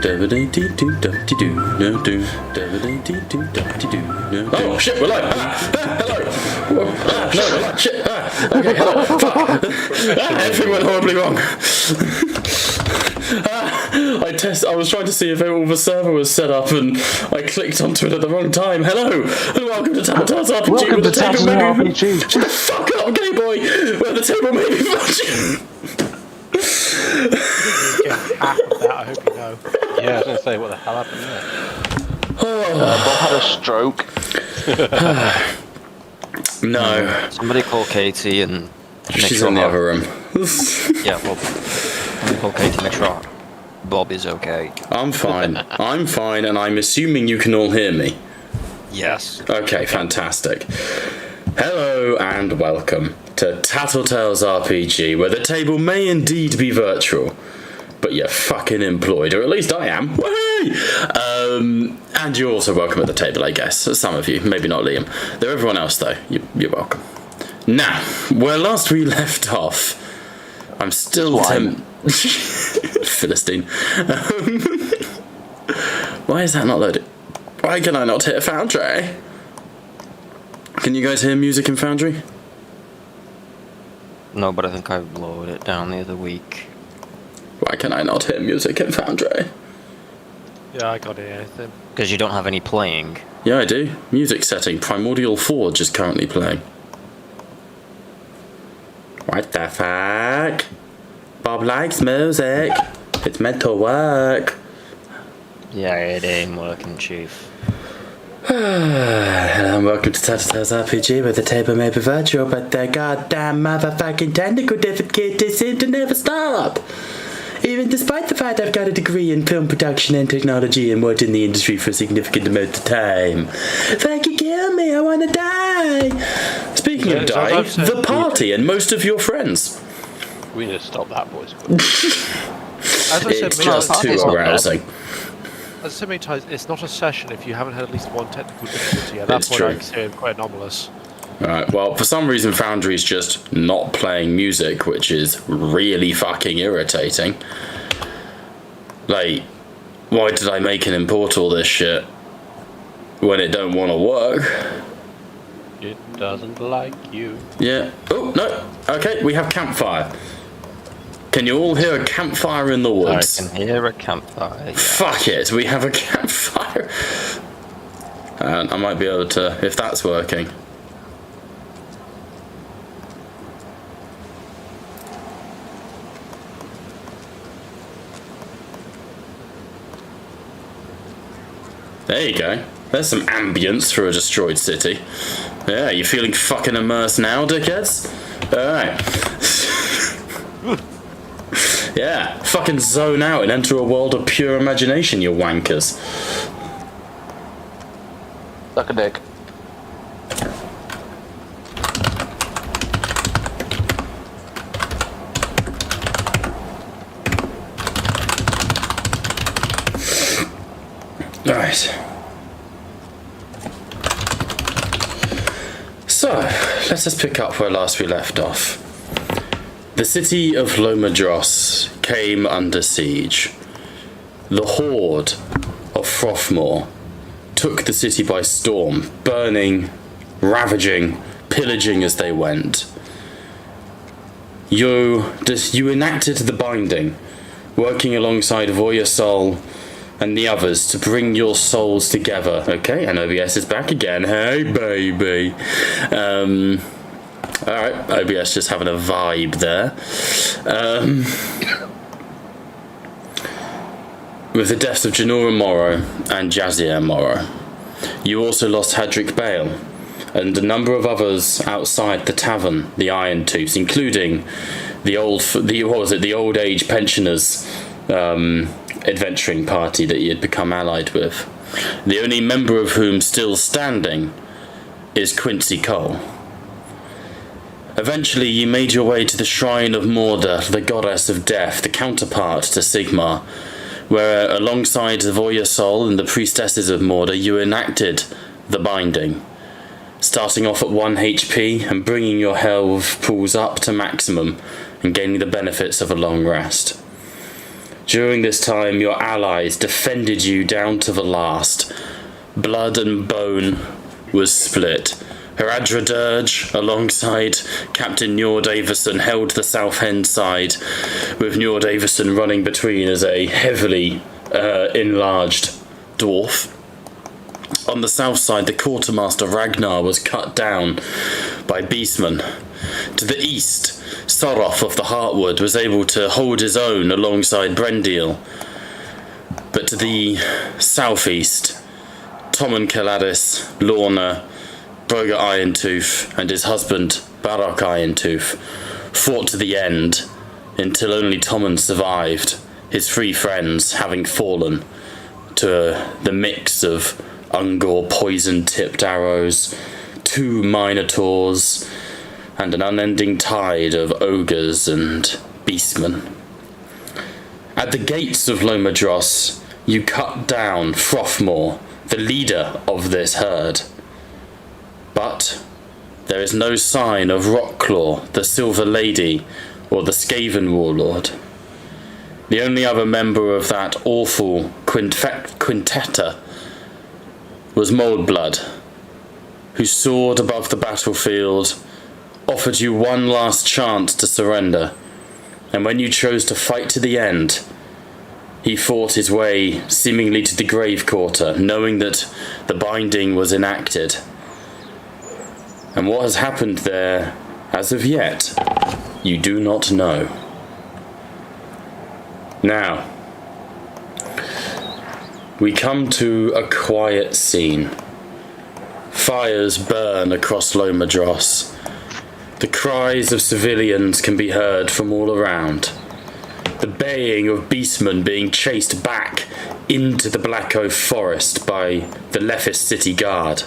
Oh shit, we're live. Hello. No, we're live. Shit. Okay, hello. Fuck. Everything went horribly wrong. I was trying to see if all the server was set up, and I clicked onto it at the wrong time. Hello, and welcome to Tattletale's RPG. Welcome to Tattletale's RPG. Shut the fuck up, gay boy. Where the table may be virtual. I hope you know. Yeah, I was going to say, what the hell happened there? Bob had a stroke. No. Somebody call Katie and She's in the other room. Yeah, well, somebody call Katie, make sure Bob is okay. I'm fine. I'm fine, and I'm assuming you can all hear me. Yes. Okay, fantastic. Hello and welcome to Tattletale's RPG, where the table may indeed be virtual, but you're fucking employed, or at least I am. Whee! And you're also welcome at the table, I guess. Some of you, maybe not Liam. There, everyone else though, you're welcome. Now, where last we left off, I'm still Philistine. Why is that not loaded? Why can I not hit a Foundry? Can you guys hear music in Foundry? No, but I think I lowered it down the other week. Why can I not hear music in Foundry? Yeah, I can't hear anything. Because you don't have any playing. Yeah, I do. Music setting. Primordial Forge is currently playing. What the fuck? Bob likes music. It's meant to work. Yeah, it ain't working, Chief. Hello and welcome to Tattletale's RPG, where the table may be virtual, but the goddamn motherfucking technical difficulties seem to never stop. Even despite the fact I've got a degree in film production and technology and worked in the industry for a significant amount of time. Fucking kill me, I wanna die! Speaking of die, the party and most of your friends. We need to stop that, boys. It's just too arousing. As so many times, it's not a session if you haven't had at least one technical difficulty. At that It's point, true. I consider it quite anomalous. Alright, well, for some reason Foundry's just not playing music, which is really fucking irritating. Like, why did I make and import all this shit when it don't want to work? It doesn't like you. Yeah. Oh, no. Okay, we have campfire. Can you all hear a campfire in the woods? I can hear a campfire. Yeah. Fuck it, we have a campfire. And I might be able to, if that's working. There you go. There's some ambience for a destroyed city. Yeah, you feeling fucking immersed now, dickheads? Alright. Yeah, fucking zone out and enter a world of pure imagination, you wankers. Suck a dick. Right. So, let us pick up where last we left off. The city of Lomadros came under siege. The horde of Frothmore took the city by storm, burning, ravaging, pillaging as they went. You enacted the binding, working alongside Voyasol and the others to bring your souls together. Okay, and OBS is back again. Hey, baby. Alright, OBS just having a vibe there. With the deaths of Janora Morrow and Jazier Morrow, you also lost Hadric Bale and a number of others outside the tavern, the Iron Tooths, including the old age pensioners adventuring party that you had become allied with. The only member of whom still standing is Quincy Cole. Eventually you made your way to the shrine of Morda, the goddess of death, the counterpart to Sigmar, where alongside the Voyasol and the priestesses of Morda you enacted the binding, starting off at 1 HP and bringing your health pools up to maximum and gaining the benefits of a long rest. During this time, your allies defended you down to the last. Blood and bone was split. Heradra Dirge, alongside Captain Njord Davison, held the South End side, with Njord Davison running between as a heavily enlarged dwarf. On the south side, the quartermaster Ragnar was cut down by beastmen. To the east, Soroth of the Heartwood was able to hold his own alongside Brendil. But to the southeast, Tommen Caladis, Lorna, Broga Irontooth, and his husband Barak Irontooth fought to the end until only Tommen survived, his three friends having fallen to the mix of Ungor poison-tipped arrows, 2 minotaurs, and an unending tide of ogres and beastmen. At the gates of Lomadros, you cut down Frothmore, the leader of this herd. But there is no sign of Rockclaw, the Silver Lady, or the Skaven Warlord. The only other member of that awful quintetta was Moldblood, who soared above the battlefield, offered you one last chance to surrender, and when you chose to fight to the end, he fought his way seemingly to the grave quarter, knowing that the binding was enacted. And what has happened there, as of yet, you do not know. Now, we come to a quiet scene. Fires burn across Lomadros. The cries of civilians can be heard from all around. The baying of beastmen being chased back into the Black Oak Forest by the Lefis City Guard.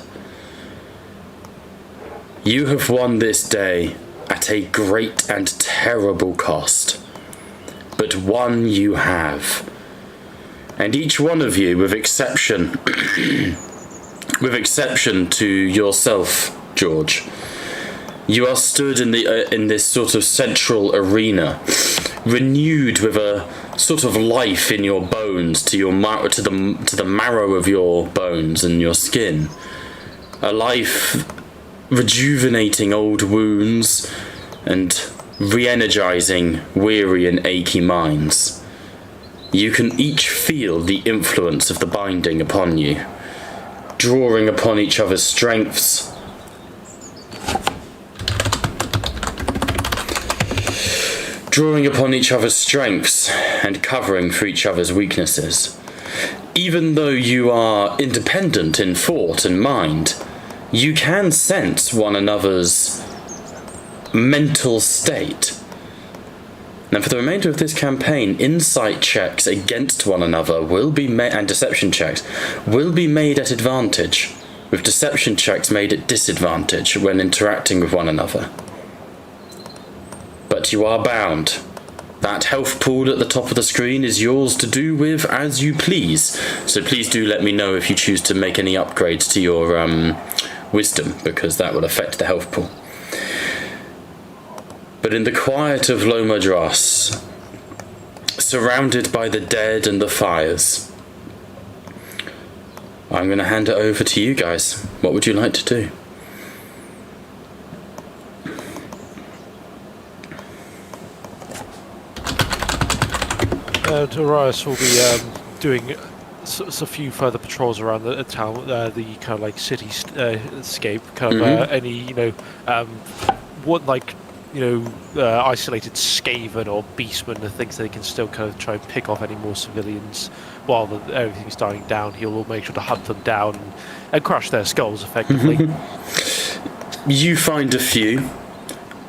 You have won this day at a great and terrible cost, but one you have. And each one of you, with exception to yourself, George, you are stood in this sort of central arena, renewed with a sort of life in your bones, to the marrow of your bones and your skin, a life rejuvenating old wounds and re-energizing weary and achy minds. You can each feel the influence of the binding upon you, drawing upon each other's strengths, and covering for each other's weaknesses. Even though you are independent in thought and mind, you can sense one another's mental state. Now, for the remainder of this campaign, insight checks against one another will be made, and deception checks will be made at advantage, with deception checks made at disadvantage when interacting with one another. But you are bound. That health pool at the top of the screen is yours to do with as you please, so please do let me know if you choose to make any upgrades to your wisdom, because that will affect the health pool. But in the quiet of Lomadros, surrounded by the dead and the fires, I'm going to hand it over to you guys. What would you like to do? Darius will be doing a few further patrols around the town, the kind of like cityscape, kind of any isolated Skaven or Beastmen, the things they can still kind of try and pick off any more civilians while everything's dying down. He'll make sure to hunt them down and crush their skulls effectively. You find a few.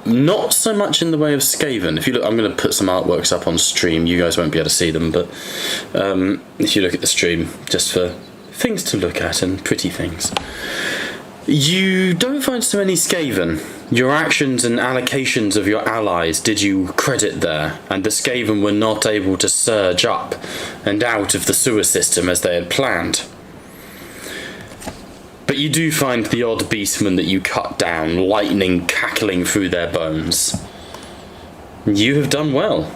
Not so much in the way of Skaven. If you look, I'm going to put some artworks up on stream. You guys won't be able to see them, but if you look at the stream, just for things to look at and pretty things. You don't find so many Skaven. Your actions and allocations of your allies did you credit there, and the Skaven were not able to surge up and out of the sewer system as they had planned. But you do find the odd beastman that you cut down, lightning cackling through their bones. You have done well.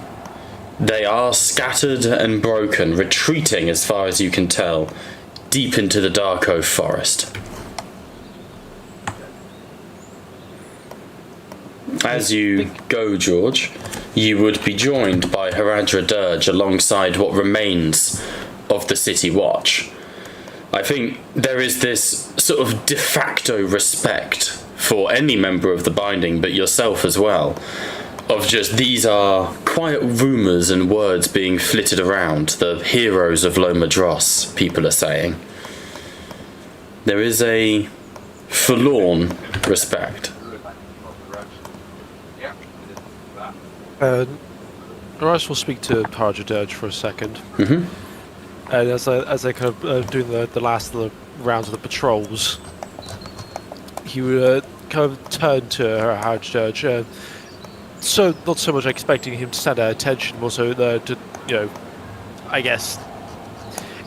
They are scattered and broken, retreating as far as you can tell, deep into the Dark Oak Forest. As you go, George, you would be joined by Haradra Dirge alongside what remains of the City Watch. I think there is this sort of de facto respect for any member of the Binding, but yourself as well, of just these are quiet rumours and words being flitted around, the heroes of Lomadros, people are saying. There is a forlorn respect. Rice will speak to Harja Dirge for a second. Mm-hmm. And as they're kind of doing the last of the rounds of the patrols, he would kind of turn to Harja Dirge. So not so much expecting him to stand at attention, more so to, I guess,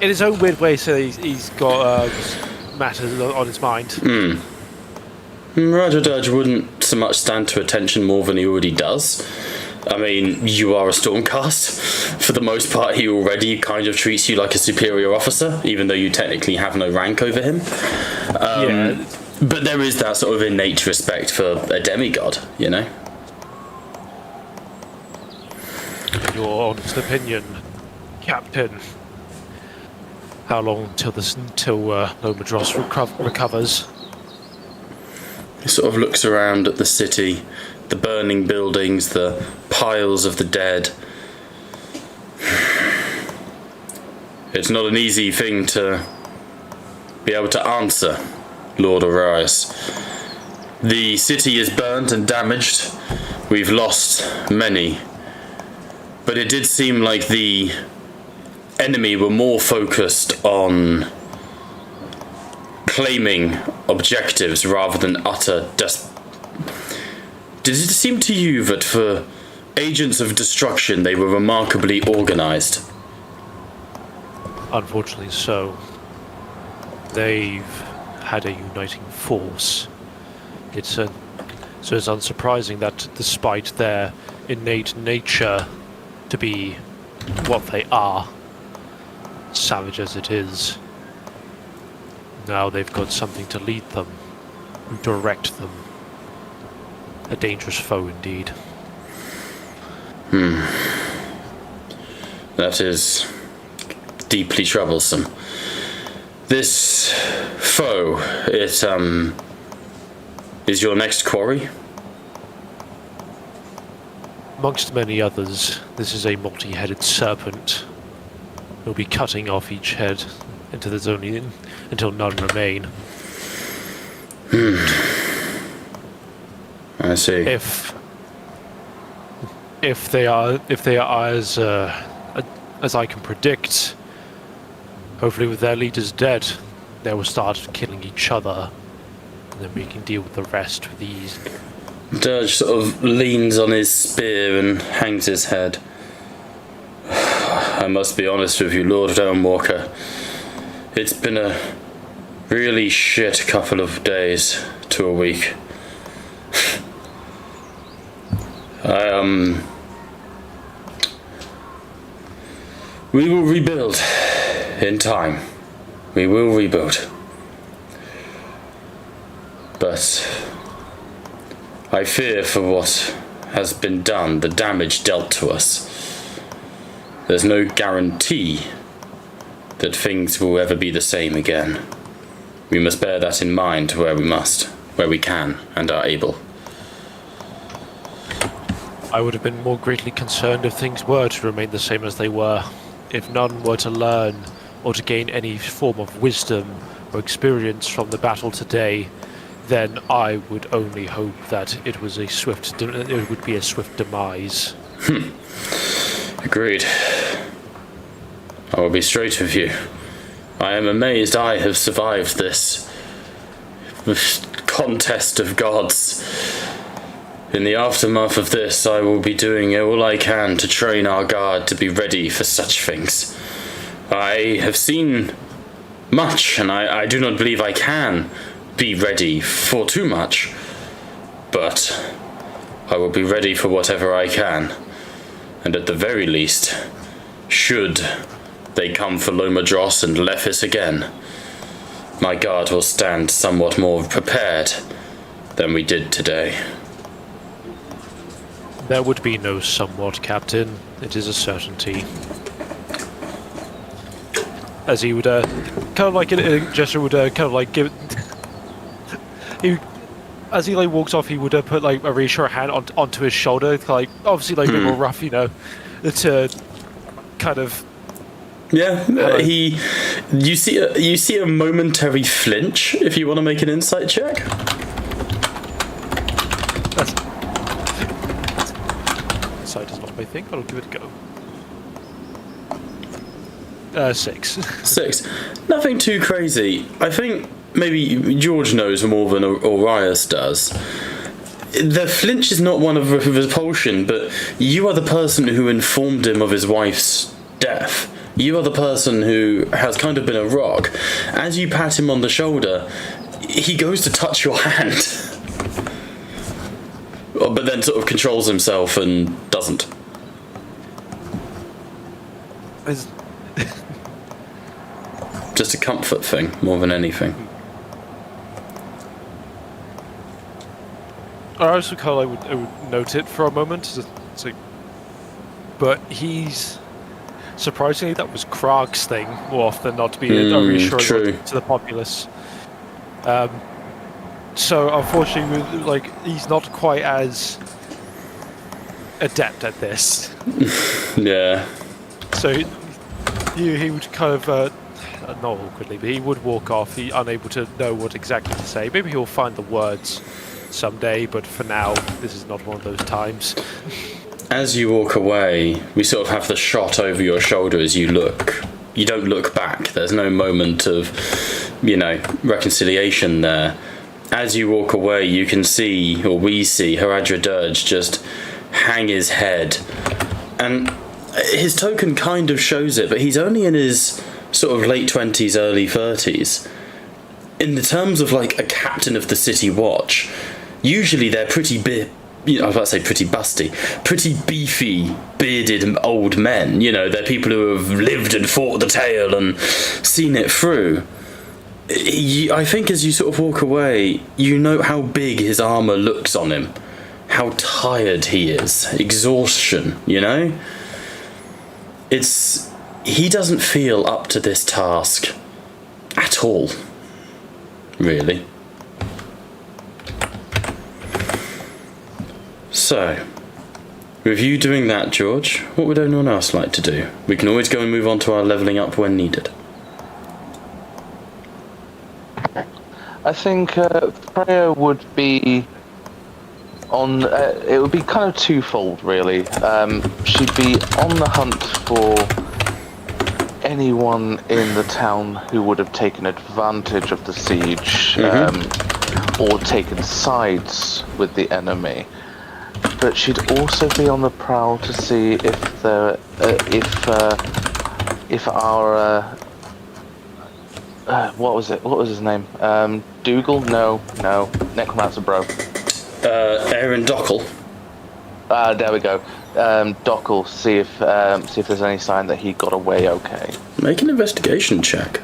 in his own weird way, so he's got matters on his mind. Raja Dirge wouldn't so much stand to attention more than he already does. I mean, you are a Stormcast. For the most part, he already kind of treats you like a superior officer, even though you technically have no rank over him. But there is that sort of innate respect for a demigod, you know? Your honest opinion, Captain. How long until Lomadros recovers? He sort of looks around at the city, the burning buildings, the piles of the dead. It's not an easy thing to be able to answer, Lord Arias. The city is burnt and damaged. We've lost many. But it did seem like the enemy were more focused on claiming objectives rather than utter Did it seem to you that for agents of destruction they were remarkably organized? Unfortunately so. They've had a uniting force. So it's unsurprising that despite their innate nature to be what they are, savage as it is, now they've got something to lead them, direct them. A dangerous foe indeed. That is deeply troublesome. This foe, it is your next quarry? Amongst many others, this is a multi-headed serpent. We'll be cutting off each head until none remain. I see. If they are as I can predict, hopefully with their leaders dead, they will start killing each other, and then we can deal with the rest with ease. Dirge sort of leans on his spear and hangs his head. I must be honest with you, Lord Downwalker. It's been a really shit couple of days to a week. We will rebuild in time. We will rebuild. But I fear for what has been done, the damage dealt to us. There's no guarantee that things will ever be the same again. We must bear that in mind where we can and are able. I would have been more greatly concerned if things were to remain the same as they were. If none were to learn or to gain any form of wisdom or experience from the battle today, then I would only hope that it would be a swift demise. Agreed. I will be straight with you. I am amazed I have survived this contest of gods. In the aftermath of this, I will be doing all I can to train our guard to be ready for such things. I have seen much, and I do not believe I can be ready for too much. But I will be ready for whatever I can. And at the very least, should they come for Lomadros and Lephis again, my guard will stand somewhat more prepared than we did today. There would be no somewhat, Captain. It is a certainty. As he would, kind of like a gesture would kind of like give. As he like walks off, he would put like a reassuring hand onto his shoulder, like obviously like a bit more rough, you know, to kind of. Yeah, you see a momentary flinch. If you want to make an insight check. Insight is not my thing, but I'll give it a go. 6. 6. Nothing too crazy. I think maybe George knows more than Orias does. The flinch is not one of repulsion, but you are the person who informed him of his wife's death. You are the person who has kind of been a rock. As you pat him on the shoulder, he goes to touch your hand. But then sort of controls himself and doesn't. Just a comfort thing, more than anything. I also kind of I would note it for a moment. It's like, but he's surprisingly that was Krag's thing more often than not to be a reassuring to the populace. So unfortunately, like he's not quite as adept at this. Yeah. So he would kind of not awkwardly, but he would walk off. He unable to know what exactly to say. Maybe he'll find the words someday, but for now, this is not one of those times. As you walk away, we sort of have the shot over your shoulder as you look. You don't look back. There's no moment of, reconciliation there. As you walk away, you can see, or we see, Haradra Dirge just hang his head. And his token kind of shows it, but he's only in his sort of late 20s, early 30s. In the terms of like a captain of the City Watch, usually they're pretty big. I was about to say pretty busty, pretty beefy, bearded old men. They're people who have lived and fought the tale and seen it through. I think as you sort of walk away, you note how big his armour looks on him, how tired he is, exhaustion, he doesn't feel up to this task at all, really. So, with you doing that, George, what would anyone else like to do? We can always go and move on to our levelling up when needed. I think Freya would be on. It would be kind of twofold, really. She'd be on the hunt for anyone in the town who would have taken advantage of the siege, or taken sides with the enemy. But she'd also be on the prowl to see if our what was it? What was his name? Dougal? No, Necromancer bro. Aaron Dockel. There we go. Dockel. See if there's any sign that he got away okay. Make an investigation check.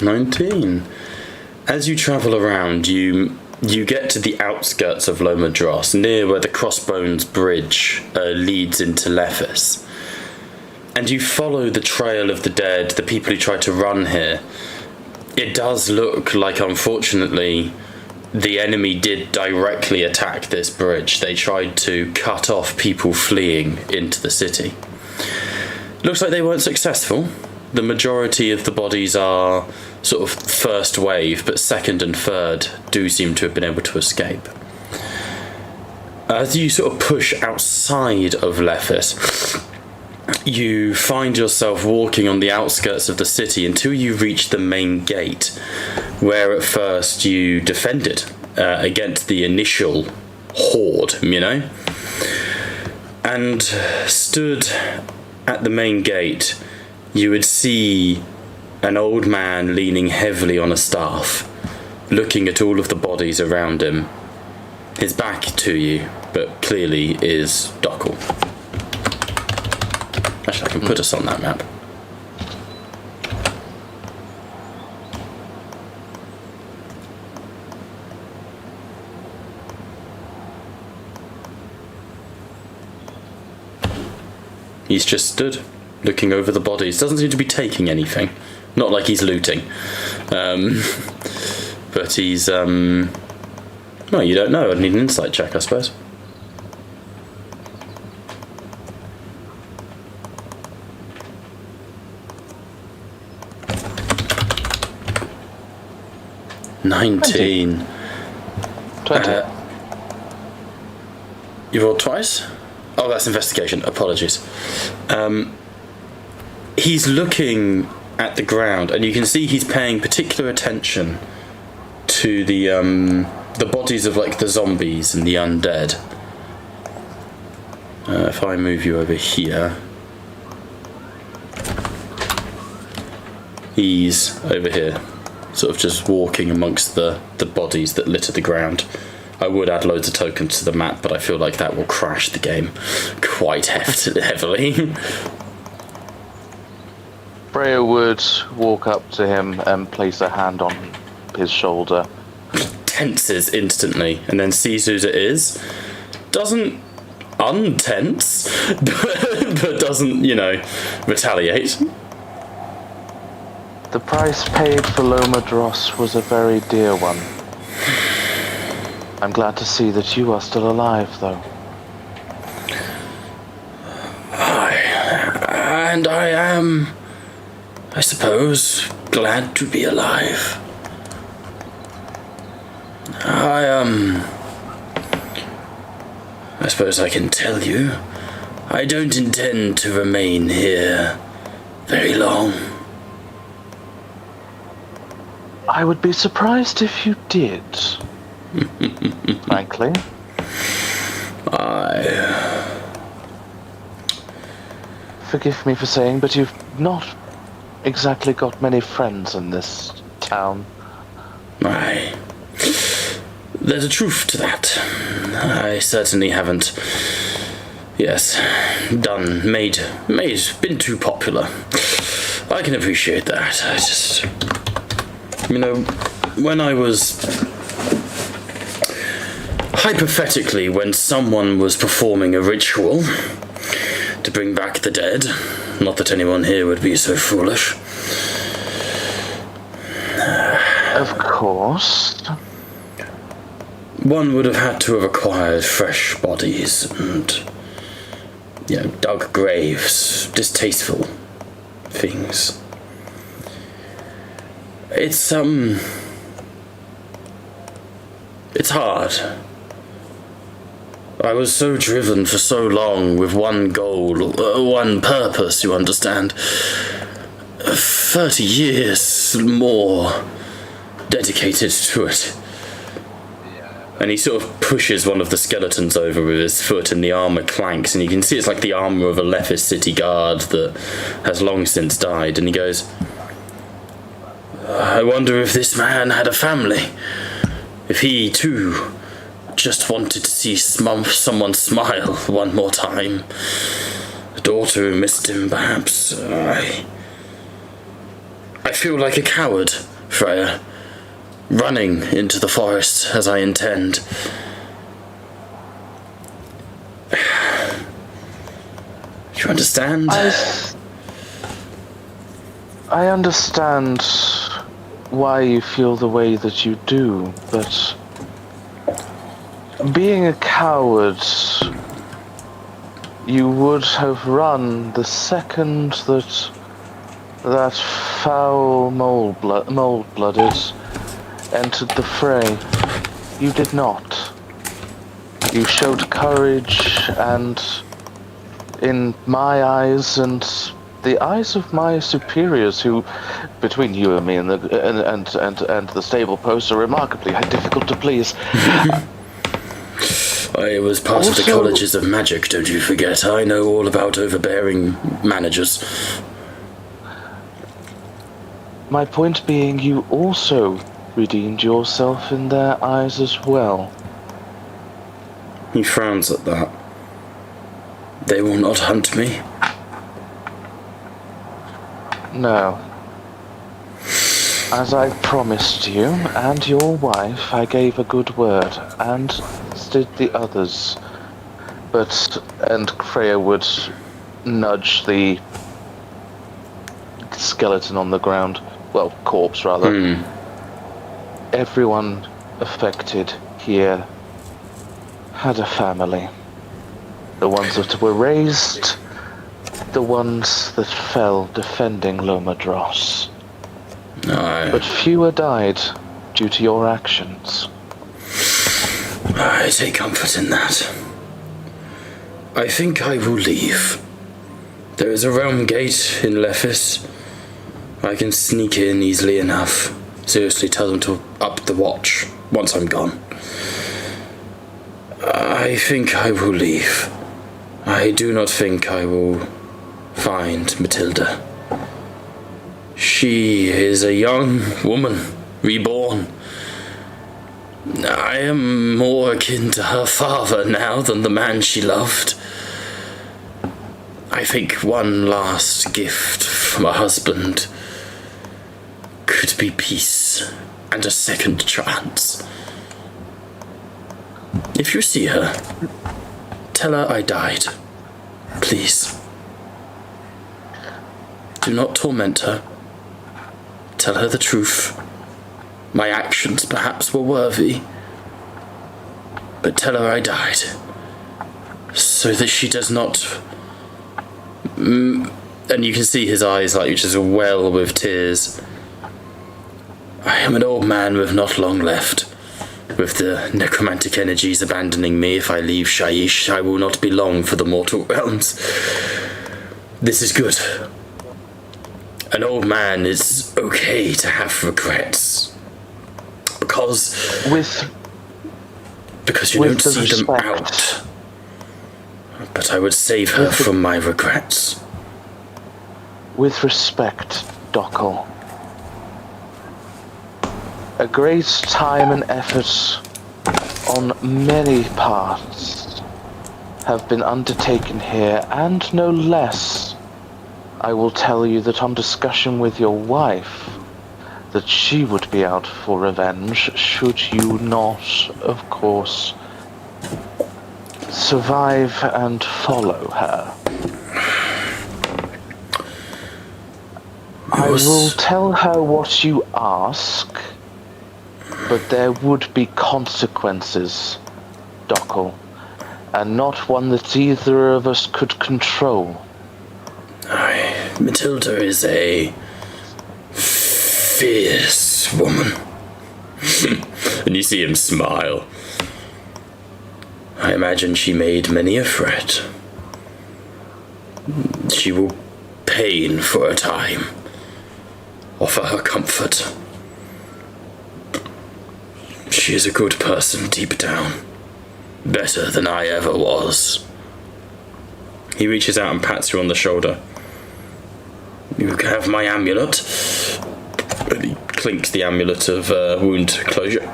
Nineteen. As you travel around, you get to the outskirts of Lomadros, near where the Crossbones Bridge leads into Lephis. And you follow the trail of the dead, the people who tried to run here. It does look like, unfortunately, the enemy did directly attack this bridge. They tried to cut off people fleeing into the city. Looks like they weren't successful. The majority of the bodies are sort of first wave, but second and third do seem to have been able to escape. As you sort of push outside of Lephis, you find yourself walking on the outskirts of the city until you reach the main gate, where at first you defended against the initial horde, you know? And stood at the main gate, you would see an old man leaning heavily on a staff, looking at all of the bodies around him. His back to you, but clearly is Dockel. Actually, I can put us on that map. He's just stood, looking over the bodies. Doesn't seem to be taking anything. Not like he's looting. But he's, well, you don't know. I'd need an insight check, I suppose. $19. 20. You rolled twice? Oh, that's investigation. Apologies. He's looking at the ground, and you can see he's paying particular attention to the bodies of like the zombies and the undead. If I move you over here, he's over here, sort of just walking amongst the bodies that litter the ground. I would add loads of tokens to the map, but I feel like that will crash the game quite heavily. Freya would walk up to him and place a hand on his shoulder. Tenses instantly, and then sees whose it is. Doesn't untense, but doesn't, you know, retaliate. The price paid for Lomadros was a very dear one. I'm glad to see that you are still alive, though. And I am, I suppose, glad to be alive. I suppose I can tell you, I don't intend to remain here very long. I would be surprised if you did. Frankly. Forgive me for saying, but you've not exactly got many friends in this town. There's a truth to that. I certainly haven't, been too popular. I can appreciate that. I just, when I was, hypothetically, when someone was performing a ritual to bring back the dead, not that anyone here would be so foolish. Of course. One would have had to have acquired fresh bodies and, dug graves, distasteful things. It's hard. I was so driven for so long with one goal, one purpose, you understand. 30 years more dedicated to it. And he sort of pushes one of the skeletons over with his foot, and the armor clanks, and you can see it's like the armor of a Lephis city guard that has long since died, and he goes, I wonder if this man had a family. If he, too, just wanted to see someone smile one more time. A daughter who missed him, perhaps. I feel like a coward, Freya. Running into the forest as I intend. Do you understand? I understand why you feel the way that you do, but being a coward, you would have run the second that foul mold-blooded entered the fray. You did not. You showed courage, and in my eyes and the eyes of my superiors, who, between you and me and the stable post, are remarkably difficult to please. I was part of the Also- colleges of magic, don't you forget. I know all about overbearing managers. My point being, you also redeemed yourself in their eyes as well. He frowns at that. They will not hunt me. No. As I promised you and your wife, I gave a good word, and so did the others. And Freya would nudge the skeleton on the ground. Well, corpse, rather. Everyone affected here had a family. The ones that were raised, the ones that fell defending Lomadros. But fewer died due to your actions. I take comfort in that. I think I will leave. There is a realm gate in Lephis. I can sneak in easily enough. Seriously, tell them to up the watch once I'm gone. I think I will leave. I do not think I will find Matilda. She is a young woman, reborn. I am more akin to her father now than the man she loved. I think one last gift from a husband could be peace and a second chance. If you see her, tell her I died. Please. Do not torment her. Tell her the truth. My actions perhaps were worthy, but tell her I died, so that she does not... And you can see his eyes like just well with tears. I am an old man with not long left. With the necromantic energies abandoning me, if I leave Shaiish, I will not be long for the mortal realms. This is good. An old man is okay to have regrets. Because you don't see them out. But I would save her from my regrets. With respect, Dockel. A great time and effort on many parts have been undertaken here, and no less. I will tell you that on discussion with your wife, that she would be out for revenge should you not, of course, survive and follow her. I will tell her what you ask, but there would be consequences, Dockel, and not one that either of us could control. Matilda is a fierce woman. And you see him smile. I imagine she made many a threat. She will pain for a time. Offer her comfort. She is a good person deep down. Better than I ever was. He reaches out and pats you on the shoulder. You have my amulet. And he clinks the amulet of wound closure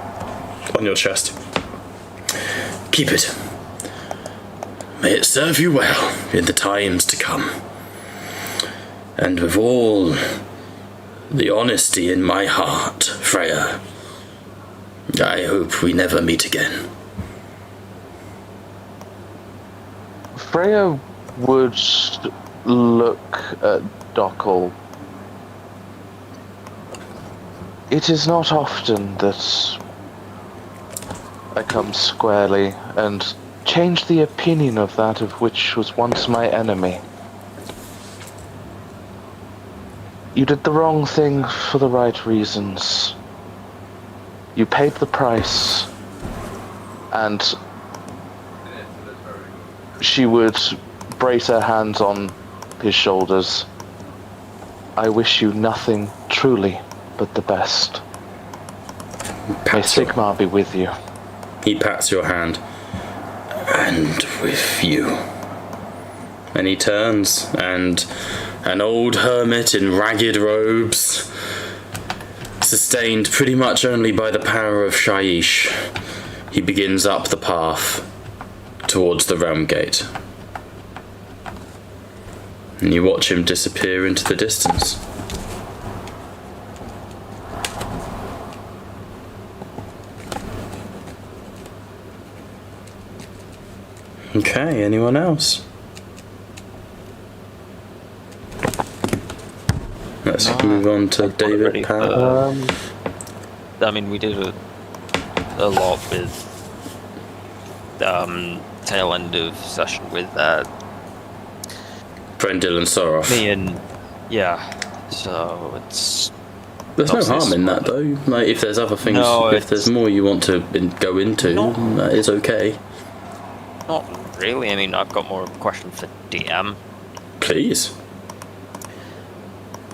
on your chest. Keep it. May it serve you well in the times to come. And with all the honesty in my heart, Freya, I hope we never meet again. Freya would look at Dockel. It is not often that I come squarely and change the opinion of that of which was once my enemy. You did the wrong thing for the right reasons. You paid the price, and she would brace her hands on his shoulders. I wish you nothing truly but the best. May Sigmar be with you. He pats your hand. And with you. And he turns, and an old hermit in ragged robes, sustained pretty much only by the power of Shaiish, he begins up the path towards the realm gate. And you watch him disappear into the distance. Okay, anyone else? Let's move on to David Powell. I mean, we did a lot with tail end of session with Brendil and Soroth. me and so it's There's no obviously harm in that though. Like if there's other things, No, if there's more you want to go into, that is okay. not really. I mean, I've got more of a question for DM. Please.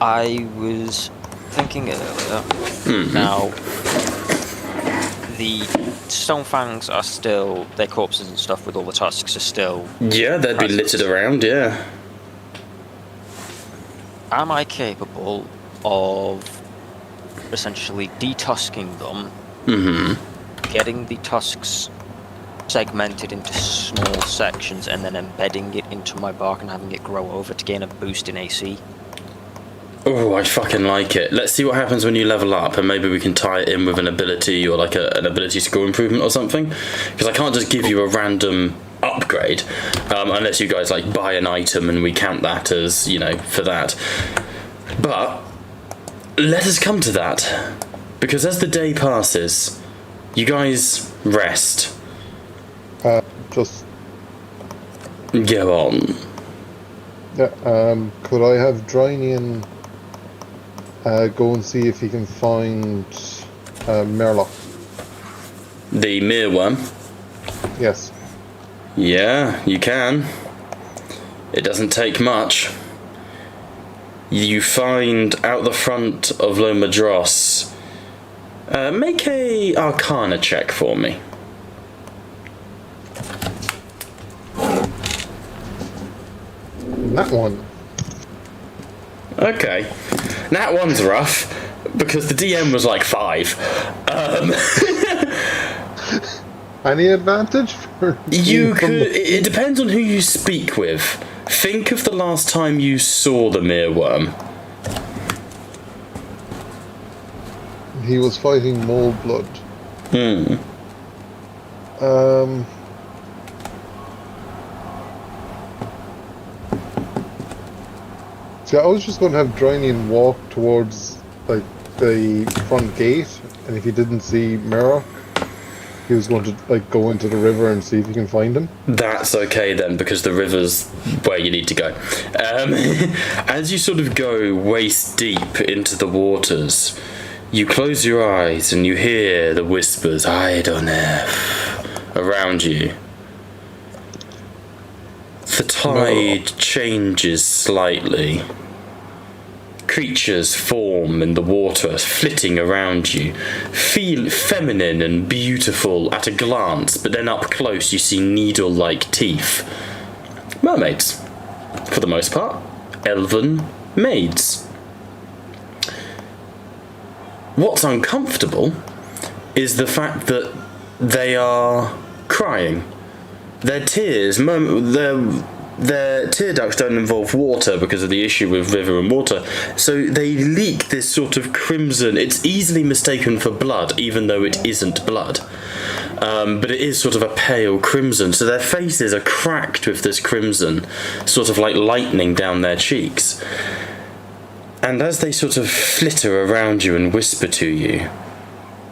I was thinking earlier. Now, the Stonefangs are still, their corpses and stuff with all the tusks are still. Yeah, they'd be littered around. Yeah. Am I capable of essentially detusking them, getting the tusks segmented into small sections, and then embedding it into my bark and having it grow over to gain a boost in AC? Oh, I fucking like it. Let's see what happens when you level up, and maybe we can tie it in with an ability or like an ability score improvement or something. Because I can't just give you a random upgrade unless you guys like buy an item and we count that as, you know, for that. But let us come to that, because as the day passes, you guys rest. Just Go on. could I have Drynian go and see if he can find Merlock? The mealworm. Yes. Yeah, you can. It doesn't take much. You find out the front of Lomadros. Make a Arcana check for me. That one. Okay. That one's rough, because the DM was like 5. Any advantage for You could. It depends on who you speak with. Think of the last time you saw the mealworm. He was fighting Mold Blood. See, I was just going to have Drynian walk towards like the front gate, and if he didn't see Merrock, he was going to like go into the river and see if he can find him. That's okay then, because the river's where you need to go. As you sort of go waist deep into the waters, you close your eyes and you hear the whispers, I don't know, around you. The tide changes slightly. Creatures form in the water, flitting around you. Feel feminine and beautiful at a glance, but then up close you see needle-like teeth. Mermaids, for the most part. Elven maids. What's uncomfortable is the fact that they are crying. Their tears, their tear ducts don't involve water because of the issue with river and water, so they leak this sort of crimson. It's easily mistaken for blood, even though it isn't blood. But it is sort of a pale crimson, so their faces are cracked with this crimson, sort of like lightning down their cheeks. And as they sort of flitter around you and whisper to you,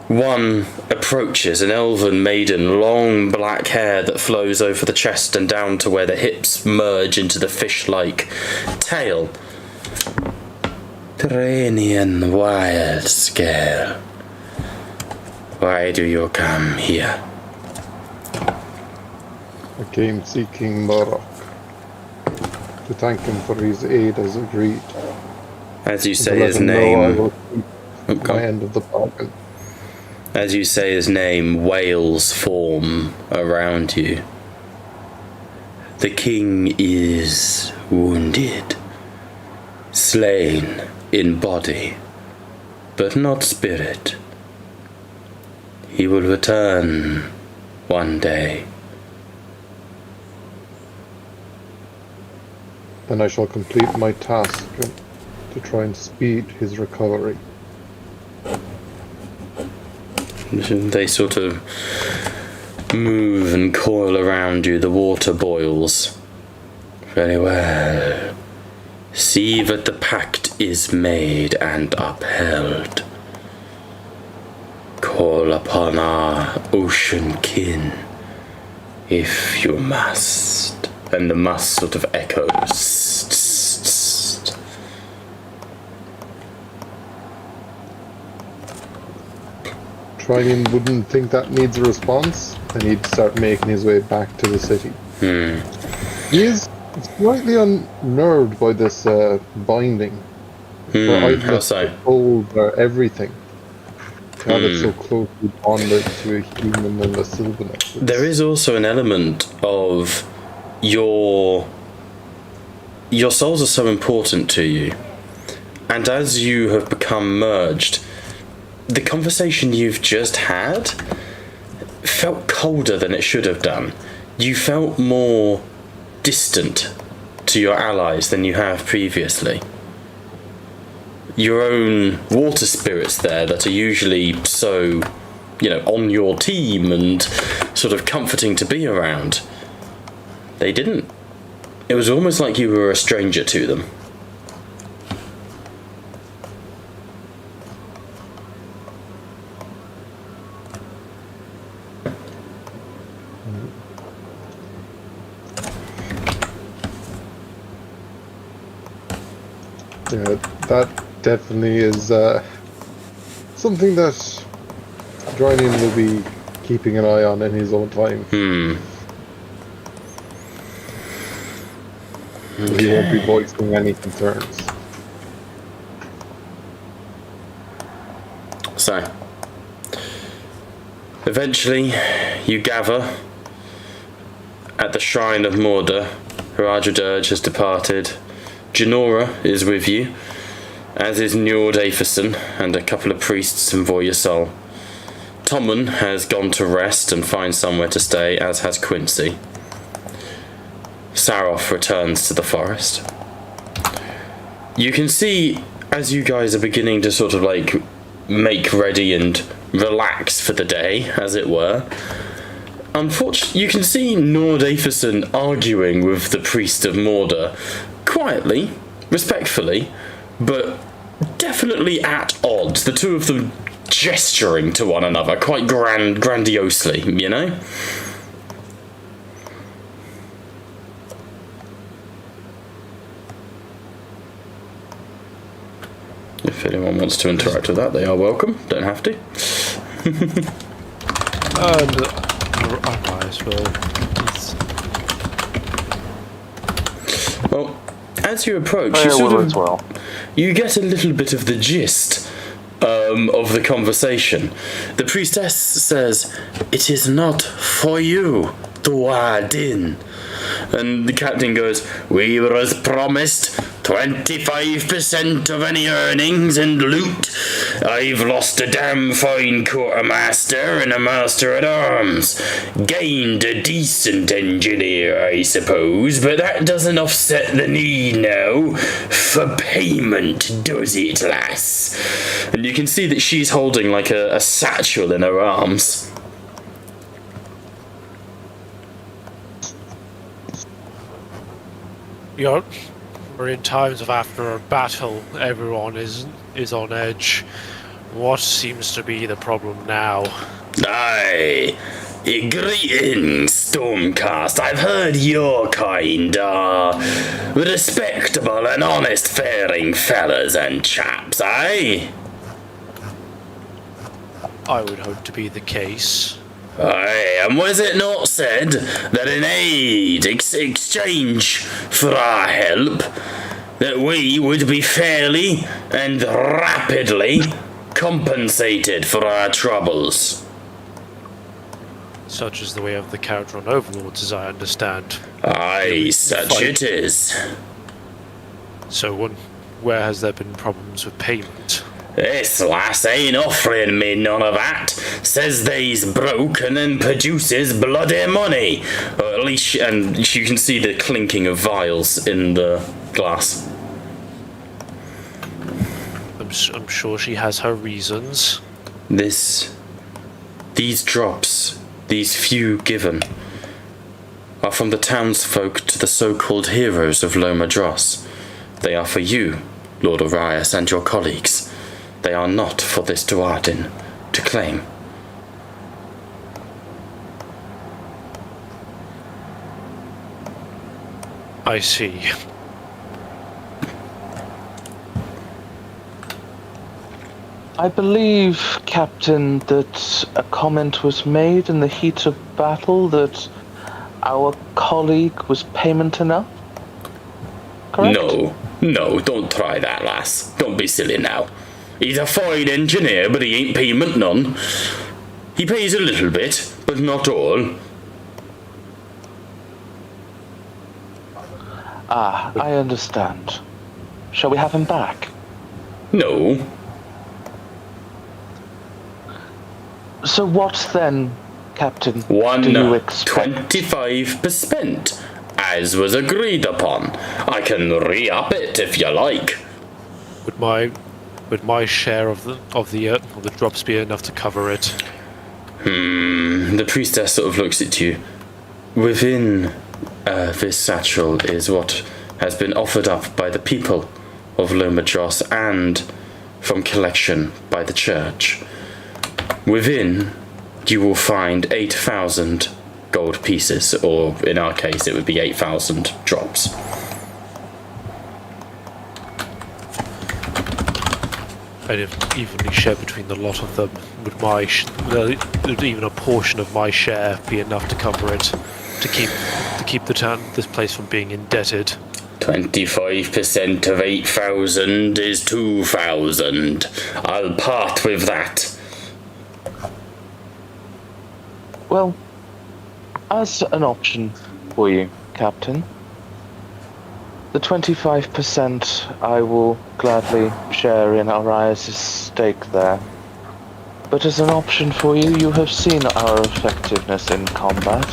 one approaches, an elven maiden, long black hair that flows over the chest and down to where the hips merge into the fish-like tail. Tranian wild scale, why do you come here? I came seeking Merrock. to thank him for his aid as agreed. As you And to say let his him know I name, will keep oh, go my on. end of the bargain. As you say his name, whales form around you. The king is wounded, slain in body, but not spirit. He will return one day. Then I shall complete my task to try and speed his recovery. They sort of move and coil around you. The water boils. Very well. See that the pact is made and upheld. Call upon our ocean kin, if you must. And the must sort of echoes. Trinian wouldn't think that needs a response, and he'd start making his way back to the city. He is slightly unnerved by this binding. How so? Told everything. Now that's so closely bonded to a human and a Sylvanus. There is also an element of your souls are so important to you, and as you have become merged, the conversation you've just had felt colder than it should have done. You felt more distant to your allies than you have previously. Your own water spirits there that are usually so, on your team and sort of comforting to be around, they didn't. It was almost like you were a stranger to them. Yeah, that definitely is something that Drinian will be keeping an eye on in his own time. He won't be voicing any concerns. So, eventually, you gather at the shrine of Morda. Raja Dirge has departed. Janora is with you, as is Njord Aferson and a couple of priests and Voyasol. Tommen has gone to rest and find somewhere to stay, as has Quincy. Saroff returns to the forest. You can see, as you guys are beginning to sort of make ready and relax for the day, as it were, unfortunately, you can see Njord Aferson arguing with the priest of Morda, quietly, respectfully, but definitely at odds. The two of them gesturing to one another quite grandiosely, If anyone wants to interact with that, they are welcome. Don't have to. I might as well. Well, as you approach, you get a little bit of the gist of the conversation. The priestess says, "It is not for you, Duadin." And the captain goes, "We were as promised 25% of any earnings and loot. I've lost a damn fine quartermaster and a master at arms. Gained a decent engineer, I suppose, but that doesn't offset the need now for payment, does it, lass?" And you can see that she's holding a satchel in her arms. We're in times of after a battle, everyone is on edge. What seems to be the problem now? Aye. Greetings, Stormcast. I've heard your kind are respectable and honest faring fellas and chaps, aye? I would hope to be the case. Aye, and was it not said that in aid exchange for our help, that we would be fairly and rapidly compensated for our troubles? Such is the way of the Caradron overlords, as I understand. Aye, such fight. it is. So, where has there been problems with payment? This lass ain't offering me none of that. Says they's broke and then produces bloody money. Or at least, and you can see the clinking of vials in the glass. I'm sure she has her reasons. These drops, these few given, are from the townsfolk to the so-called heroes of Loma Dross. They are for you, Lord Arias, and your colleagues. They are not for this Duardin to claim. I see. I believe, Captain, that a comment was made in the heat of battle that our colleague was payment enough? Correct? No, don't try that, lass. Don't be silly now. He's a fine engineer, but he ain't payment none. He pays a little bit, but not all. Ah, I understand. Shall we have him back? No. So what then, Captain, do you expect? 125%, as was agreed upon. I can re-up it if you like. Would my share of the drops be enough to cover it? The priestess sort of looks at you. Within this satchel is what has been offered up by the people of Loma Dross and from collection by the church. Within, you will find 8,000 gold pieces, or in our case, it would be 8,000 drops. And if evenly shared between the lot of them, would even a portion of my share be enough to cover it, to keep this place from being indebted? 25% of 8,000 is 2,000. I'll part with that. Well, as an option for you, Captain, the 25% I will gladly share in Arias' stake there. But as an option for you, you have seen our effectiveness in combat.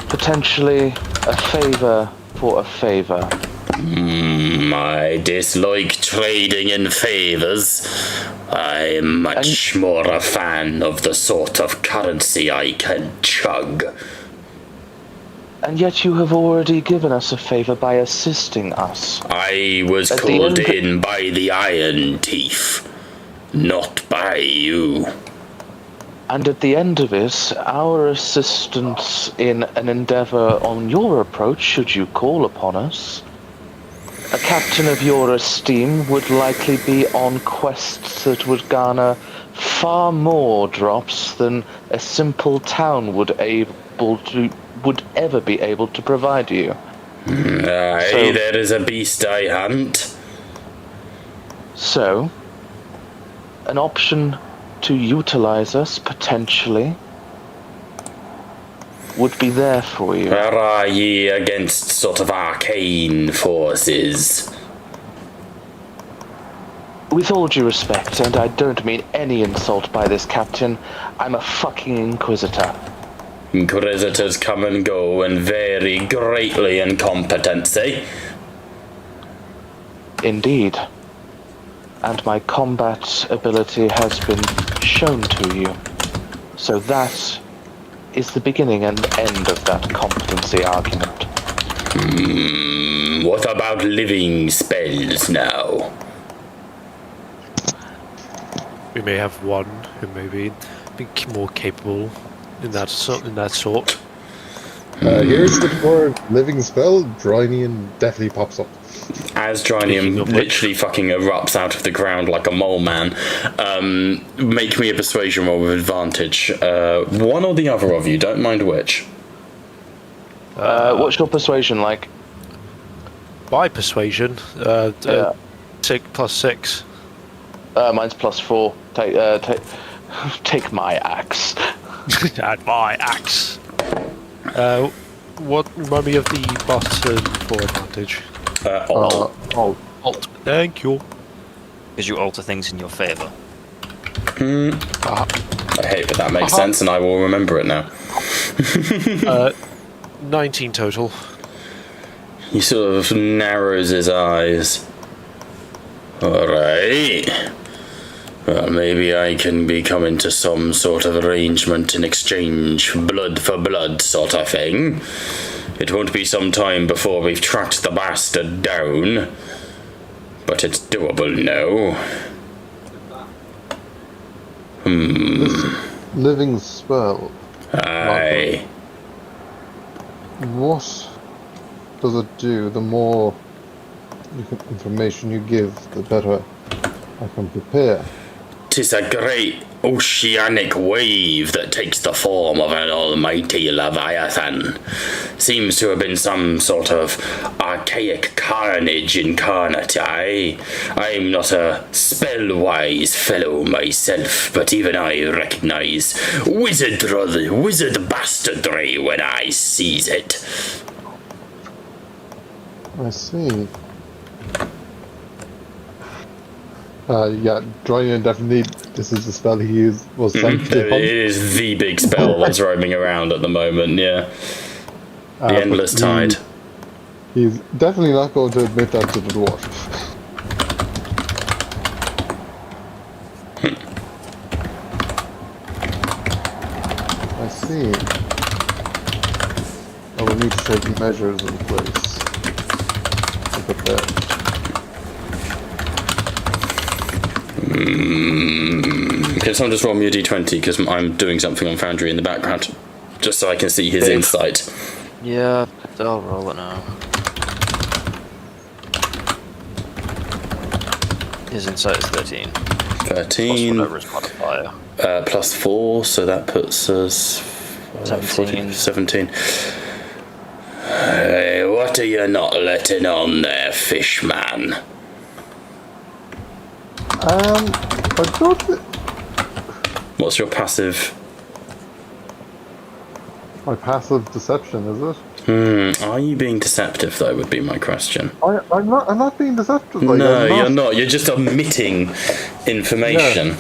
Potentially a favor for a favor. I dislike trading in favors. I'm much more a fan of the sort of currency I can chug. And yet you have already given us a favor by assisting us. I was called in by the Iron Teeth, not by you. And at the end of it, our assistance in an endeavor on your approach, should you call upon us, a captain of your esteem would likely be on quests that would garner far more drops than a simple town would ever be able to provide you. Aye, there is a beast I hunt. So, an option to utilize us, potentially, would be there for you. Or are ye against sort of arcane forces? With all due respect, and I don't mean any insult by this, Captain, I'm a fucking Inquisitor. Inquisitors come and go and vary greatly in competency. Indeed. And my combat ability has been shown to you. So that is the beginning and end of that competency argument. What about living spells now? We may have one who may be more capable in that sort. Here's the word living spell. Drynian definitely pops up. As Speaking Drynium of which- literally fucking erupts out of the ground like a mole man, make me a persuasion roll with advantage. One or the other of you, don't mind which. What's your persuasion like? By persuasion, Yeah. 6+6. Mine's +4. Take my axe. And my axe. What? Remind me of the button for advantage. Alt. Alt. Thank you. Because you alter things in your favour. I hate that makes sense, and I will remember it now. 19 total. He sort of narrows his eyes. Alright. Well, maybe I can be coming to some sort of arrangement in exchange, blood for blood sort of thing. It won't be some time before we've tracked the bastard down. But it's doable now. Living spell. Aye. What does it do? The more information you give, the better I can prepare. 'Tis a great oceanic wave that takes the form of an almighty leviathan. Seems to have been some sort of archaic carnage incarnate. I'm not a spell-wise fellow myself, but even I recognize wizard bastardry when I sees it. I see. Yeah, Drynian definitely. This is the spell he used. Was sent to It hunt. is the big spell that's roaming around at the moment, yeah. The but Endless Tide. He's definitely not going to admit that to the dwarf. I see. I will need to take measures in place to prepare. Can someone just roll me a d20 because I'm doing something on Foundry in the background, just so I can see his insight. Yeah, I'll roll it now. His insight is 13. 13 Plus whatever his modifier. plus 4, so that puts us 17. 17. Hey, what are you not letting on there, fishman? I don't thi- What's your passive? My passive deception, is it? Are you being deceptive though? Would be my question. I'm not being deceptive. Like, No, I'm you're not. You're just omitting information.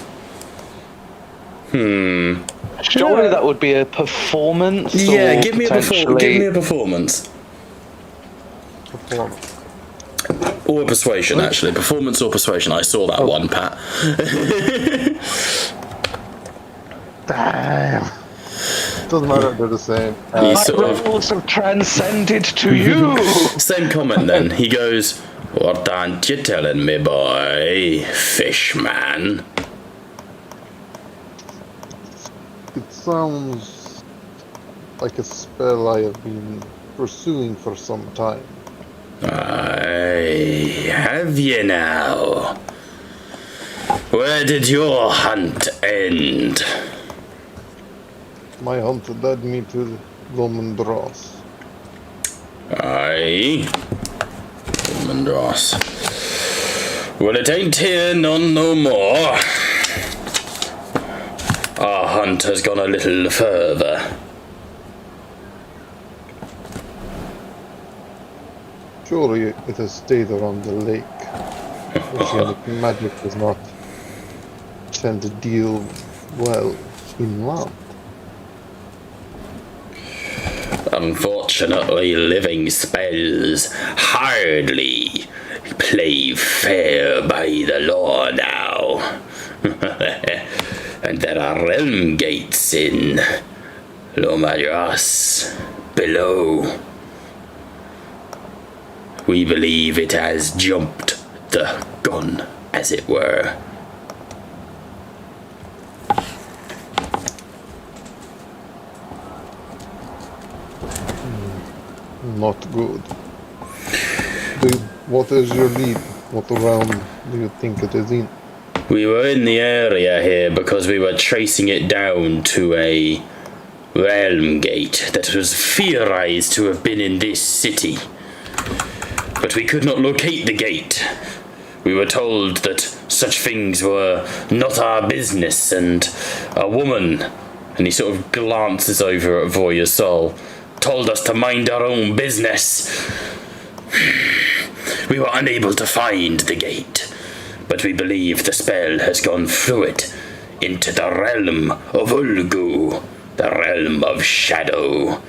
Surely that would be a performance. Yeah, or give me a performance. Performance. Or persuasion, actually. Performance or persuasion. I saw that one, Pat. Damn. Doesn't matter, they're the same. He My sort of roles have transcended to you. same comment then. He goes, "What aren't you telling me, boy, fishman?" It sounds like a spell I have been pursuing for some time. Aye, have you now? Where did your hunt end? My hunt led me to the Roman Dross. Aye. Mandros. Well, it ain't here none no more. Our hunt has gone a little further. Surely it has stayed around the lake. Oceanic magic does not tend to deal well inland. Unfortunately, living spells hardly play fair by the law now. And there are realm gates in Lomadras below. We believe it has jumped the gun, as it were. not good. What is your lead? What realm do you think it is in? We were in the area here because we were tracing it down to a realm gate that was theorized to have been in this city. But we could not locate the gate. We were told that such things were not our business, and a woman, and he sort of glances over at Voyasol, told us to mind our own business. We were unable to find the gate, but we believe the spell has gone through it into the realm of Ulgu, the realm of shadow,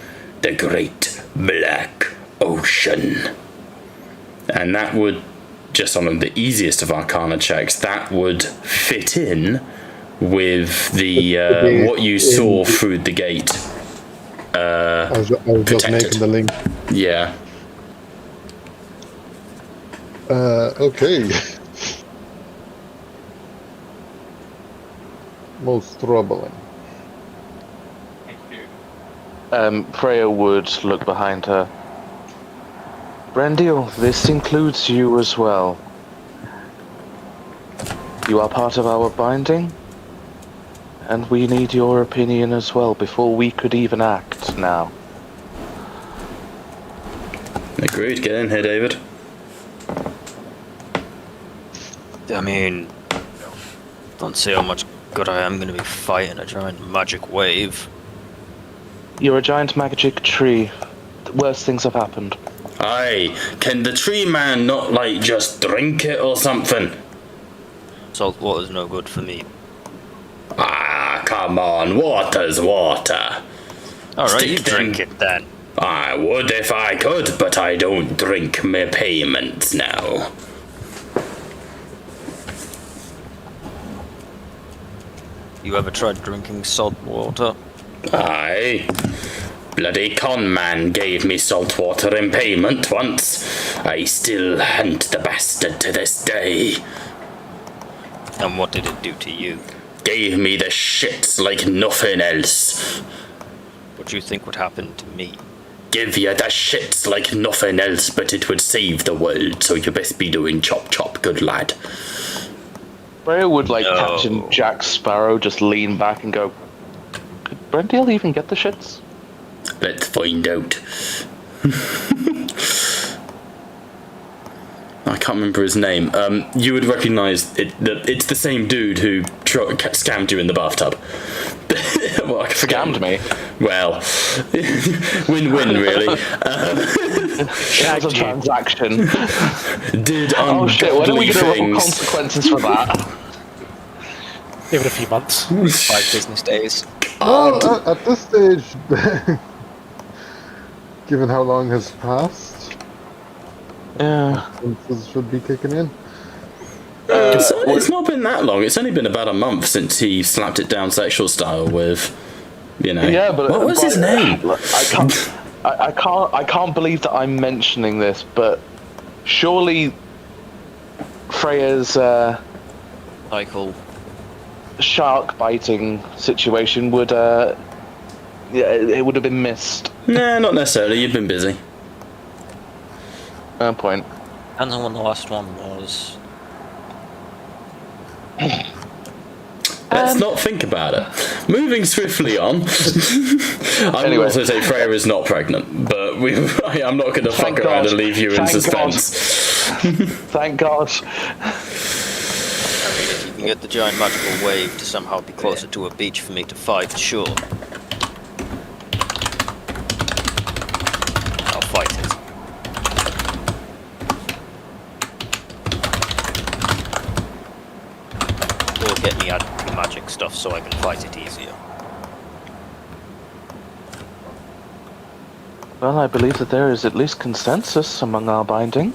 the great black ocean. And that would, just on the easiest of Arcana checks, that would fit in with the what you saw through the gate. I was just making the link. Yeah. Okay. Most troubling. Freya would look behind her. Brendil, this includes you as well. You are part of our binding, and we need your opinion as well before we could even act now. Agreed. Get in here, David. I mean, don't see how much good I am going to be fighting a giant magic wave. You're a giant magic tree. The worst things have happened. Aye, can the tree man not, like, just drink it or something? Salt water's no good for me. Ah, come on, water's water. Alright, Stick you them- drink it then. I would if I could, but I don't drink my payments now. You ever tried drinking salt water? Aye. Bloody con man gave me salt water in payment once. I still hunt the bastard to this day. And what did it do to you? Gave me the shits like nothing else. What do you think would happen to me? Give you the shits like nothing else, but it would save the world, so you best be doing chop chop, good lad. Freya would, like, No. Captain Jack Sparrow just lean back and go, could Brendil even get the shits? Let's find out. I can't remember his name. You would recognise it. It's the same dude who scammed you in the bathtub. Well, I forget. Scammed me. Well, win-win really. As a transaction. Did Oh shit, when are we ungodly going to roll things. consequences for that? Give it a few months. 5 business days. Well, at this stage, given how long has passed, Yeah. this should be kicking in. It's not been that long. It's only been about a month since he slapped it down sexual style with, you know. Yeah, but what was his name? I can't believe that I'm mentioning this, but surely Freya's Cycle. shark biting situation would it would have been missed. Nah, not necessarily. You've been busy. Point. Depends on when the last one was. Let's not think about it. Moving swiftly on. I would Anyway. also say Freya is not pregnant, but I'm not going to fuck Thank around God. and leave you in Thank God. suspense. Thank God. I mean, if you can get the giant magical wave to somehow be closer to a beach for me to fight, sure. I'll fight it. Or get me out of the magic stuff so I can fight it easier. Well, I believe that there is at least consensus among our binding.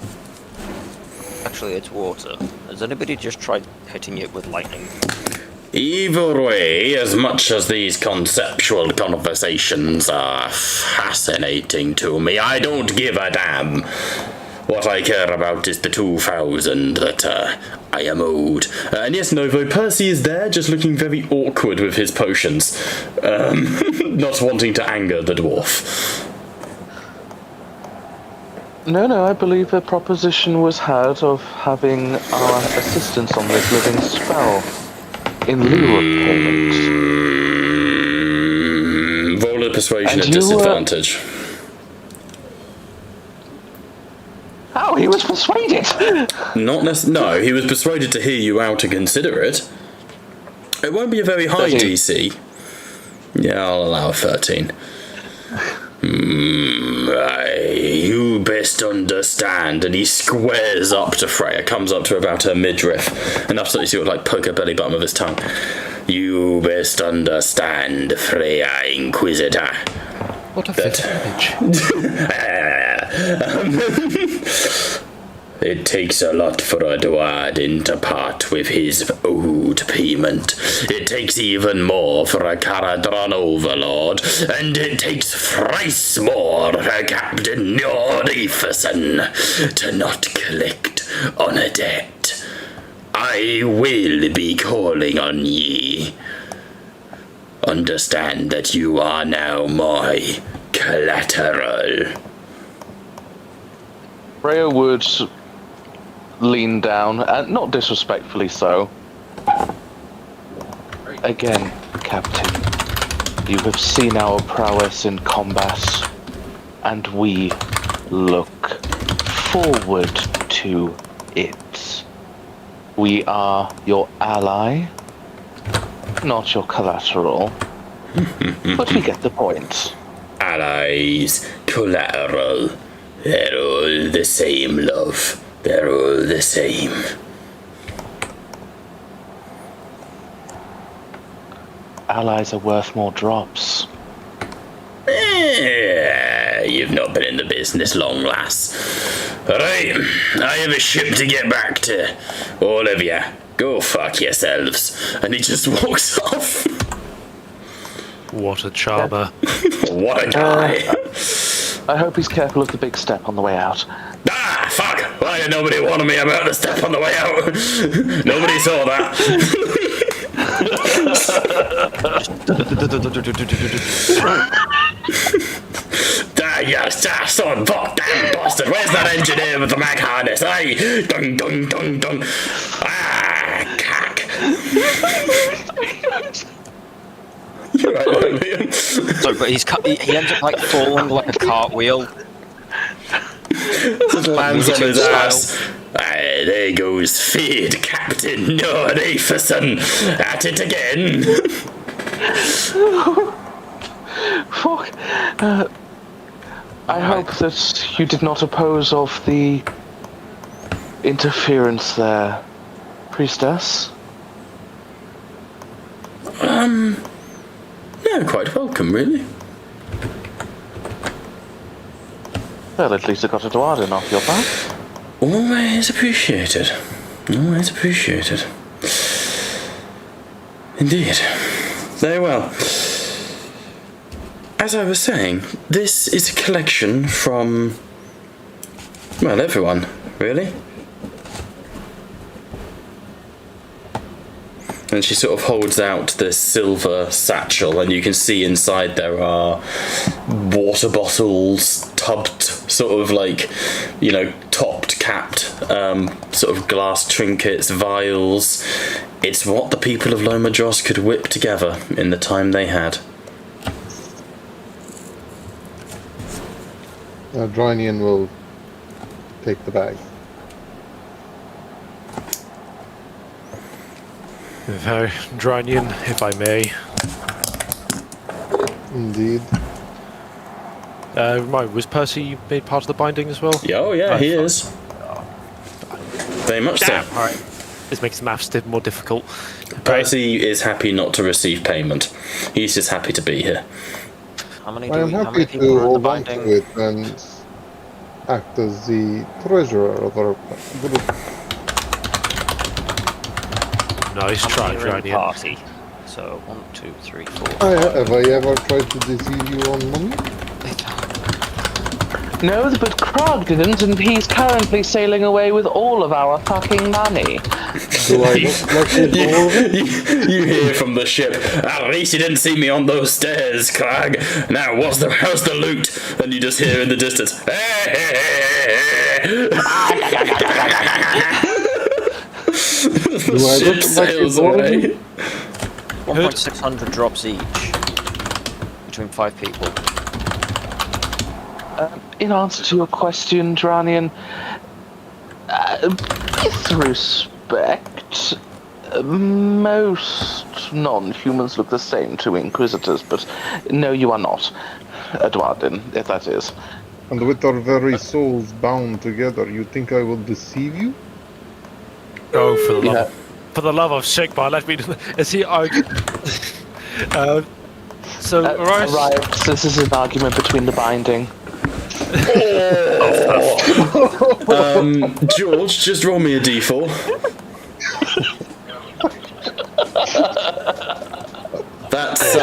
Actually, it's water. Has anybody just tried hitting it with lightning? Either way, as much as these conceptual conversations are fascinating to me, I don't give a damn. What I care about is the 2,000 that I am owed. And yes, Novo, Percy is there, just looking very awkward with his potions. Not wanting to anger the dwarf. No, I believe a proposition was had of having our assistance on this living spell in lieu of payment. Roll a persuasion And at you, disadvantage. Oh, he was persuaded! No, he was persuaded to hear you out and consider it. It won't be a very high Does he? DC. Yeah, I'll allow a 13. You best understand. And he squares up to Freya, comes up to about her midriff, enough so you sort of like poke her belly button with his tongue. You best understand, Freya Inquisitor. What a fit image. It takes a lot for a Dwarden to part with his owed payment. It takes even more for a Caradron overlord, and it takes thrice more for Captain Norreferson to not collect on a debt. I will be calling on ye. Understand that you are now my collateral. Freya would lean down, and not disrespectfully so. Again, Captain, you have seen our prowess in combat, and we look forward to it. We are your ally, not your collateral, but we get the point. Allies, collateral, they're all the same, love. They're all the same. Allies are worth more drops. You've not been in the business long, lass. Right, I have a ship to get back to. All of you, go fuck yourselves. And he just walks off. What a charmer. What a guy. I hope he's careful of the big step on the way out. Ah, fuck! Why did nobody warn me about the step on the way out? Nobody saw that. Yes, son, fuck, damn bastard. Where's that engineer with the mag harness? Aye, dung, dung, dung, dung. Ah, cack. You're right, Liam. Sorry, but he ends up like falling like a cartwheel. Just lands on his ass. Aye, there goes feared Captain Norreferson at it again. Fuck. I hope that you did not oppose of the interference there, Priestess. No, quite welcome, really. Well, at least I got a Dwarden off your back. Always appreciated. Always appreciated. Indeed. Very well. As I was saying, this is a collection from, well, everyone, really. And she sort of holds out this silver satchel, and you can see inside there are water bottles, tubbed, sort of like, you know, topped, capped, sort of glass trinkets, vials. It's what the people of Lomadros could whip together in the time they had. Drinian will take the bag. Very Drinian, if I may. Indeed. Remind, was Percy made part of the binding as well? Yeah, oh yeah, he is. Very much Damn, so. alright. This makes maths more difficult. Percy is happy not to receive payment. He's just happy to be here. How many I am how happy many to people are in the hold on binding? to it and act as the treasurer of our group. Nice How try, many are in the Drinian. party? So 1, 2, 3, 4. Have I ever tried to deceive you on money? No, but Krog didn't, and he's currently sailing away with all of our fucking money. Do I look like a dwarf? You hear from the ship, at least you didn't see me on those stairs, Crag. Now, how's the loot? And you just hear in the distance, hey, hey, hey, Ship sails away. 1,600 drops each between 5 people. In answer to your question, Dranian, with respect, most non-humans look the same to Inquisitors, but no, you are not. Edwardin, if that is. And with our very souls bound together, you think I will deceive you? Oh, for the love of Sigmar, let me. Is he? So Arias. Right, this is an argument between the binding. George, just roll me a d4. That's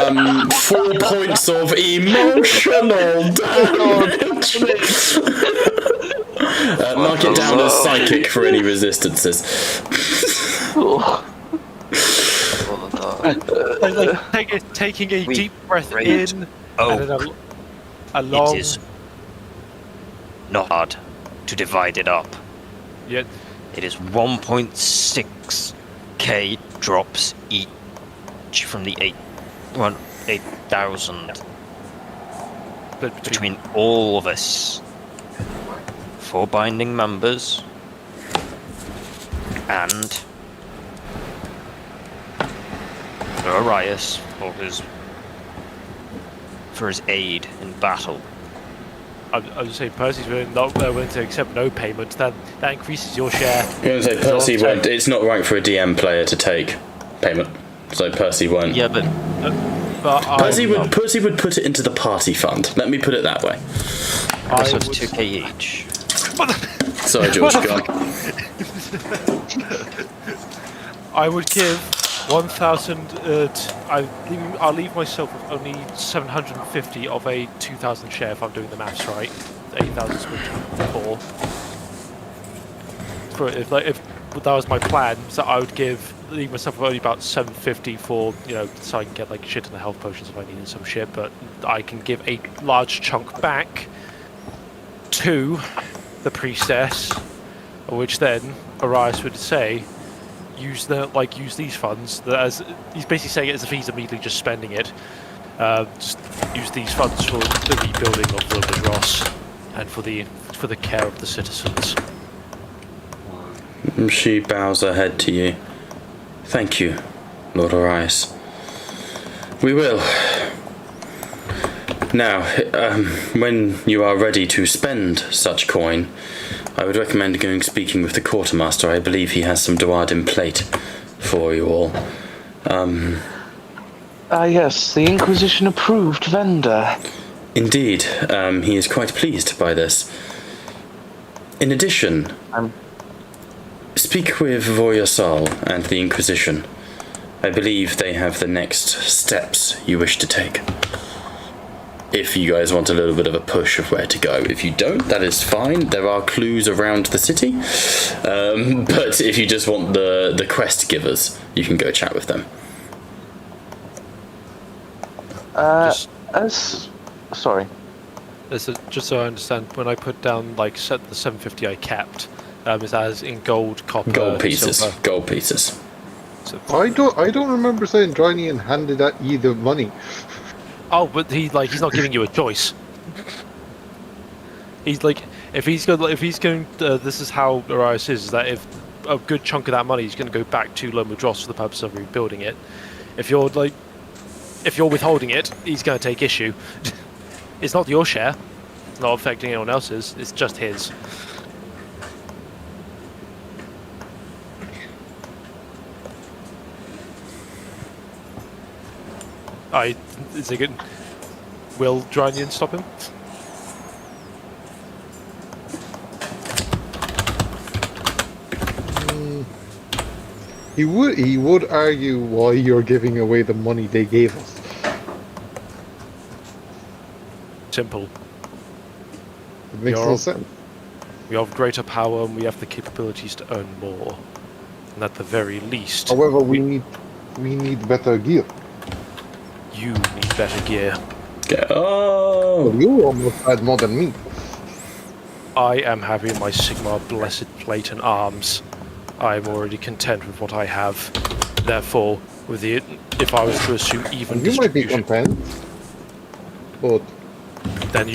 4 points of emotional damage. Mark it down as psychic for any resistances. Taking a deep breath Great. in Oh, and then a long. it is not hard to divide it up. Yeah, It is 1.6k drops each from the 8,000 but between all of us. 4 binding members and Arias for his aid in battle. I was just saying, Percy's not willing to accept no payment. That increases your share. I'm going to say Percy won't. It's not right for a DM player to take payment, so Percy won't. Yeah, but Percy would put it into the party fund. Let me put it that way. so it's 2k each. Sorry, George, go on. I would give 1,000. I'll leave myself with only 750 of a 2,000 share if I'm doing the maths right. 8,000 switch for if that was my plan, so I would leave myself with only about 750 for so I can get like shit in the health potions if I needed some shit. But I can give a large chunk back to the priestess, which then Arias would say. Use these funds. As he's basically saying it as if he's immediately just spending it. Just use these funds for the rebuilding of Village Ross and for the care of the citizens. She bows her head to you. Thank you, Lord Arias. We will. Now, when you are ready to spend such coin, I would recommend speaking with the quartermaster. I believe he has some Duardin plate for you all. Yes, the Inquisition-approved vendor. Indeed, he is quite pleased by this. In addition, speak with Voyasal and the Inquisition. I believe they have the next steps you wish to take. If you guys want a little bit of a push of where to go. If you don't, that is fine. There are clues around the city. But if you just want the quest givers, you can go chat with them. Sorry. Just so I understand, when I put down the 750 I capped, is as in gold, copper, Gold pieces. silver. Gold pieces. So, I don't remember saying Drinian handed you the money. oh, but he's not giving you a choice. He's like, if he's going, this is how Arias is that if a good chunk of that money is going to go back to Loma Dross for the purpose of rebuilding it. If you're withholding it, he's going to take issue. It's not your share. It's not affecting anyone else's. It's just his. Is it good? Will Drinian stop him? He would argue why you're giving away the money they gave us. Simple. It makes no sense. We have greater power and we have the capabilities to earn more. And at the very least... However, we need better gear. You need better gear. Oh! Well, you almost had more than me. I am having my Sigmar Blessed Plate and Arms. I am already content with what I have. Therefore, with the if I was to assume even You might be distribution, content, but then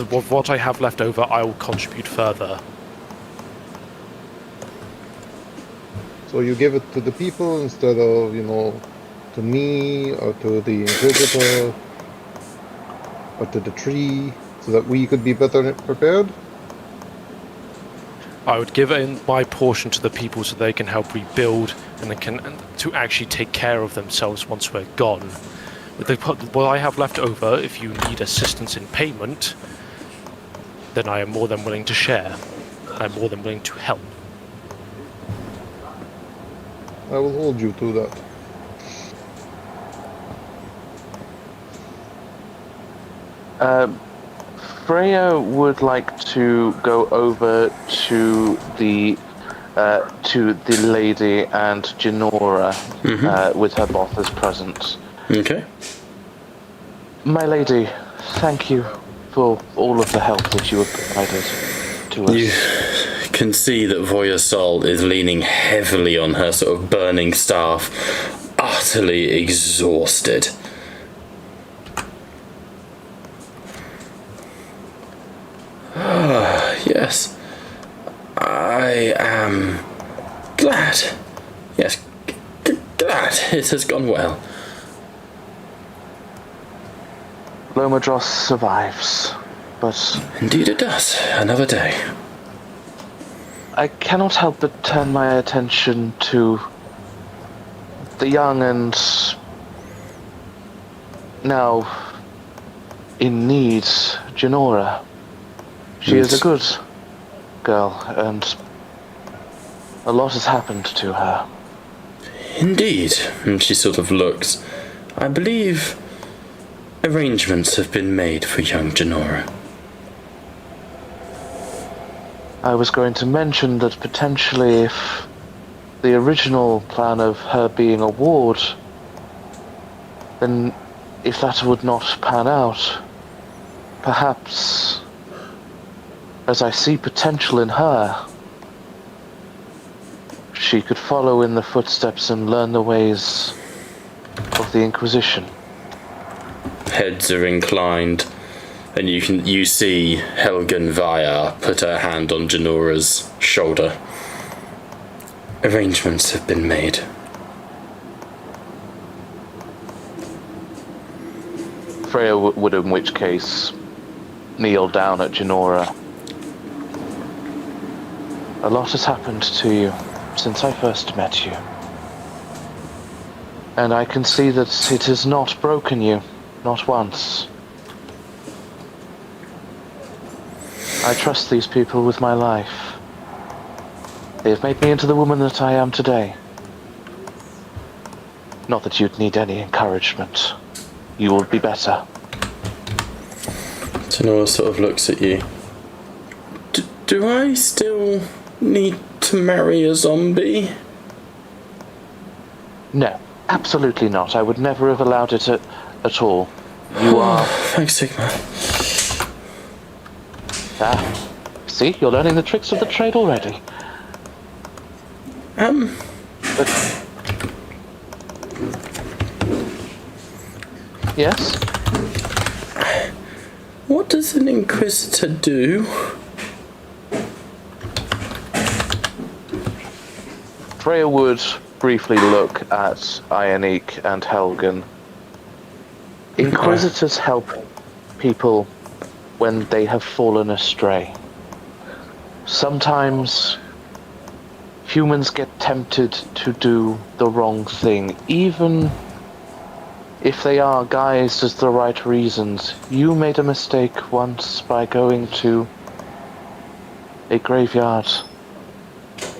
with what I have left over, I will contribute further. so you give it to the people instead of, to me or to the Inquisitor or to the tree, so that we could be better prepared. I would give in my portion to the people so they can help rebuild and to actually take care of themselves once we're gone. With what I have left over, if you need assistance in payment, then I am more than willing to share. I'm more than willing to help. I will hold you to that. Freya would like to go over to the lady and Genora with her Bothas present. Okay. My lady, thank you for all of the help that you have provided to us. You can see that Voyasol is leaning heavily on her sort of burning staff, utterly exhausted. Yes. I am glad. Yes, glad it has gone well. Lomadros survives, but Indeed it does. Another day. I cannot help but turn my attention to the young and now in need Genora. She is a good girl, and a lot has happened to her. Indeed. And she sort of looks. I believe arrangements have been made for young Genora. I was going to mention that potentially if the original plan of her being a ward, then if that would not pan out, perhaps, as I see potential in her, she could follow in the footsteps and learn the ways of the Inquisition. Heads are inclined, and you see Helgen Vyar put her hand on Genora's shoulder. Arrangements have been made. Freya would, in which case, kneel down at Genora. A lot has happened to you since I first met you. And I can see that it has not broken you, not once. I trust these people with my life. They have made me into the woman that I am today. Not that you'd need any encouragement. You will be better. Genora sort of looks at you. Do I still need to marry a zombie? No, absolutely not. I would never have allowed it at all. You are... Thanks, Sigmar. Ah, see, you're learning the tricks of the trade already. But... Yes? What does an Inquisitor do? Freya would briefly look at Ionique and Helgen. Inquisitors help people when they have fallen astray. Sometimes humans get tempted to do the wrong thing, even if they are guised as the right reasons. You made a mistake once by going to a graveyard,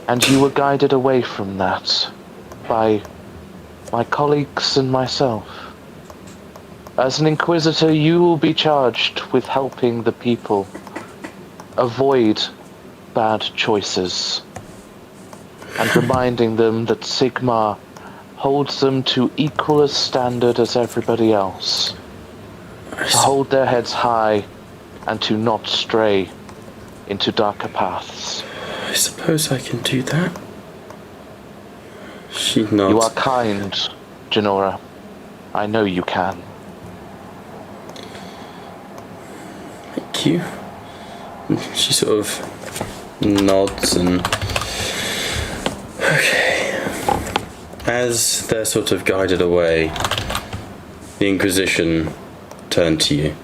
and you were guided away from that by my colleagues and myself. As an Inquisitor, you will be charged with helping the people avoid bad choices and reminding them that Sigmar holds them to equal a standard as everybody else. To hold their heads high and to not stray into darker paths. I suppose I can do that. She You are nods. kind, Janora. I know you can. Thank you. She sort of nods and... Okay. As they're sort of guided away, the Inquisition turn to you.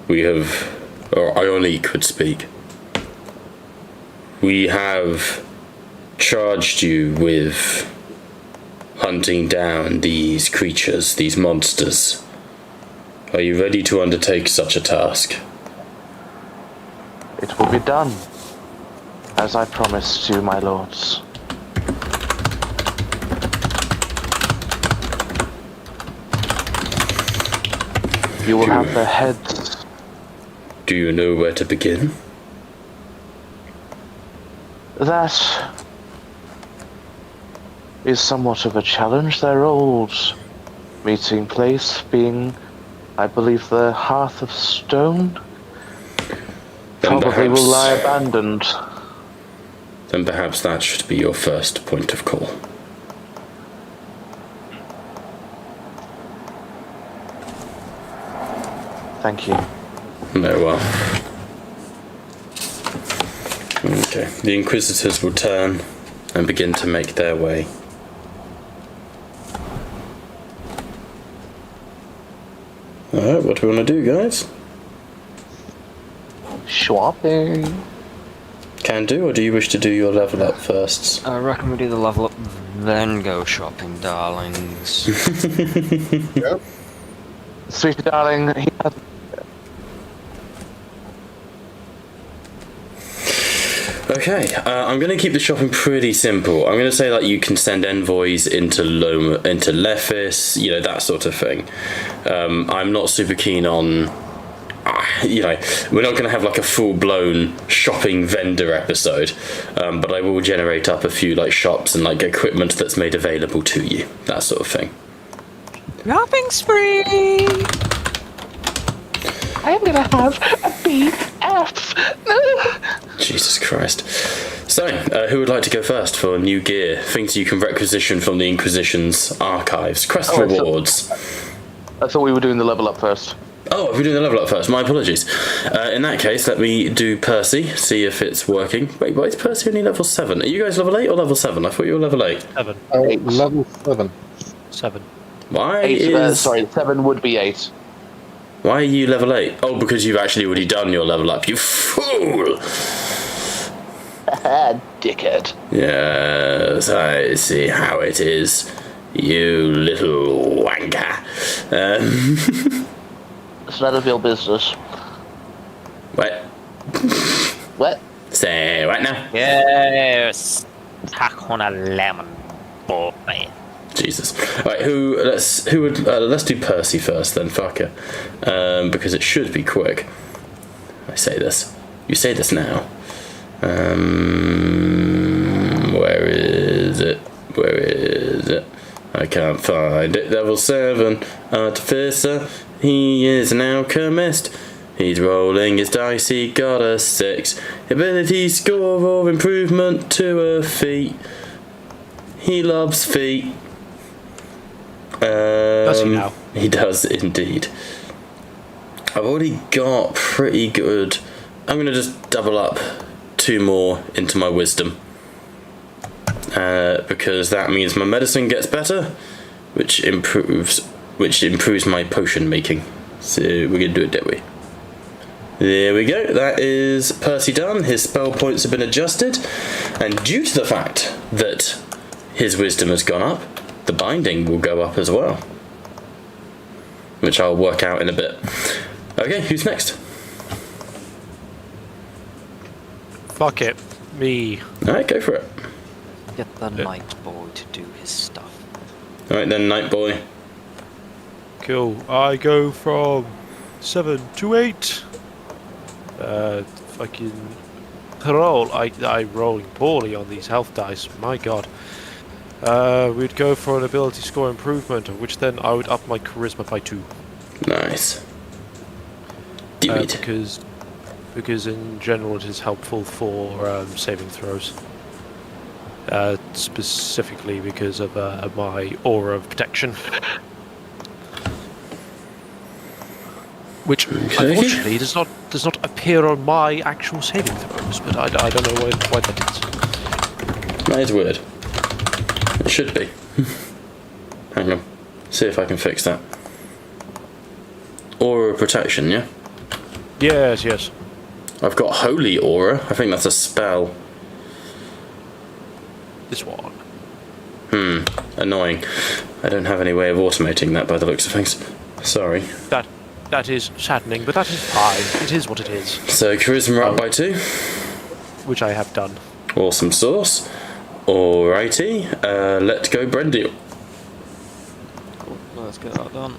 We have... Or Ionique would speak. We have charged you with hunting down these creatures, these monsters. Are you ready to undertake such a task? It will be done, as I promised to my lords. You will have their heads. Do you know where to begin? That is somewhat of a challenge. Their old meeting place being, I believe, the Hearth of Stone. Then Probably will perhaps- lie abandoned. Then perhaps that should be your first point of call. Thank you. Very well. Okay, the Inquisitors will turn and begin to make their way. Alright, what do we want to do, guys? Shopping. Can do, or do you wish to do your level up first? I reckon we do the level up, then go shopping, darlings. Yep. Sweetie darling, he has Okay, I'm going to keep the shopping pretty simple. I'm going to say like you can send envoys into Lephis, you know, that sort of thing. I'm not super keen on, you know, we're not going to have like a full-blown shopping vendor episode, but I will generate up a few like shops and like equipment that's made available to you, that sort of thing. Shopping spree! I am gonna have a BF. Jesus Christ. So, who would like to go first for new gear? Things you can requisition from the Inquisition's archives. Quest Oh, I thought- rewards. I thought we were doing the level up first. Oh, we're doing the level up first. My apologies. In that case, let me do Percy, see if it's working. Wait, why is Percy only level 7? Are you guys level 8 or level 7? I thought you were level 8. 7. Level 7. 7. Why 8, is... sorry, 7 would be 8. Why are you level 8? Oh, because you've actually already done your level up, you fool! Dickhead. Yes, I see how it is, you little wanker. It's none of your business. What? What? Say what now? Yes! Tack on a lemon, boy. Jesus. Right, let's do Percy first then, fuck it. Because it should be quick. I say this. You say this now. Where is it? Where is it? I can't find it. Level 7 Artificer. He is an alchemist. He's rolling his dice. He got a 6. Ability score or improvement to a feat. He loves feet. Does he now? He does indeed. I've already got pretty good. I'm going to just double up 2 more into my wisdom. Because that means my medicine gets better, which improves my potion making. So we're going to do it that way. There we go. That is Percy done. His spell points have been adjusted, and due to the fact that his wisdom has gone up, the binding will go up as well, which I'll work out in a bit. Okay, who's next? Fuck it. Me. Alright, go for it. Get the night boy to do his stuff. Alright then, Night Boy. Cool. I go from 7 to 8. Fucking roll. I'm rolling poorly on these health dice. My god. We'd go for an ability score improvement, of which then I would up my charisma by 2. Nice. Do it. Because because in general it is helpful for saving throws. Specifically because of my aura of protection. Which unfortunately does not appear on my actual saving throws, but I don't know why that is. That is weird. It should be. Hang on. See if I can fix that. Aura protection, yeah? Yes. I've got Holy Aura. I think that's a spell. This one. Annoying. I don't have any way of automating that by the looks of things. Sorry. That is saddening, but that is fine. It is what it is. So, charisma up by 2. Which I have done. Awesome sauce. Alrighty. Let's go Brendy. Cool. Let's get that done.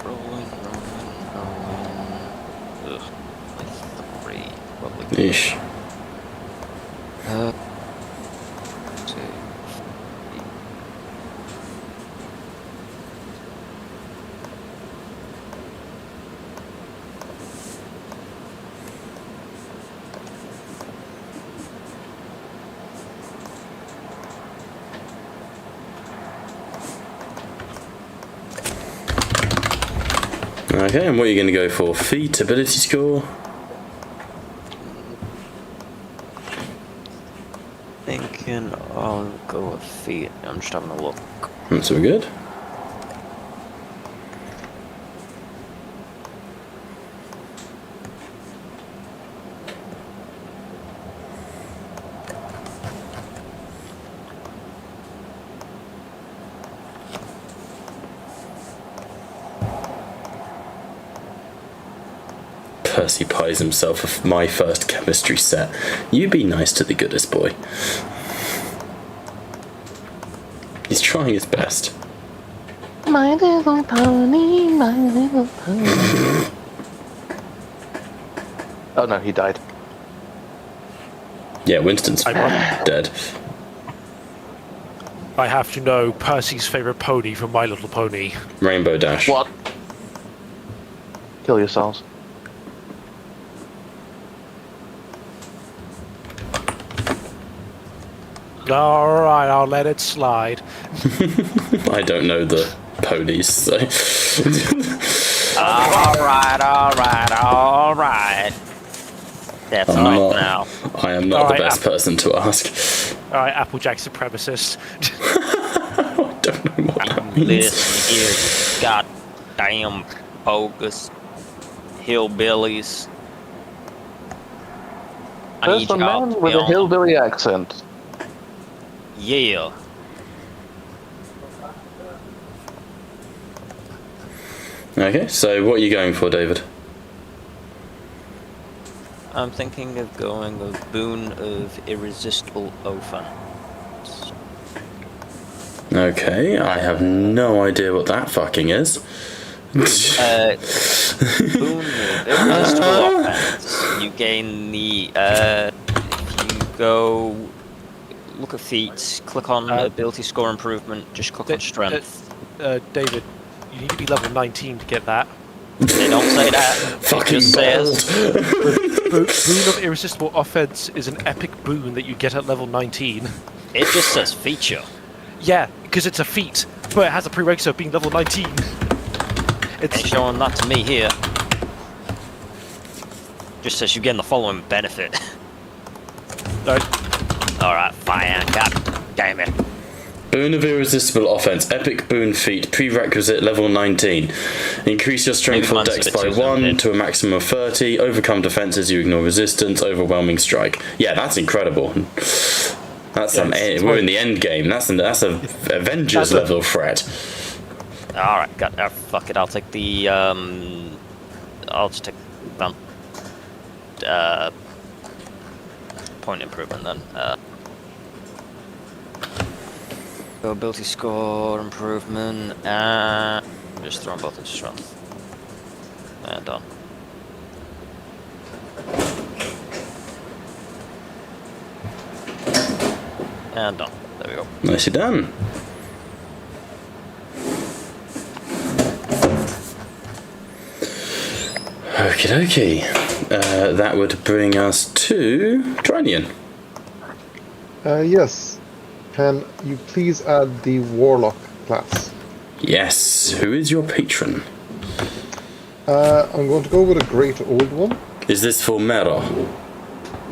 Rolling. Ugh. That's 3. Probably. Yeesh. 2. Okay, and what are you going to go for? Feat, ability score? Thinking I'll go with feet. I'm just having a look. That's all good. Percy pies himself of my first chemistry set. You be nice to the goodest boy. He's trying his best. My little pony, my little pony. Oh no, he died. Yeah, Winston's dead. I have to know Percy's favourite pony from My Little Pony. Rainbow Dash. What? Kill yourselves. Alright, I'll let it slide. I don't know the ponies, so. Alright. That's enough now. I am not Alright, the best person to ask. Alright, Applejack supremacist. I don't know what that means. Listen here, you goddamn bogus hillbillies. I There's need a y'all man to with be a on. hillbilly accent. Yeah. Okay, so what are you going for, David? I'm thinking of going with Boon of Irresistible Oafen. Okay, I have no idea what that fucking is. Boon of Irresistible Offense. You gain the, if you go, look at feats, click on ability score improvement, just click on strength. David, you need to be level 19 to get that. They don't say that. Fucking It just says, bold. Boon of Irresistible Offense is an epic boon that you get at level 19. it just says feature. Yeah, because it's a feat, but it has a prerequisite of being level 19. Ain't showing that to me here. Just says you gain the following benefit. Alright, fine, god damn it. Boon of Irresistible Offense, Epic Boon Feat, Prerequisite level 19. Increase your strength Maybe or mine's a dex bit by too 1 limited. to a maximum of 30. Overcome defenses, you ignore resistance, overwhelming strike. Yeah, that's incredible. That's we're in the end game. That's a Avengers level threat. Alright, fuck it, I'll take the, I'll just take point improvement then. Ability score improvement. Just throw them both into strength. And done. And done. There we go. Nicely done. Okie dokie. That would bring us to Drinian. Yes. Can you please add the Warlock class? Yes. Who is your patron? I'm going to go with a Great Old One Is this for Mero?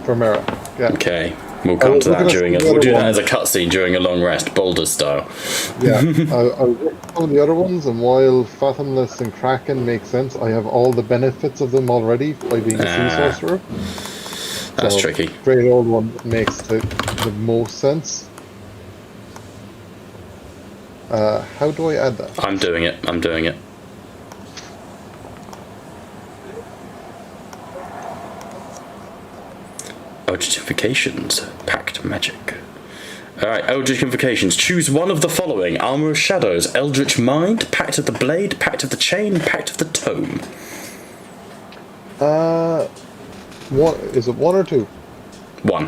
for Mera. Yeah. Okay. We'll come to we're that gonna during see a. the We'll other do that one. as a cutscene during a long rest, Boulder style. Yeah. I'll work on the other ones, and while Fathomless and Kraken make sense, I have all the benefits of them already by being a sea sorcerer. That's So, tricky. Great Old One makes the most sense. How do I add that? I'm doing it. I'm doing it. Eldritch Invocations. Pact Magic. Alright, Eldritch Invocations. Choose one of the following. Armor of Shadows, Eldritch Mind, Pact of the Blade, Pact of the Chain, Pact of the Tome. One is it one or two? One.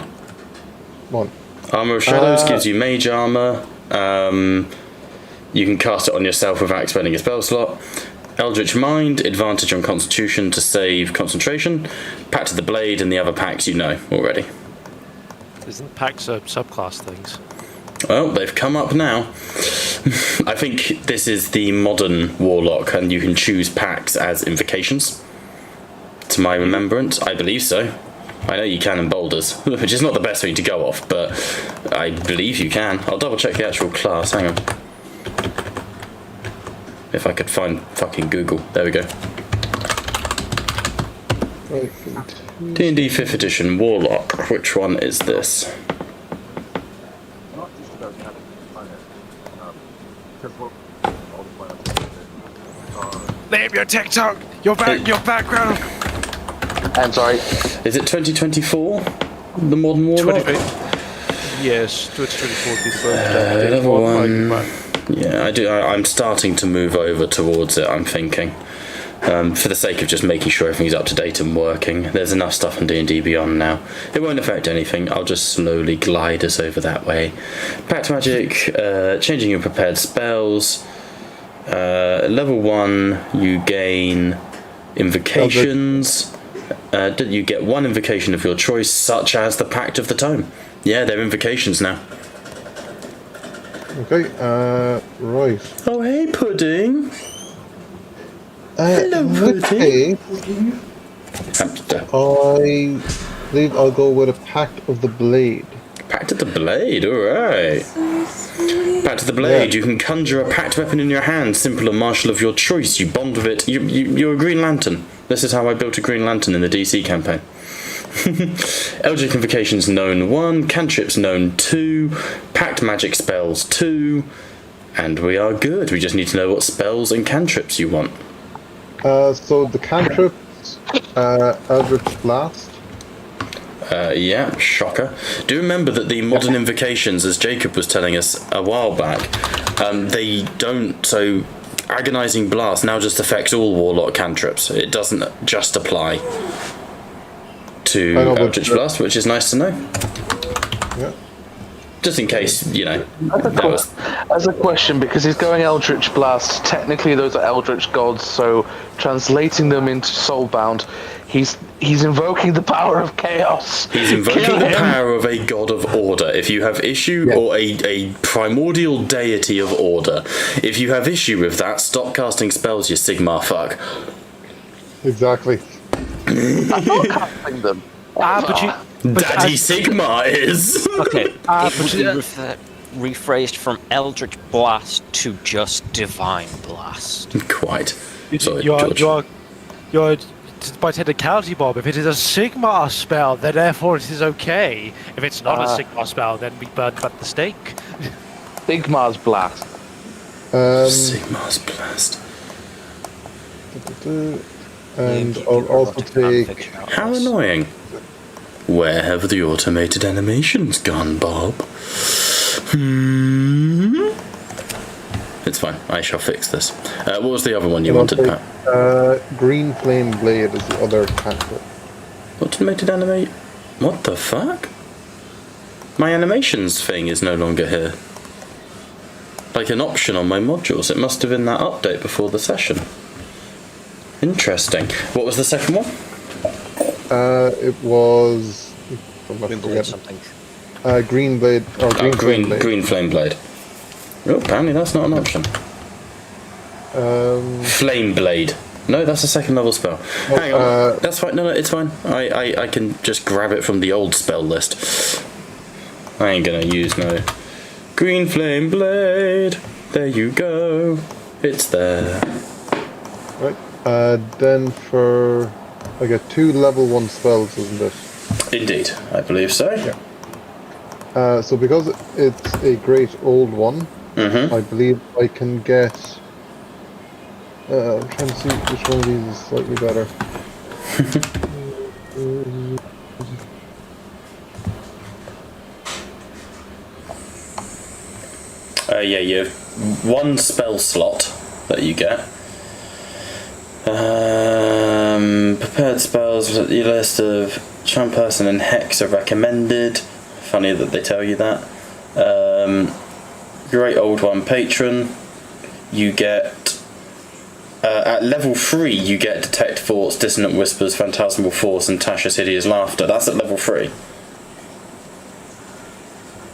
One. Armor of Shadows gives you mage armor. You can cast it on yourself without expending a spell slot. Eldritch Mind, advantage on Constitution to save concentration. Pact of the Blade and the other pacts you know already. Isn't packs subclass things? Well, they've come up now. I think this is the modern Warlock, and you can choose packs as invocations. To my remembrance, I believe so. I know you can in Boulders, which is not the best thing to go off, but I believe you can. I'll double check the actual class, hang on. If I could find fucking Google. There we go. Right. D&D 5th edition Warlock. Which one is this? Name your TikTok! Your background! I'm sorry. Is it 2024? The modern Warlock? Yes, 2024 would be the birthday. Level 1. Yeah, I do. I'm starting to move over towards it, I'm thinking. For the sake of just making sure everything's up to date and working. There's enough stuff on D&D Beyond now. It won't affect anything. I'll just slowly glide us over that way. Pact Magic, changing your prepared spells. Level 1, you gain invocations. You get one invocation of your choice, such as the Pact of the Tome. Yeah, they're invocations now. Okay. Right. Oh, hey, Pudding. Hello, Okay. Hamster. I believe I'll go with a Pact of the Blade. Pact of the Blade, alright. Pact of the Blade, you can conjure a pact weapon in your hand, simple or martial of your choice. You bond with it. You're a Green Lantern. This is how I built a Green Lantern in the DC campaign. Eldritch Invocations known 1, cantrips known 2, Pact Magic spells 2, and we are good. We just need to know what spells and cantrips you want. So the cantrips, Eldritch Blast. Yeah, shocker. Do remember that the modern invocations, as Jacob was telling us a while back, they don't. So, Agonizing Blast now just affects all Warlock cantrips. It doesn't just apply to Eldritch Blast, which is nice to know. Yeah. Just in case, you know. That was. As a question, because he's going Eldritch Blast, technically those are Eldritch gods, so translating them into Soulbound, he's invoking the power of chaos. He's invoking the power of a god of order. If you have issue, or a primordial deity of order, if you have issue with that, stop casting spells, you Sigmar fuck. Exactly. I'm not casting them. Daddy Sigmar is. Okay, it would be rephrased from Eldritch Blast to just Divine Blast. Quite. Sorry, You're by technicality, Bob. If it is a Sigmar spell, then therefore it is okay. If it's not a Sigmar spell, then we burn at the stake. Sigmar's Blast. Sigmar's Blast. And I'll also take. How annoying. Where have the automated animations gone, Bob? It's fine. I shall fix this. What was the other one you wanted, Pat? Green Flame Blade is the other tactic. Automated animate. What the fuck? My animations thing is no longer here. Like an option on my modules. It must have been that update before the session. Interesting. What was the second one? It was... Green Blade something. Green Blade, or Green Flame Blade. Green Flame Blade. Oh, apparently that's not an option. Flame Blade. No, that's a second level spell. Hang on. That's fine. No, it's fine. I can just grab it from the old spell list. I ain't gonna use no... Green Flame Blade. There you go. It's there. Right. Then for... I get 2 level 1 spells, isn't it? Indeed. I believe so. Yeah. So because it's a great old one, I believe I can get... I'm trying to see which one of these is slightly better. Yeah, you have 1 spell slot that you get. Prepared spells, your list of charm person and hex are recommended. Funny that they tell you that. Great old one, patron. You get at level 3 you get detect thoughts, dissonant whispers, phantasmal force, and Tasha's hideous laughter. That's at level 3.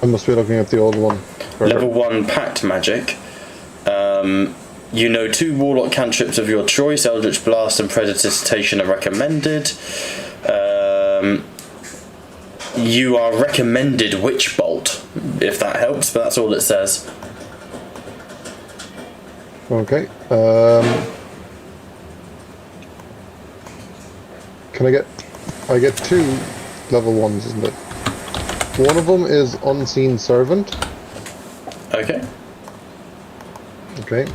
I must be looking at the old one. Level 1 pact magic. You know 2 warlock cantrips of your choice. Eldritch Blast and Prestidigitation are recommended. You are recommended Witch Bolt, if that helps, but that's all it says. Okay. Can I get 2 level 1s, isn't it? One of them is Unseen Servant. Okay. Okay.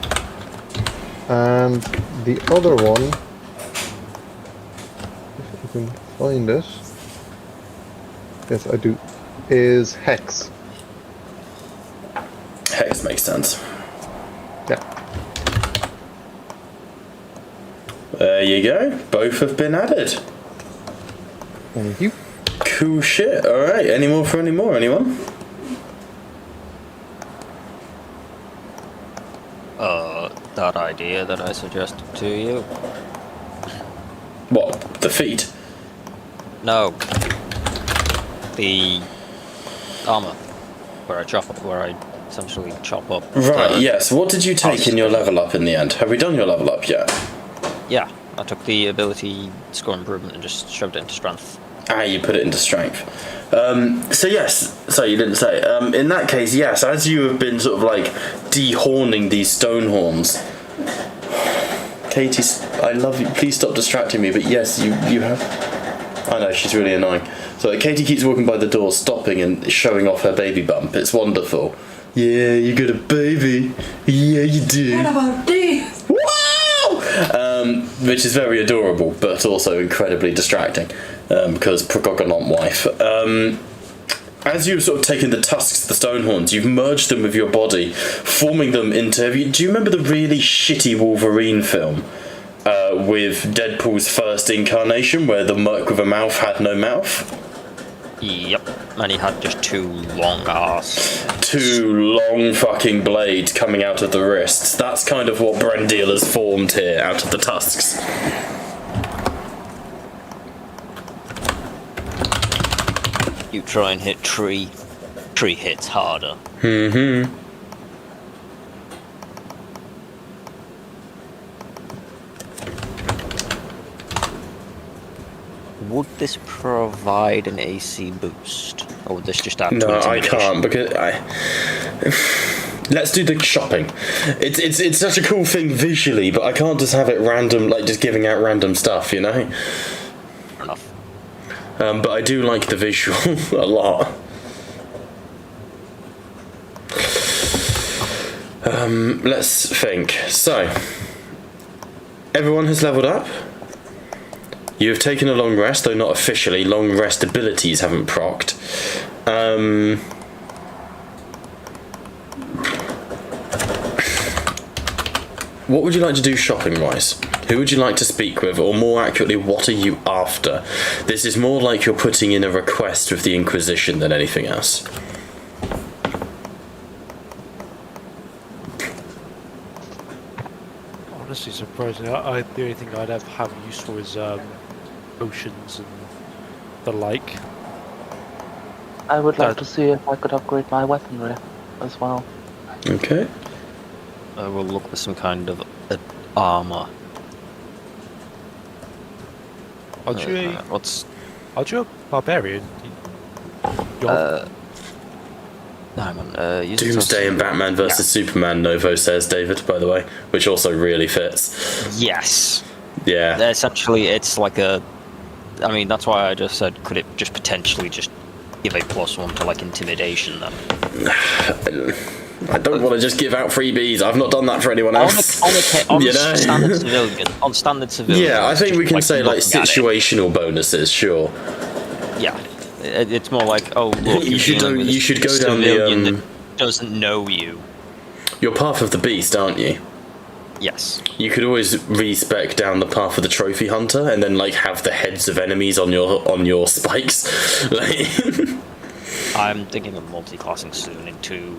And the other one, if I can find it, yes I do, is Hex. Hex makes sense. Yeah. There you go. Both have been added. Thank you. Cool shit. Alright, any more for any more? Anyone? That idea that I suggested to you. What? The feet? No. The armor. Where I essentially chop up. Right, yes. What did you take in your level up in the end? Have we done your level up yet? Yeah, I took the ability score improvement and just shoved it into strength. Ah, you put it into strength. So yes, sorry, you didn't say. In that case, yes, as you have been sort of like dehorning these stone horns. Katie, I love you. Please stop distracting me. But yes, you have. I know, she's really annoying. So Katie keeps walking by the door, stopping and showing off her baby bump. It's wonderful. Yeah, you got a baby. Yeah, you do. What about this? Wow! Which is very adorable, but also incredibly distracting. Because Progogonant wife. As you've sort of taken the tusks, the stone horns, you've merged them with your body, forming them into... Do you remember the really shitty Wolverine film with Deadpool's first incarnation, where the Merc with a mouth had no mouth? Yep, and he had just 2 long arse. 2 long fucking blades coming out of the wrists. That's kind of what Brendil has formed here, out of the tusks. You try and hit tree hits harder. Mm-hmm. Would this provide an AC boost? Or would this just add to No, I intimidation? can't, because let's do the shopping. It's such a cool thing visually, but I can't just have it random, like just giving out random stuff, you know? Fair enough. But I do like the visual a lot. Let's think. So, everyone has leveled up. You have taken a long rest, though not officially. Long rest abilities haven't procced. what would you like to do shopping-wise? Who would you like to speak with, or more accurately, what are you after? This is more like you're putting in a request with the Inquisition than anything else. Honestly, surprisingly, the only thing I'd ever have use for is potions and the like. I would like to see if I could upgrade my weaponry as well. Okay. I will look for some kind of armor. Aren't you a, What's aren't you a barbarian? hang on, use Doomsday and Batman versus Superman, Novo says, David, by the way, which also really fits. Yes. Yeah. Essentially, it's like a. I mean, that's why I just said, could it just potentially just give a +1 to like intimidation then? I don't want to just give out freebies. I've not done that for anyone else. On You know? standard civilian. On standard civilian. Yeah, I think we can say like looking at it. situational bonuses, sure. Yeah, it's more like, oh look, You you're should dealing do- with you a should go down the, civilian that doesn't know you. You're Path of the Beast, aren't you? Yes. You could always respec down the Path of the Trophy Hunter and then like have the heads of enemies on your spikes. Like, I'm thinking of multi-classing soon into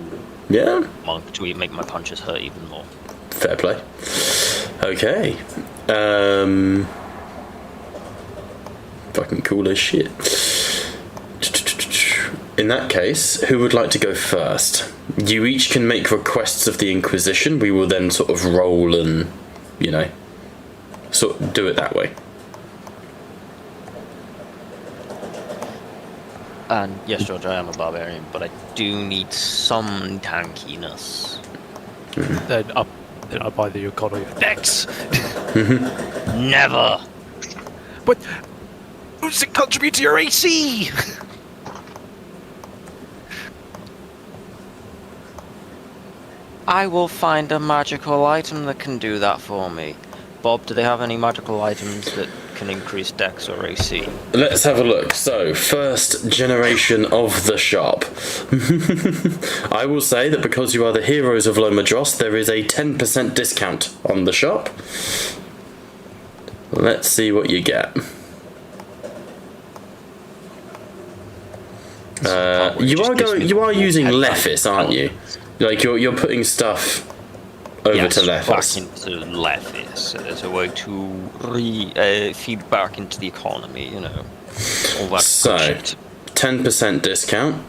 yeah, monk to make my punches hurt even more. fair play. Okay. Fucking cool as shit. In that case, who would like to go first? You each can make requests of the Inquisition. We will then sort of roll and, you know, sort of do it that way. And yes, George, I am a barbarian, but I do need some tankiness. Then up either your god or your dex. Never. But does it contribute to your AC? I will find a magical item that can do that for me. Bob, do they have any magical items that can increase dex or AC? Let's have a look. So, first generation of the shop. I will say that because you are the heroes of Lomadros, there is a 10% discount on the shop. Let's see what you get. You are using Lephis, aren't you? Like you're putting stuff over to back Lephis. into Lephis as a way to feed back into the economy, you know. All that So, good shit. 10% discount.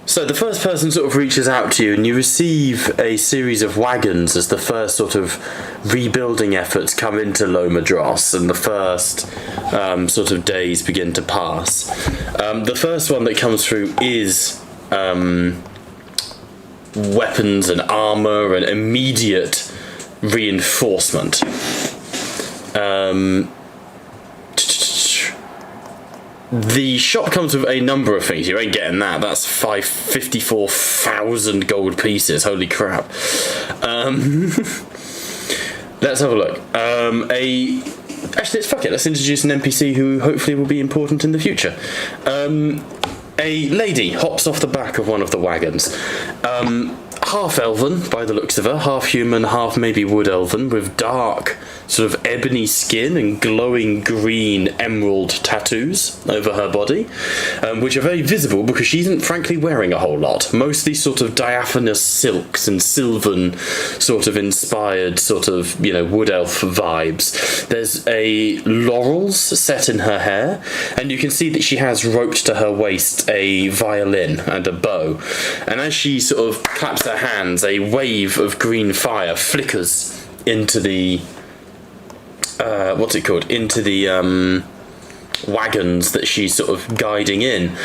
So the first person sort of reaches out to you and you receive a series of wagons as the first sort of rebuilding efforts come into Lomadros and the first sort of days begin to pass. The first one that comes through is weapons and armor and immediate reinforcement. The shop comes with a number of things. You ain't getting that. That's 54,000 gold pieces. Holy crap. Let's have a look. Actually, fuck it. Let's introduce an NPC who hopefully will be important in the future. A lady hops off the back of one of the wagons. Half elven, by the looks of her, half human, half maybe wood elven, with dark, sort of ebony skin and glowing green emerald tattoos over her body, which are very visible because she isn't frankly wearing a whole lot. Mostly sort of diaphanous silks and sylvan sort of inspired sort of, you know, wood elf vibes. There's a laurels set in her hair, and you can see that she has roped to her waist a violin and a bow. And as she sort of claps her hands, a wave of green fire flickers into the into the wagons that she's sort of guiding in,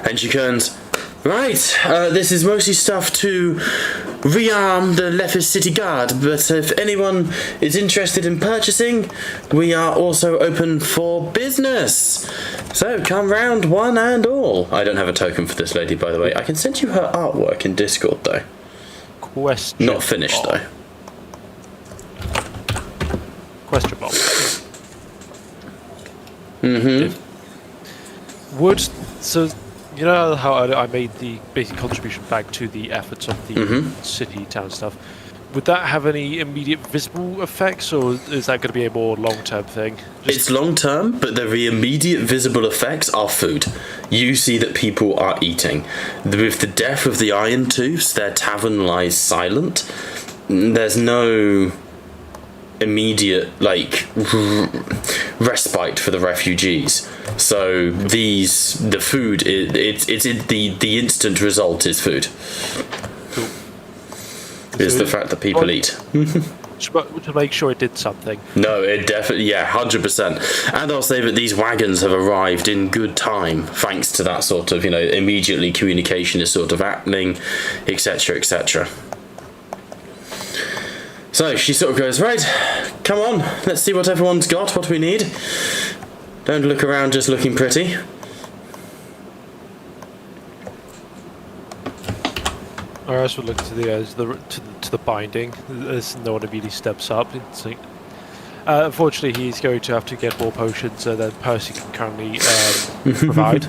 and she turns. Right, this is mostly stuff to rearm the Lephis City Guard, but if anyone is interested in purchasing, we are also open for business. So come round one and all. I don't have a token for this lady, by the way. I can send you her artwork in Discord, though. Question. Not finished, though. Question mark. You know how I made the basic contribution back to the efforts of the Mhm. city, town stuff? Would that have any immediate visible effects, or is that going to be a more long-term thing? It's long term, but the immediate visible effects are food. You see that people are eating. With the death of the Iron Tooths, their tavern lies silent. There's no immediate respite for the refugees. So the food the instant result is food. Cool. Is So the fact that people eat. to make sure it did something. No, it definitely, 100%. And I'll say that these wagons have arrived in good time, thanks to that sort of, immediately communication is sort of happening, etc., etc. So she sort of goes, right, come on, let's see what everyone's got, what we need. Don't look around just looking pretty. Or else we'll look to the binding. As no one immediately steps up. Unfortunately, he's going to have to get more potions than Percy can currently provide.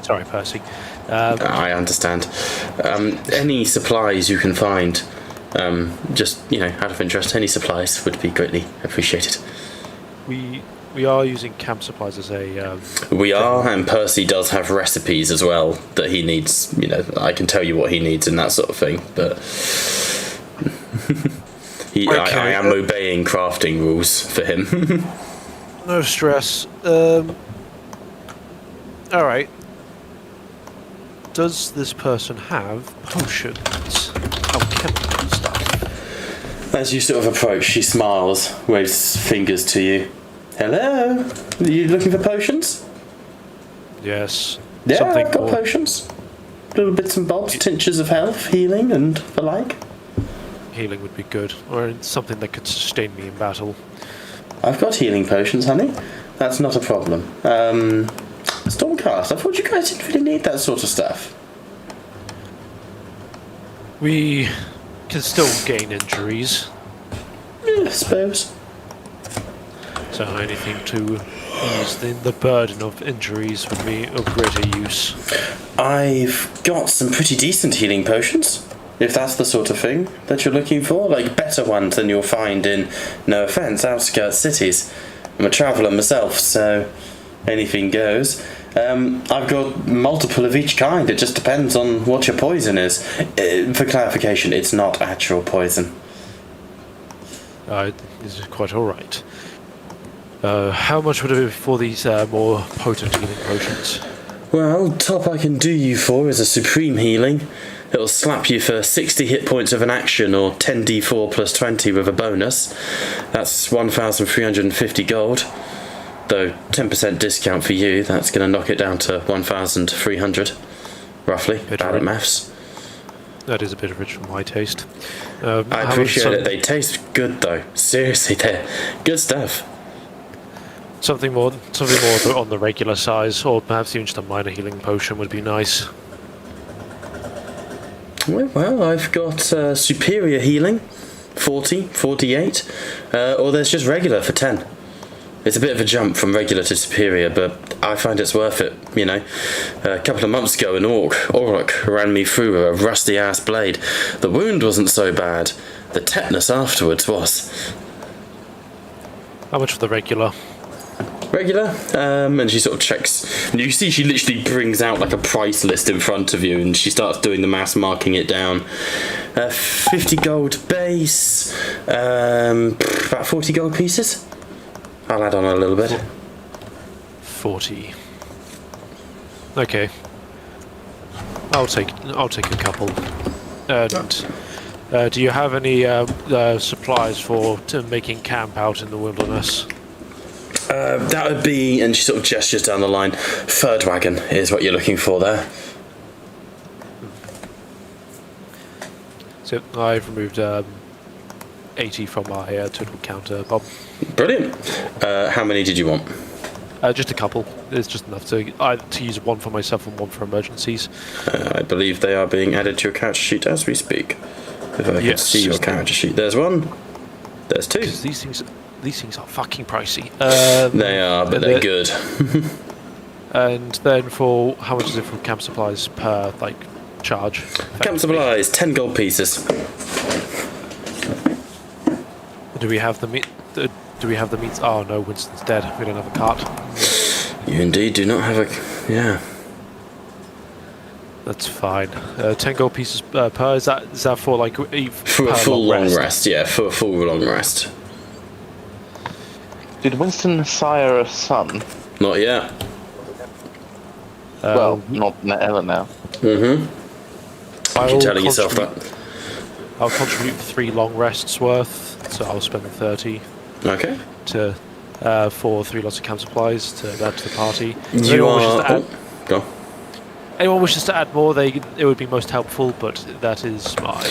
Sorry, Percy. I understand. Any supplies you can find, just, out of interest, any supplies would be greatly appreciated. We are using camp supplies as a. We are, and Percy does have recipes as well that he needs. I can tell you what he needs and that sort of thing, but I am obeying crafting rules for him. No stress. Alright. Does this person have potions? Alchemical stuff? As you sort of approach, she smiles, waves fingers to you. Hello? Are you looking for potions? Yes. Yeah, Something I've got more. potions. Little bits and bobs, tinctures of health, healing, and the like. Healing would be good, or something that could sustain me in battle. I've got healing potions, honey. That's not a problem. Stormcast, I thought you guys didn't really need that sort of stuff. We can still gain injuries, Yeah, I suppose. so anything to ease the burden of injuries would be of greater use. I've got some pretty decent healing potions, if that's the sort of thing that you're looking for. Like, better ones than you'll find in, no offence, outskirts cities. I'm a traveller myself, so anything goes. I've got multiple of each kind. It just depends on what your poison is. For clarification, it's not actual poison. This is quite alright. How much would it be for these more potent healing potions? Well, top I can do you for is a supreme healing. It'll slap you for 60 hit points of an action, or 10d4 plus 20 with a bonus. That's 1,350 gold. Though 10% discount for you, that's going to knock it down to 1,300, roughly. Bad at maths. That is a bit rich for my taste. I appreciate it. They taste good, though. Seriously, they're good stuff. Something more on the regular size, or perhaps even just a minor healing potion would be nice. Well, I've got superior healing, 40, 48, or there's just regular for 10. It's a bit of a jump from regular to superior, but I find it's worth it, A couple of months ago, an orc ran me through a rusty-ass blade. The wound wasn't so bad. The tetanus afterwards was. How much for the regular? Regular, and she sort of checks. And you see she literally brings out like a price list in front of you, and she starts doing the maths, marking it down. 50 gold base, about 40 gold pieces. I'll add on a little bit. 40. Okay. I'll take a couple. And do you have any supplies for making camp out in the wilderness? That would be, and she sort of gestures down the line, third wagon is what you're looking for there. So I've removed 80 from my total counter, Bob. Brilliant. How many did you want? Just a couple. It's just enough to use one for myself and one for emergencies. I believe they are being added to your character sheet as we speak. If I can see your character sheet. There's one. There's two. These things are fucking pricey. They are, but they're good. And then for how much is it for camp supplies per like charge? Camp supplies, 10 gold pieces. Do we have the meat? Do we have the meats? Oh no, Winston's dead. We don't have a cart. You indeed do not have a... Yeah. That's fine. 10 gold pieces per. Is that for like For a full long rest? Yeah, for a full long rest. Did Winston sire a son? Not yet. Well, not ever now. Mm-hmm. You're telling yourself that. I'll contribute 3 long rests worth, so I'll spend 30 Okay. for 3 lots of camp supplies to add to the party. You are... Go on. Anyone wishes to add more, it would be most helpful, but that is my...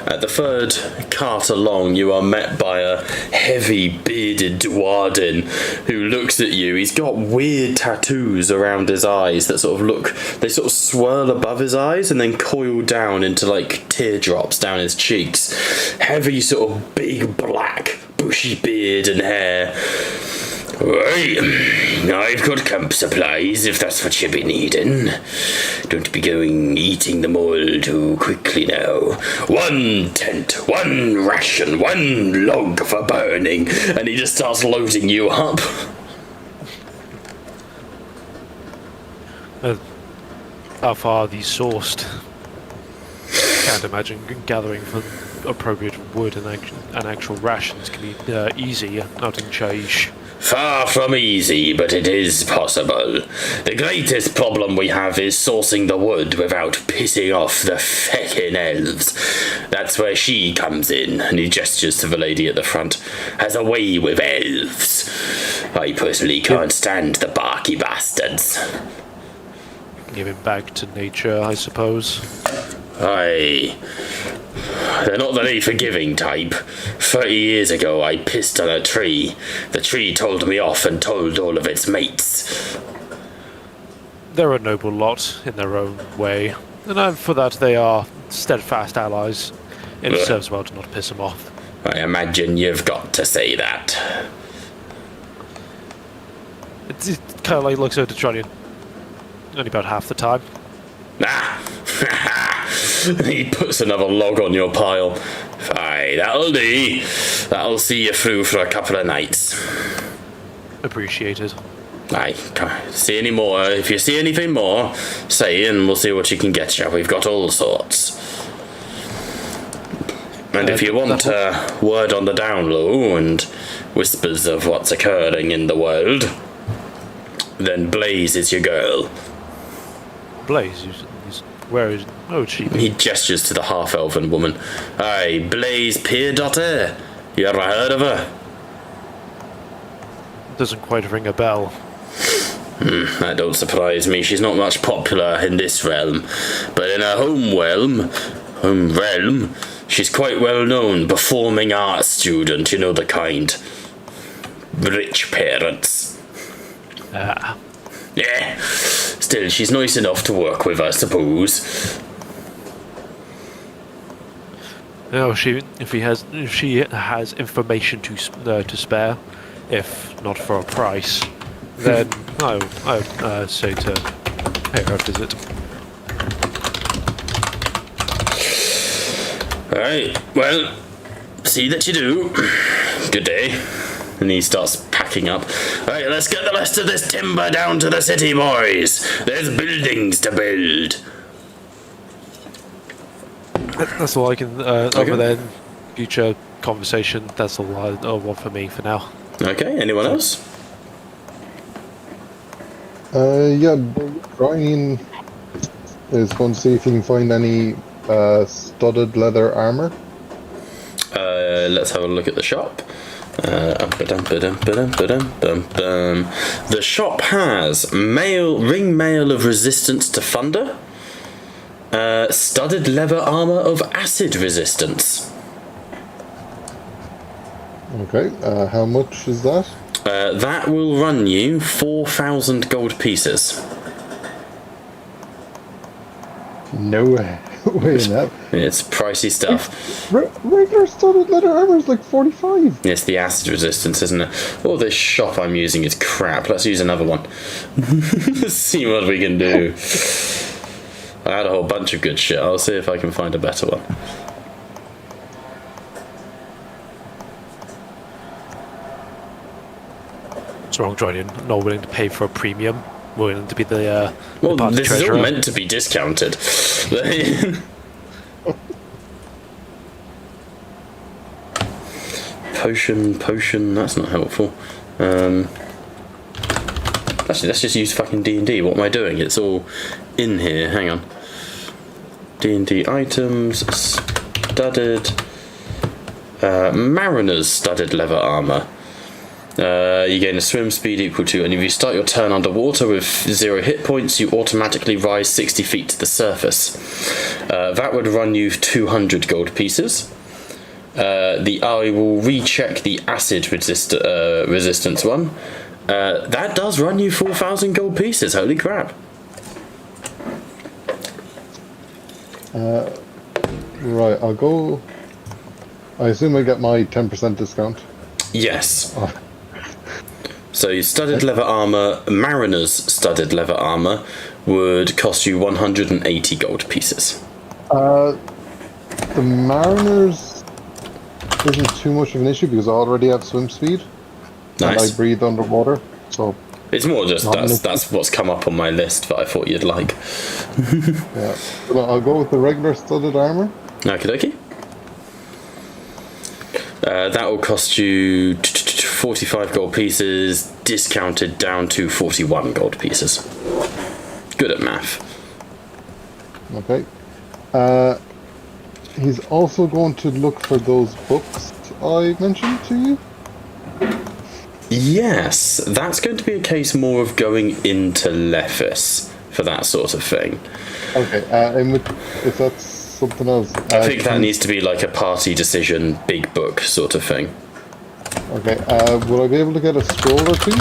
At the third cart along, you are met by a heavy bearded Dwarden who looks at you. He's got weird tattoos around his eyes that sort of they swirl above his eyes and then coil down into like teardrops down his cheeks. Heavy sort of big black bushy beard and hair. Right, I've got camp supplies if that's what you be needing. Don't be eating them all too quickly now. 1 tent, 1 ration, 1 log for burning, and he just starts loading you up. How far are these sourced? Can't imagine gathering for appropriate wood and actual rations can be easy out in Chaish. Far from easy, but it is possible. The greatest problem we have is sourcing the wood without pissing off the feckin' elves. That's where she comes in, and he gestures to the lady at the front. Has a way with elves. I personally can't stand the barky bastards. Give him back to nature, I suppose. Aye. They're not the very forgiving type. 30 years ago, I pissed on a tree. The tree told me off and told all of its mates. They're a noble lot in their own way, and for that they are steadfast allies. It serves well to not piss them off. I imagine you've got to say that. It kind of like looks over to Johnny. Only about half the time. Ah! He puts another log on your pile. Aye, that'll do. That'll see you through for a couple of nights. Appreciated. Aye, see any more? If you see anything more, say and we'll see what you can get you. We've got all sorts. And if you want word on the down low and whispers of what's occurring in the world, then Blaze is your girl. Blaze? Where is... Oh, she... He gestures to the half-elven woman. Aye, Blaze Peerdaughter. You ever heard of her? Doesn't quite ring a bell. That don't surprise me. She's not much popular in this realm. But in her home realm, she's quite well known. Performing arts student, you know the kind. Rich parents. Ah. Yeah. Still, she's nice enough to work with, I suppose. No, if she has information to spare, if not for a price, then I would say to pay her a visit. Alright, well, see that you do. Good day. And he starts packing up. Alright, let's get the rest of this timber down to the city, boys. There's buildings to build. That's all I can... Other than future conversation, that's all I want for me for now. Okay, anyone else? Yeah, Brian is going to see if he can find any studded leather armor. Let's have a look at the shop. The shop has ring mail of resistance to thunder, studded leather armor of acid resistance. Okay, how much is that? That will run you 4,000 gold pieces. No way. weighing that. It's pricey stuff. Regular studded leather armor is like 45. It's the acid resistance, isn't it? Oh, this shop I'm using is crap. Let's use another one. Let's see what we can do. I had a whole bunch of good shit. I'll see if I can find a better one. What's wrong, Joining? Not willing to pay for a premium. Willing to be the Well, party this is all treasurer. meant to be discounted. Potion, that's not helpful. Actually, let's just use fucking D&D. What am I doing? It's all in here. Hang on. D&D items, studded, Mariner's studded leather armor. You gain a swim speed equal to, and if you start your turn underwater with 0 hit points, you automatically rise 60 feet to the surface. That would run you 200 gold pieces. I will recheck the acid resistance one. That does run you 4,000 gold pieces. Holy crap! Right, I'll go. I assume I get my 10% discount. Yes. Oh. So your studded leather armor, Mariner's studded leather armor, would cost you 180 gold pieces. The Mariners isn't too much of an issue because I already have swim speed. And Nice. I breathe underwater, so It's more just Not enough. that's what's come up on my list that I thought you'd like. yeah. Well, I'll go with the regular studded armor. Okie dokie. That will cost you 45 gold pieces, discounted down to 41 gold pieces. Good at math. Okay. He's also going to look for those books I mentioned to you. Yes, that's going to be a case more of going into Lefis for that sort of thing. Okay. And if that's something else, I think that needs to be like a party decision, big book sort of thing. Okay. Will I be able to get a scroll or two?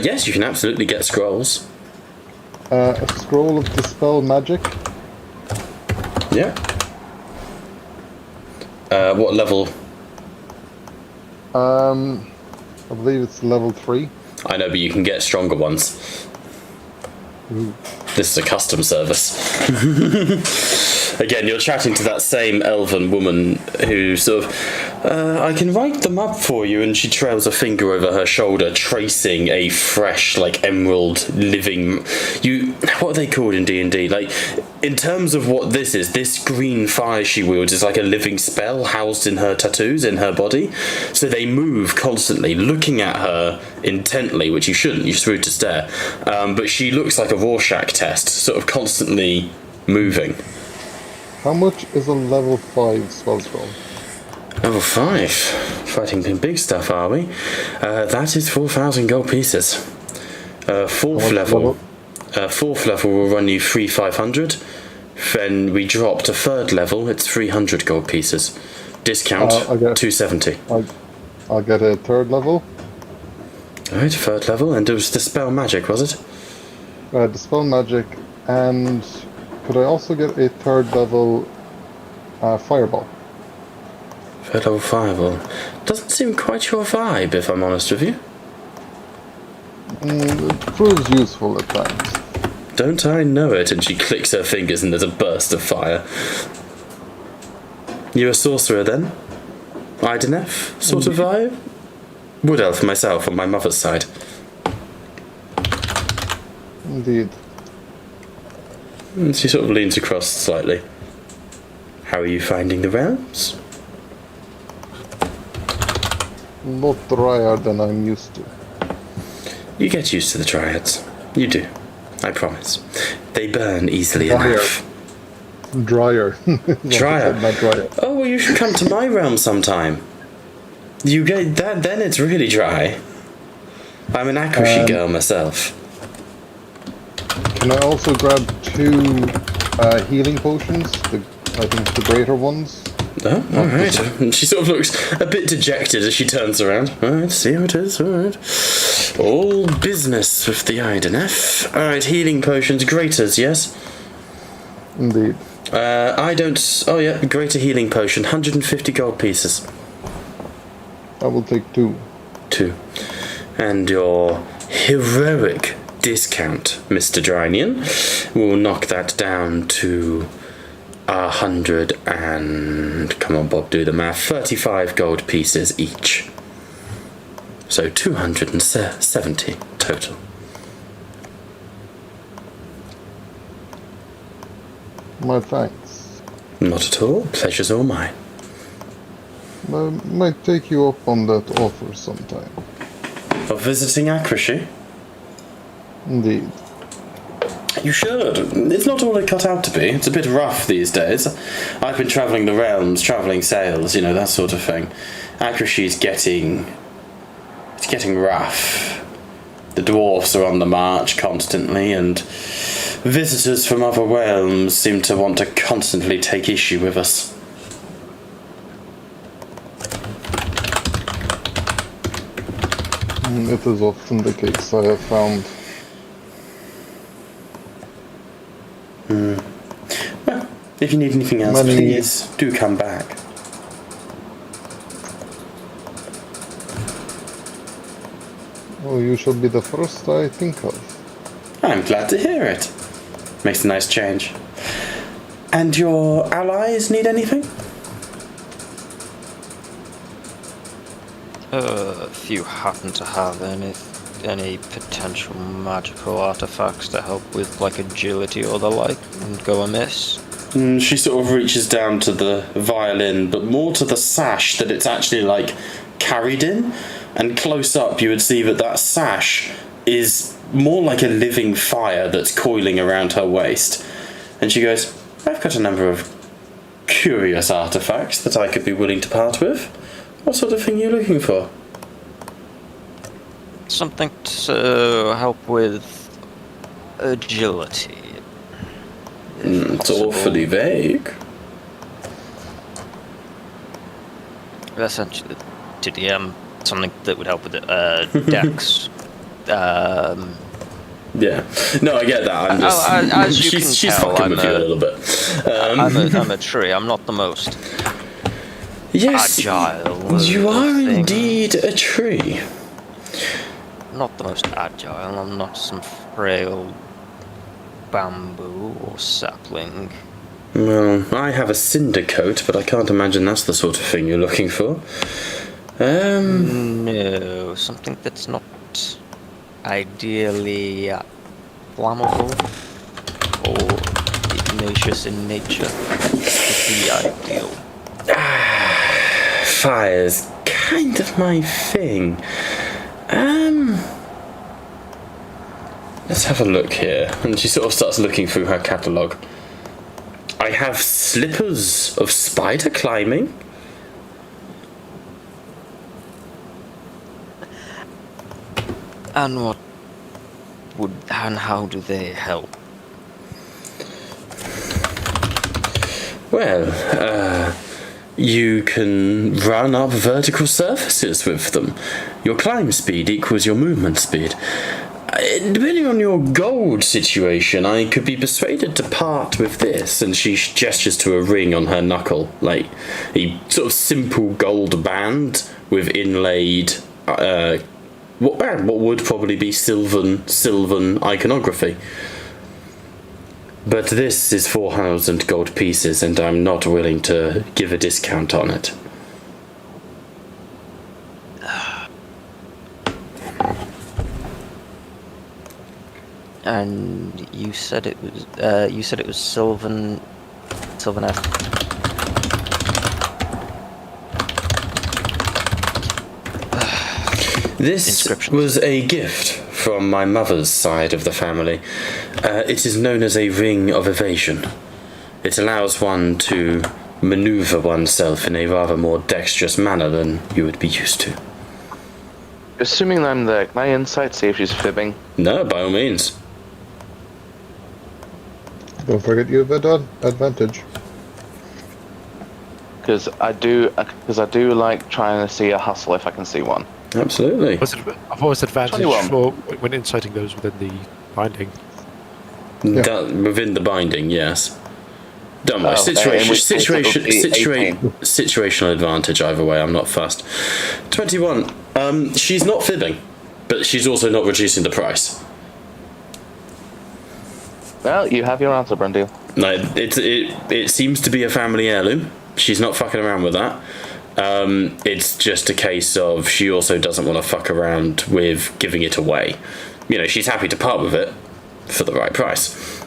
Yes, you can absolutely get scrolls. A scroll of dispel magic. Yeah. What level? I believe it's level 3. I know, but you can get stronger ones. Ooh. This is a custom service. Again, you're chatting to that same elven woman who sort of, I can write them up for you, and she trails a finger over her shoulder, tracing a fresh, like, emerald living. What are they called in D&D? Like, in terms of what this is, this green fire she wields is like a living spell housed in her tattoos, in her body. So they move constantly, looking at her intently, which you shouldn't, you're just rude to stare. But she looks like a Rorschach test, sort of constantly moving. How much is a level 5 spell scroll? Level 5. Fighting big stuff, are we? That is 4,000 gold pieces. Fourth level will run you 3,500. Then we drop to third level, it's 300 gold pieces. Discount, I get- 270. I'll get a third level. Alright, third level, and it was Dispel Magic, was it? Dispel magic, and could I also get a third level fireball? Third level Fireball. Doesn't seem quite your vibe, if I'm honest with you. It proves useful at times. Don't I know it? And she clicks her fingers and there's a burst of fire. You a sorcerer then? Idenef sort of vibe? Wood elf myself on my mother's side. Indeed. And she sort of leans across slightly. How are you finding the realms? A lot drier than I'm used to. You get used to the Triads. You do. I promise. They burn easily Drier. enough. Drier. Drier. Not drier. Oh, well, you should come to my realm sometime. You get that, then it's really dry. I'm an Akrishi girl myself. Can I also grab 2 healing potions? I think the greater ones. Oh, alright. And she sort of looks a bit dejected as she turns around. Alright, see how it is, alright. All business with the Idenef. Alright, healing potions, graters, yes? Indeed. I don't... Oh, yeah, greater healing potion. 150 gold pieces. I will take 2. 2. And your heroic discount, Mr. Drynian, will knock that down to 100 and... Come on, Bob, do the math. 35 gold pieces each. So 270 total. My thanks. Not at all. Pleasure's all mine. I might take you up on that offer sometime. For visiting Akrashi? Indeed. You should. It's not all it cut out to be. It's a bit rough these days. I've been travelling the realms, travelling sales, you know, that sort of thing. Akrashi's getting... It's getting rough. The dwarfs are on the march constantly, and visitors from other realms seem to want to constantly take issue with us. It is often the case, I have found. Well, if you need anything else, please do come back. Oh, you shall be the first I think of. I'm glad to hear it. Makes a nice change. And your allies need anything? If you happen to have any potential magical artifacts to help with like agility or the like, and go amiss. She sort of reaches down to the violin, but more to the sash that it's actually like carried in. And close up, you would see that sash is more like a living fire that's coiling around her waist. And she goes, I've got a number of curious artifacts that I could be willing to part with. What sort of thing are you looking for? Something to help with agility. It's awfully vague. Essentially, to DM, something that would help with it. Dex. Yeah. No, I get that. I'm just... as you she's can tell, fucking with you a little bit. I'm a tree. I'm not the most yes, agile. you are thing. indeed a tree. Not the most agile. I'm not some frail bamboo or sapling. Well, I have a cinder coat, but I can't imagine that's the sort of thing you're looking for. No, something that's not ideally flammable or igneous in nature would be ideal. Fire's kind of my thing. Let's have a look here. And she sort of starts looking through her catalogue. I have slippers of spider climbing. And how do they help? Well, you can run up vertical surfaces with them. Your climb speed equals your movement speed. Depending on your gold situation, I could be persuaded to part with this. And she gestures to a ring on her knuckle, like a sort of simple gold band with inlaid, what would probably be sylvan iconography. But this is 4,000 gold pieces, and I'm not willing to give a discount on it. And you said it was Sylvan F. This was a gift from my mother's side of the family. It is known as a ring of evasion. It allows one to maneuver oneself in a rather more dexterous manner than you would be used to. Assuming I'm there, can I insight see if she's fibbing? No, by all means. Don't forget you have advantage. Because I do like trying to see a hustle if I can see one. Absolutely. I've always advantage 21. for when inciting those within the binding. Yeah. Within the binding, yes. Don't worry. Oh, in which case it would be 18. Situational advantage either way. I'm not fussed. 21. She's not fibbing, but she's also not reducing the price. Well, you have your answer, Brendil. No, it seems to be a family heirloom. She's not fucking around with that. It's just a case of she also doesn't want to fuck around with giving it away. You know, she's happy to part with it for the right price.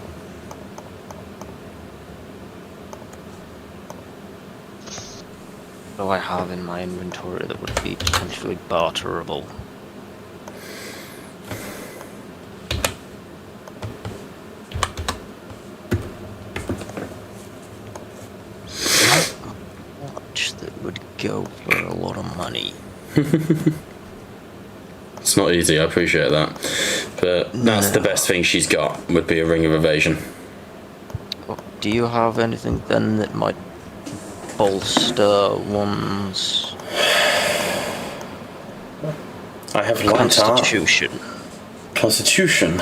What do I have in my inventory that would be potentially barterable? Much that would go for a lot of money. It's not easy, I appreciate that. But that's the best thing she's got, would be a ring of evasion. Do you have anything then that might bolster one's I have light art. constitution? Constitution.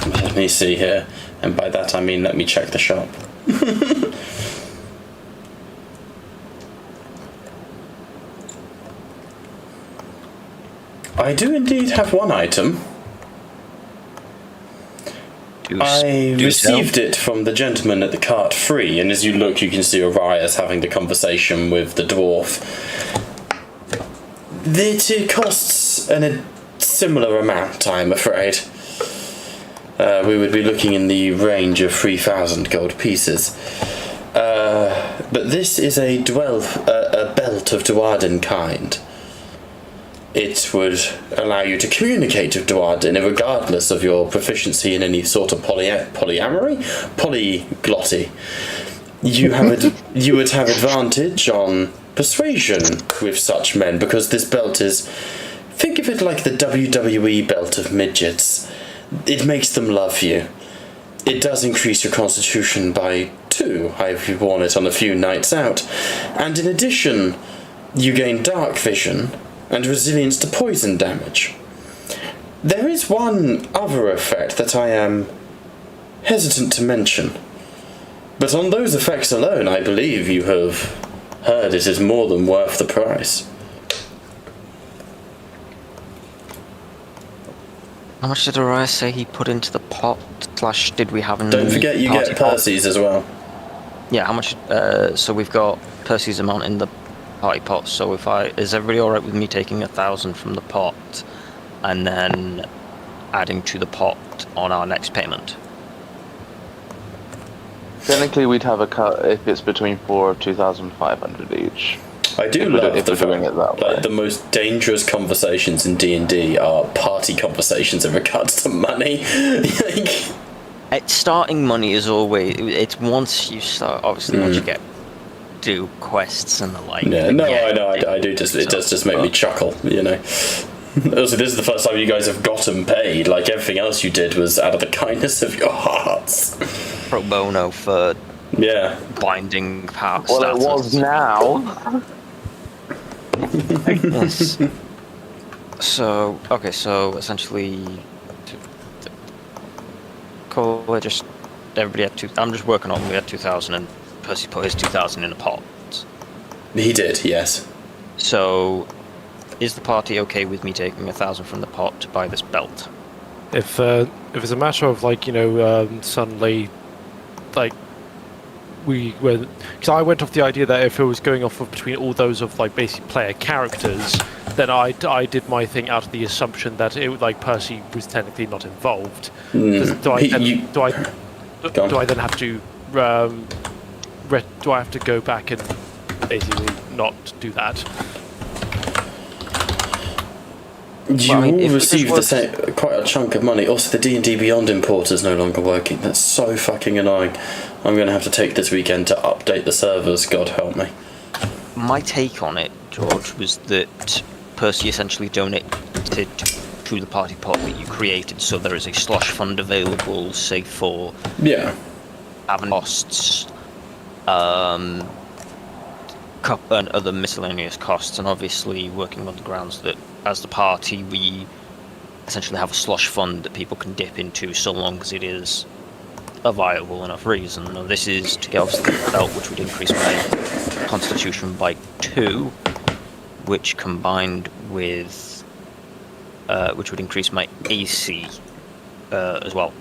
Let me see here. And by that I mean let me check the shop. I do indeed have one item. I received it from the gentleman at the cart free, and as you look you can see Arias having the conversation with the dwarf. It costs a similar amount, I'm afraid. We would be looking in the range of 3,000 gold pieces. But this is a belt of Duardin kind. It would allow you to communicate with Duardin regardless of your proficiency in any sort of polyamory? Polyglotty. You would have advantage on persuasion with such men, because this belt is... Think of it like the WWE belt of midgets. It makes them love you. It does increase your constitution by 2 if you've worn it on a few nights out. And in addition, you gain dark vision and resilience to poison damage. There is one other effect that I am hesitant to mention, but on those effects alone I believe you have heard it is more than worth the price. How much did Arias say he put into the pot? Slash, did we have? Don't forget you get Percy's as well. Yeah, how much? So we've got Percy's amount in the party pot. So is everybody all right with me taking 1,000 from the pot and then adding to the pot on our next payment? Technically, we'd have a cut if it's between 4 or 2,500 each. I do love the fact that the most dangerous conversations in D&D are party conversations in regards to money. Starting money is always... It's once you start, obviously, once you do quests and the like. Yeah, no, I know, I do just... It does just make me chuckle, you know. Also, this is the first time you guys have gotten paid. Like, everything else you did was out of the kindness of your hearts. Pro bono for... Yeah. Binding power Well, status. it was now. Yes. So, okay, so essentially, cool, everybody had 2, I'm just working on, we had 2,000 and Percy put his 2,000 in a pot. He did, yes. So, is the party okay with me taking 1,000 from the pot to buy this belt? If it's a matter of, like, you know, suddenly, like, because I went off the idea that if it was going off of between all those of like basic player characters, then I did my thing out of the assumption that it like Percy was technically not involved. Do I then have to do I have to go back and basically not do that? You will receive quite a chunk of money. Also, the D&D Beyond importer is no longer working. That's so fucking annoying. I'm going to have to take this weekend to update the servers, God help me. My take on it, George, was that Percy essentially donated to the party pot that you created, so there is a slush fund available, say, for having costs, and other miscellaneous costs, and obviously working on the grounds that as the party we essentially have a slush fund that people can dip into so long as it is a viable enough reason. Now, this is to get obviously the belt, which would increase my constitution by 2, which combined with which would increase my AC as well.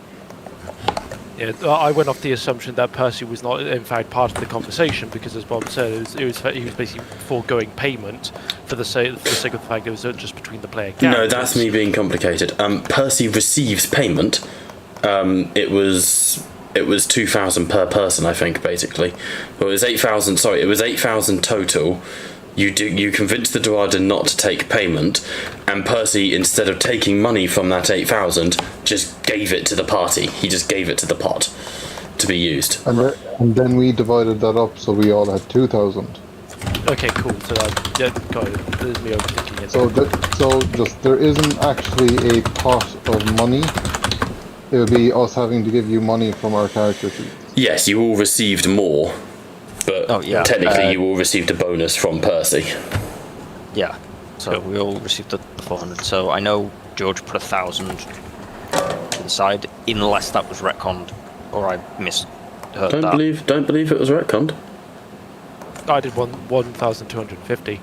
Yeah, I went off the assumption that Percy was not, in fact, part of the conversation because, as Bob said, he was basically foregoing payment for the sake of the fact it was just between the player characters. No, that's me being complicated. Percy receives payment. It was 2,000 per person, I think, basically. Well, it was 8,000. Sorry, it was 8,000 total. You convinced the Duardin not to take payment, and Percy, instead of taking money from that 8,000, just gave it to the party. He just gave it to the pot to be used. And then we divided that up, so we all had 2,000. Okay, cool. So got it. There's me overthinking it. So just there isn't actually a pot of money. It would be us having to give you money from our character sheet. Yes, you all received more, but technically you all received a bonus from Percy. Yeah. So we all received the 400. So I know George put 1,000 inside, unless that was retconned, or I misheard Don't believe it was retconned. I did 1,250.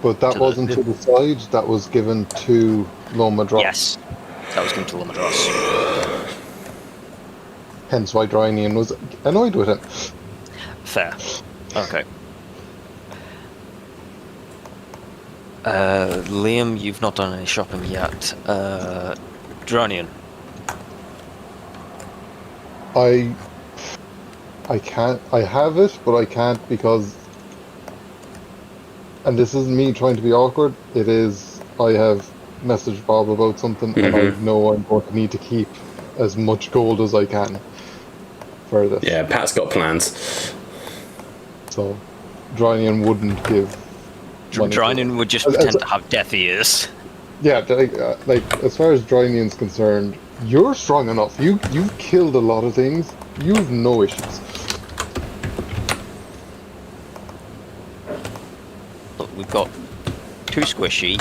But that wasn't to the side, that was given to Loma Dross. Yes, that was given to Loma Dross. Hence why Drynian was annoyed with him. Fair. Okay. Liam, you've not done any shopping yet. Dronian. I can't. I have it, but I can't because, and this isn't me trying to be awkward. It is. I have messaged Bob about something, and I know I'm going to need to keep as much gold as I can for this. Yeah, Pat's got plans. So, Drynian wouldn't give. Dronian would just pretend to have deaf ears. Yeah, like as far as Drynian's concerned, you're strong enough. You've killed a lot of things. You've no issues. Look, we've got 2 squishy,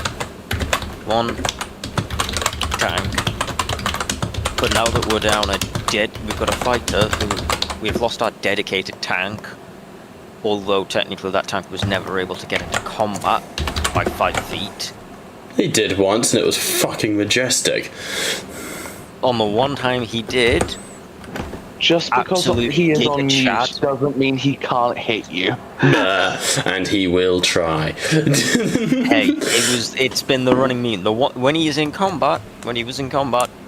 1 tank, but now that we're down we've got a fighter who we've lost our dedicated tank, although technically that tank was never able to get into combat by 5 feet. He did once, and it was fucking majestic. On the one time he did, Just because he is on mute chat doesn't mean he can't hit you. And he will try. hey, it's been the running meme. When he was in combat,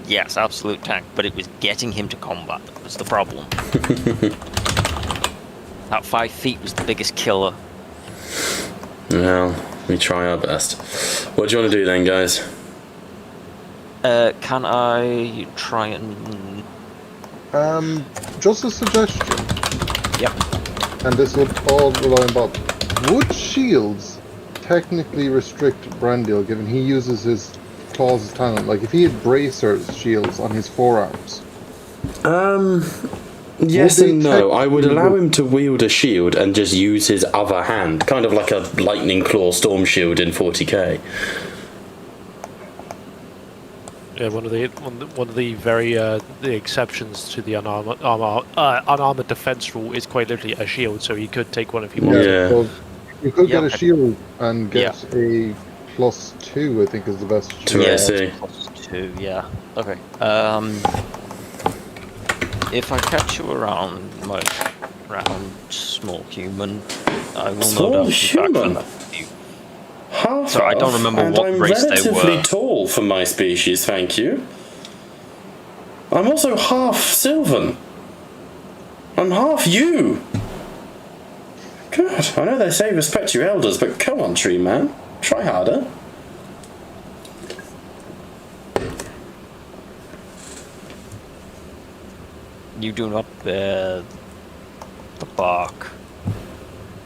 yes, absolute tank, but it was getting him to combat that was the problem. That 5 feet was the biggest killer. Well, we try our best. What do you want to do then, guys? Can I try and... Just a suggestion. Yep. And this would all rely on Bob. Would shields technically restrict Brandil, given he uses his claws as talent? Like, if he had bracers shields on his forearms. Yes and no. I would allow him to wield a shield and just use his other hand, kind of like a lightning claw storm shield in 40k. Yeah, one of the very the exceptions to the unarmored defense rule is quite literally a shield, so he could take one if he wanted. Yeah. So you could get a shield and get a +2, I think is the best shield. To AC. +2, yeah. Okay. If I catch you around small human, I will Small no doubt human? be back for you. Half So I don't remember and what I'm race they relatively were. tall for my species, thank you. I'm also half Sylvan. I'm half you. God, I know they say respect your elders, but come on, tree man, try harder. You do not bear the bark,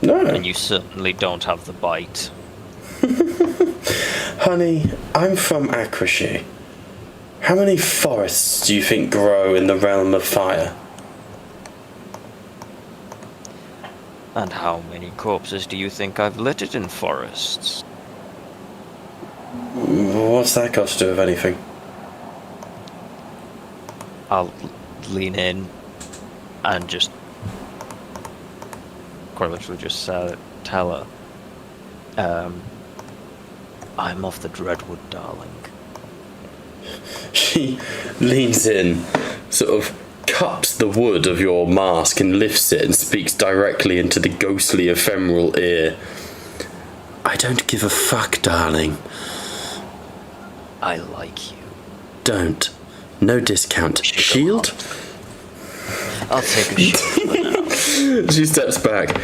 No. and you certainly don't have the bite. Honey, I'm from Akrashi. How many forests do you think grow in the realm of fire? And how many corpses do you think I've littered in forests? What's that got to do with anything? I'll lean in. and just quite literally just tell her, I'm of the Dreadwood, darling. She leans in, sort of cups the wood of your mask and lifts it and speaks directly into the ghostly ephemeral ear. I don't give a fuck, darling. I like you. Don't. No discount. Shield? I'll take a shield for now. She steps back.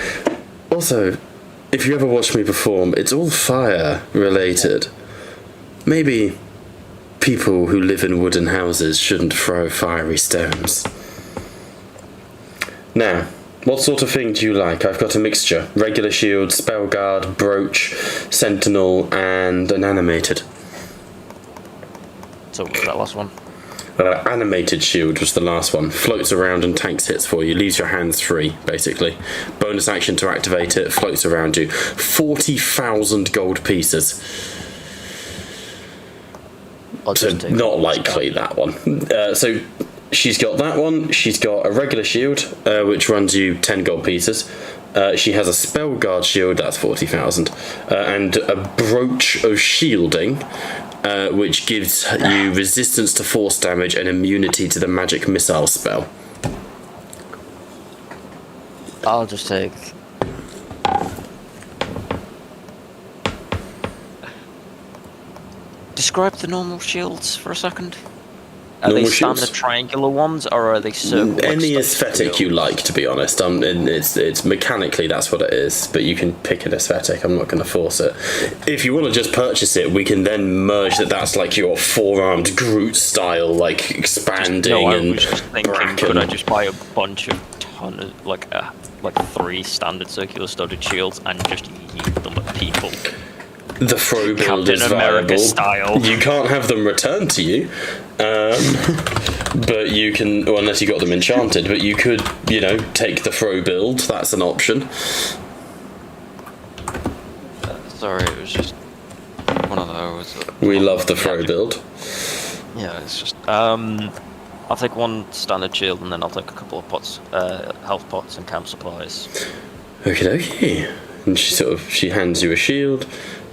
Also, if you ever watched me perform, it's all fire related. Maybe people who live in wooden houses shouldn't throw fiery stones. Now, what sort of thing do you like? I've got a mixture. Regular shield, spell guard, brooch, sentinel, and an animated. So what was that last one? Animated shield was the last one. Floats around and tanks hits for you. Leaves your hands free, basically. Bonus action to activate it. Floats around you. 40,000 gold pieces. So not likely that one. So she's got that one. She's got a regular shield, which runs you 10 gold pieces. She has a spell guard shield, that's 40,000, and a brooch of shielding, which gives you resistance to force damage and immunity to the magic missile spell. I'll just take... Describe the normal shields for a second. Are Normal they standard shields? Triangular ones, or are they circle? Any aesthetic you like, to be honest. It's mechanically that's what it is, but you can pick an aesthetic. I'm not going to force it. If you want to just purchase it, we can then merge that's like your four-armed Groot style, like expanding I and was just thinking, bracken. could I just buy a bunch of like 3 standard circular studded shields and just yeet them at people? The throw build Captain is America viable. style. You can't have them returned to you, but you can, well, unless you got them enchanted. But you could, take the throw build. That's an option. Sorry, it was just one of those. We love the throw build. Yeah, it's just I'll take 1 standard shield and then I'll take a couple of pots, health pots and camp supplies. Okie dokie. And she hands you a shield.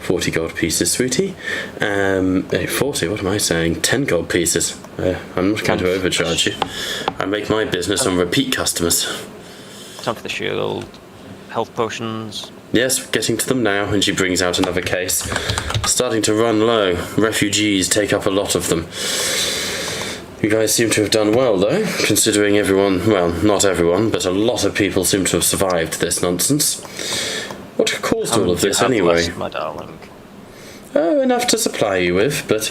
40 gold pieces, sweetie. 40, what am I saying? 10 gold pieces. I'm not going to overcharge you. I make my business on repeat customers. Time for the shield. Health potions. Yes, getting to them now, and she brings out another case. Starting to run low. Refugees take up a lot of them. You guys seem to have done well, though, considering everyone, well, not everyone, but a lot of people seem to have survived this nonsense. What caused all of this anyway? My darling. Oh, enough to supply you with, but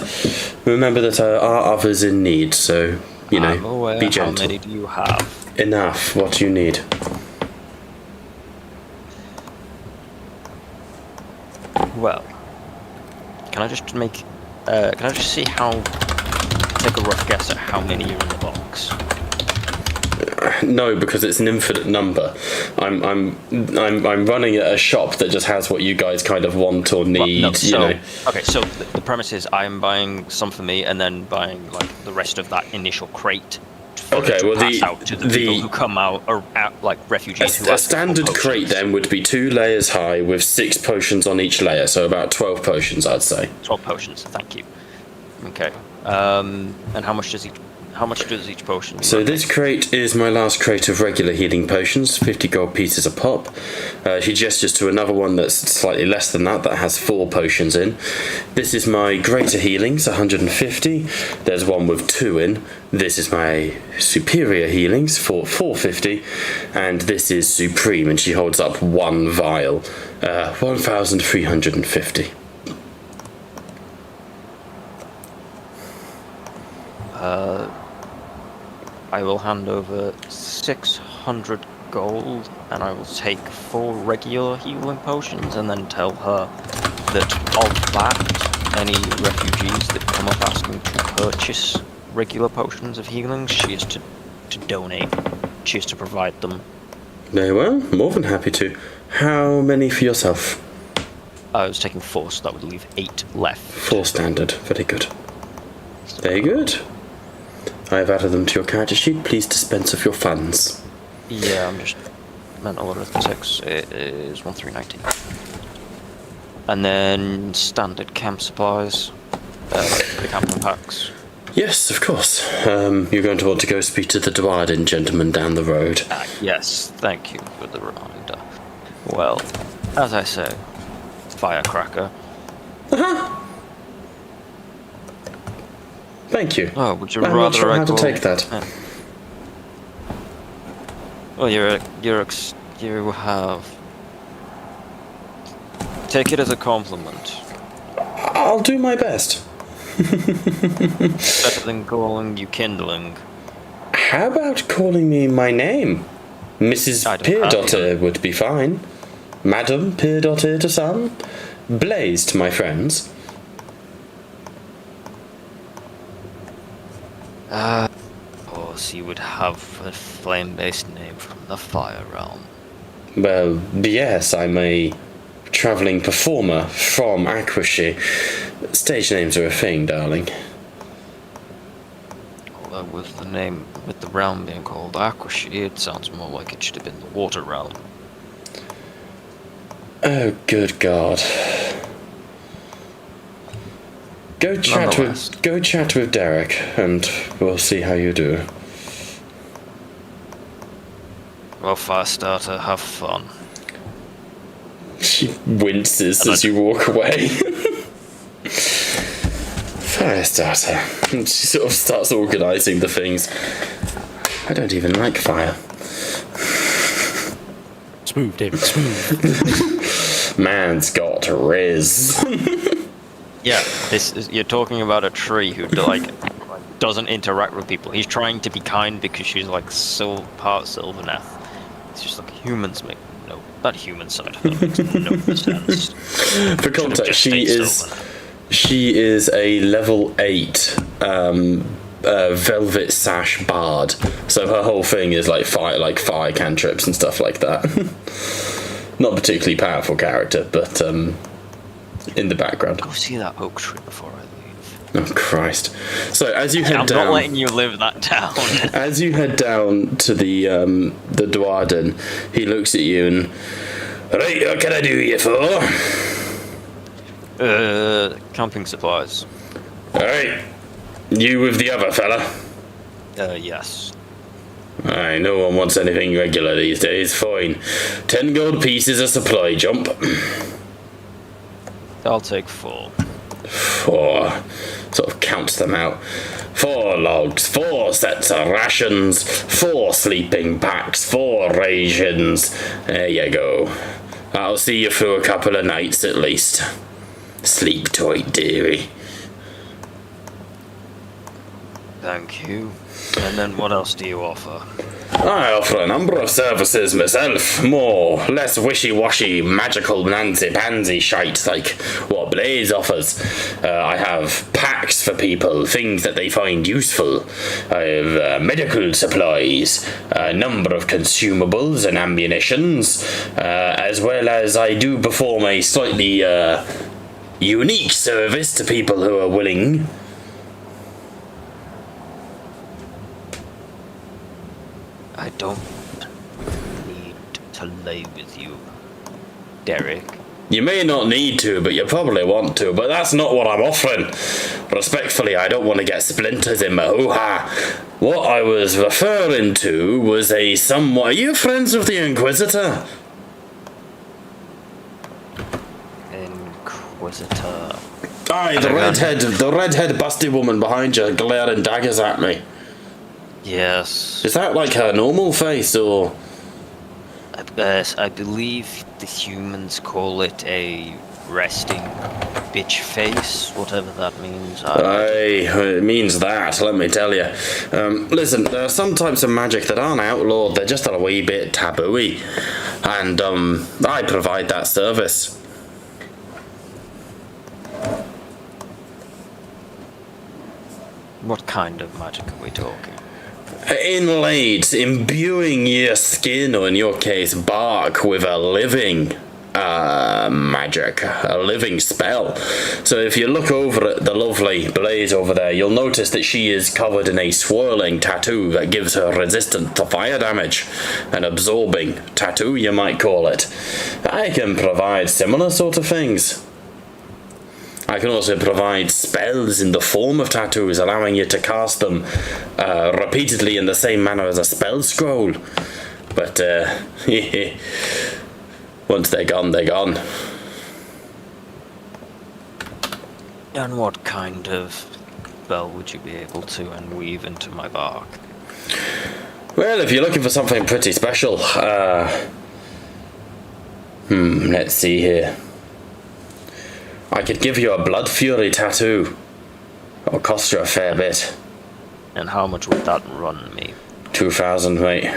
remember that there are others in need, so, I'm aware. be gentle. How many do you have? Enough. What do you need? Well, can I just see take a rough guess at how many are in the box? No, because it's an infinite number. I'm running a shop that just has what you guys kind of want or need. Okay, so the premise is I'm buying some for me and then buying like the rest of that initial crate. Pass out to the people who come out, or like refugees. A standard crate then would be 2 layers high with 6 potions on each layer, so about 12 potions, I'd say. 12 potions. Thank you. Okay. And how much does each potion? So this crate is my last crate of regular healing potions, 50 gold pieces a pop. She gestures to another one that's slightly less than that has 4 potions in. This is my greater healings, 150. There's one with 2 in. This is my superior healings for 450. And this is supreme, and she holds up 1 vial, 1,350. I will hand over 600 gold, and I will take 4 regular healing potions, and then tell her that of that, any refugees that come up asking to purchase regular potions of healing, she is to donate. She is to provide them. Very well, more than happy to. How many for yourself? I was taking 4, so that would leave 8 left. 4 standard, very good. Very good. I have added them to your character sheet. Please dispense of your funds. Yeah, I'm just mental arithmetics. It is 1390. And then standard camp supplies, the camping packs. Yes, of course. You're going to want to go speak to the Dwarden gentleman down the road. Yes, thank you for the reminder. Well, as I say, firecracker. Thank you. Oh, would you I'm rather not sure I how to call- take that. Well, you have. Take it as a compliment. I'll do my best. Better than calling you kindling. How about calling me my name? Mrs. I don't have Peerdotter would be fine. Madam Peerdotter to some. Blaze to my friends. Of course, you would have a flame-based name from the Fire Realm. Well, yes, I'm a travelling performer from Aquashy. Stage names are a thing, darling. Although with the realm being called Aquashy, it sounds more like it should have been the Water Realm. Oh, good God. Go chat with Derek, and we'll see how you do. Well, Firestarter, have fun. She winces as you walk away. Firestarter. She sort of starts organising the things. I don't even like fire. Smooth, David, smooth. Man's got riz. Yeah, you're talking about a tree who doesn't interact with people. He's trying to be kind because she's like part Sylvaneth. It's just like humans make that human side of it makes no sense. For context, she is a level 8 velvet sash bard. So her whole thing is like fire cantrips and stuff like that. Not particularly powerful character, but in the background. Go see that oak tree before I leave. Oh Christ! So as you head I'm down, not letting you live that down. as you head down to the Dwarden, he looks at you and, right, what can I do you for? Camping supplies. All right, you with the other fella. Yes. Aye, no one wants anything regular these days. Fine. 10 gold pieces a supply jump. I'll take 4. 4. Sort of counts them out. 4 logs, 4 sets of rations, 4 sleeping packs, 4 rations. There you go. I'll see you through a couple of nights at least. Sleep tight, dearie. Thank you. And then what else do you offer? I offer a number of services myself, more, less wishy-washy, magical nancy-pansy shite like what Blaze offers. I have packs for people, things that they find useful. I have medical supplies, a number of consumables and ammunitions, as well as I do perform a slightly unique service to people who are willing. I don't need to lay with you, Derek. You may not need to, but you probably want to, but that's not what I'm offering. Respectfully, I don't want to get splinters in my hoo-ha. What I was referring to was a somewhat... Are you friends with the Inquisitor? Inquisitor. Aye, the redhead busty woman behind you glaring daggers at me. Yes. Is that like her normal face, or...? I believe the humans call it a resting bitch face, whatever that means. Aye, it means that, let me tell you. Listen, there are some types of magic that aren't outlawed, they're just a wee bit taboo-y. And, I provide that service. What kind of magic are we talking? Inlaid, imbuing your skin, or in your case, bark, with a living magic, a living spell. So if you look over at the lovely Blaze over there, you'll notice that she is covered in a swirling tattoo that gives her resistance to fire damage. An absorbing tattoo, you might call it. I can provide similar sort of things. I can also provide spells in the form of tattoos, allowing you to cast them repeatedly in the same manner as a spell scroll. But, once they're gone, they're gone. And what kind of spell would you be able to weave into my bark? Well, if you're looking for something pretty special, let's see here. I could give you a Blood Fury tattoo. It'll cost you a fair bit. And how much would that run me? 2,000, mate.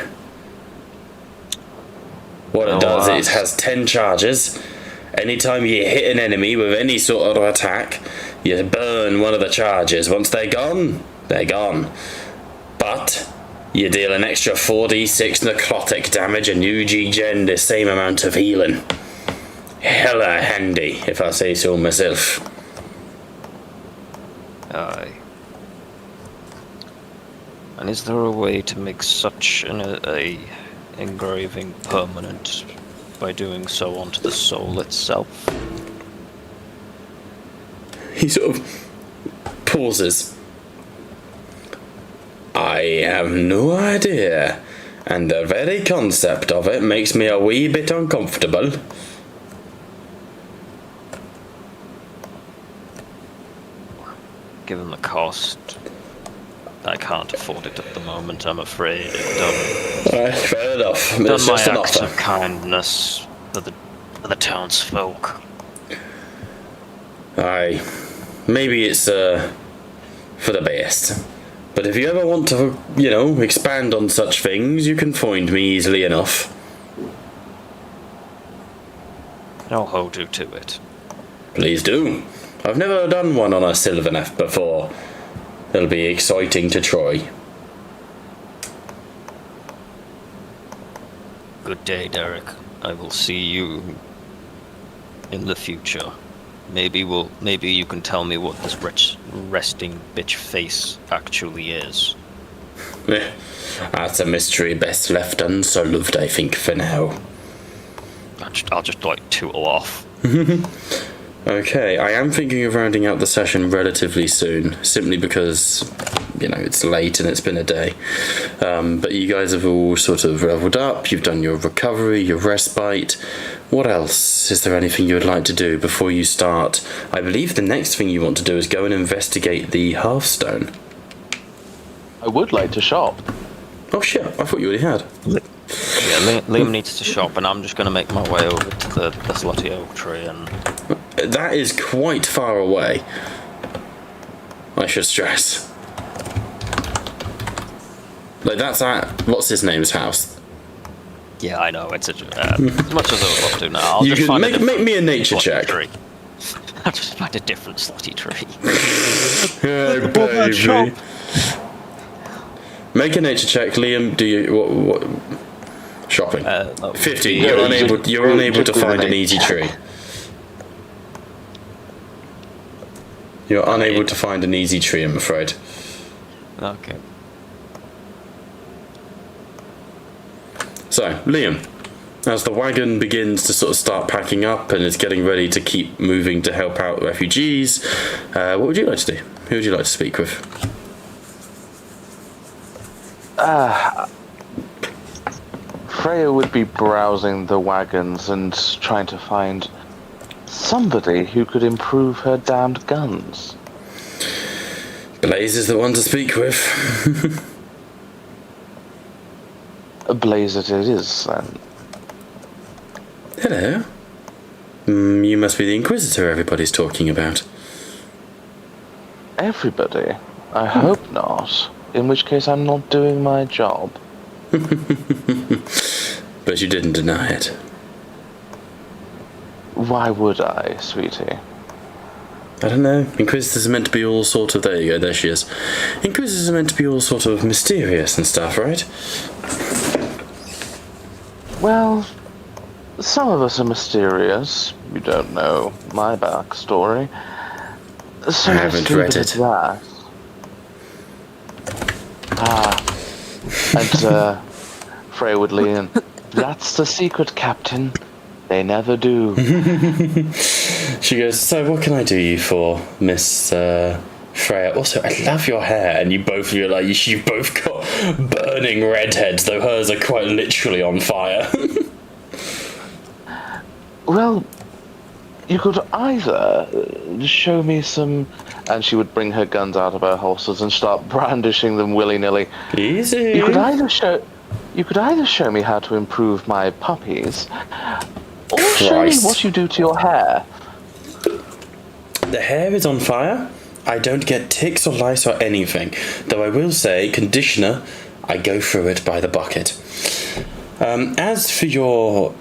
What it does is it has 10 charges. Anytime you hit an enemy with any sort of attack, you burn one of the charges. Once they're gone, they're gone. But you deal an extra 4d6 necrotic damage and you regen the same amount of healing. Hella handy, if I say so myself. Aye. And is there a way to make such a engraving permanent by doing so onto the soul itself? He sort of pauses. I have no idea, and the very concept of it makes me a wee bit uncomfortable. Given the cost, I can't afford it at the moment, I'm afraid. Alright, fair enough. Done It's my just an acts offer. of kindness for the townsfolk. Aye, maybe it's for the best. But if you ever want to, expand on such things, you can find me easily enough. I'll hold you to it. Please do. I've never done one on a Sylvaneth before. It'll be exciting to try. Good day, Derek. I will see you in the future. Maybe you can tell me what this resting bitch face actually is. That's a mystery best left unsolved, I think, for now. I'll just like tootle off. Okay, I am thinking of rounding out the session relatively soon, simply because, it's late and it's been a day. But you guys have all sort of leveled up, you've done your recovery, your respite. What else? Is there anything you would like to do before you start? I believe the next thing you want to do is go and investigate the Hearthstone. I would like to shop. Oh shit, I thought you already had. Yeah, Liam needs to shop, and I'm just going to make my way over to the slotty oak tree and... That is quite far away, I should stress. Like, that's at what's his name's house. Yeah, I know, it's as much as I would love to now. I'll You just can find make me a nature slotty check. tree. I'll just find a different slotty tree. Hey, baby. Make a nature check, Liam. Do you what shopping? 50. You're unable to find an easy tree. You're unable to find an easy tree, I'm afraid. Okay. So, Liam, as the wagon begins to sort of start packing up and is getting ready to keep moving to help out refugees, what would you like to do? Who would you like to speak with? Freya would be browsing the wagons and trying to find somebody who could improve her damned guns. Blaze is the one to speak with. A blaze it is, then. Hello. You must be the Inquisitor everybody's talking about. Everybody? I hope not. In which case I'm not doing my job. But you didn't deny it. Why would I, sweetie? I don't know. Inquisitors are meant to be all sort of... There you go, there she is. Inquisitors are meant to be all sort of mysterious and stuff, right? Well, Some of us are mysterious. You don't know my backstory. So I haven't read it. That. And Frey would lean. That's the secret, Captain. They never do. She goes, so what can I do you for, Miss Freya? Also, I love your hair, and you've both got burning redheads, though hers are quite literally on fire. Well, you could either show me some... And she would bring her guns out of her holsters and start brandishing them willy-nilly. Easy. You could either show me how to improve my puppies, or show me what you do to your hair. The hair is on fire. I don't get ticks or lice or anything. Though I will say, conditioner, I go through it by the bucket. As for your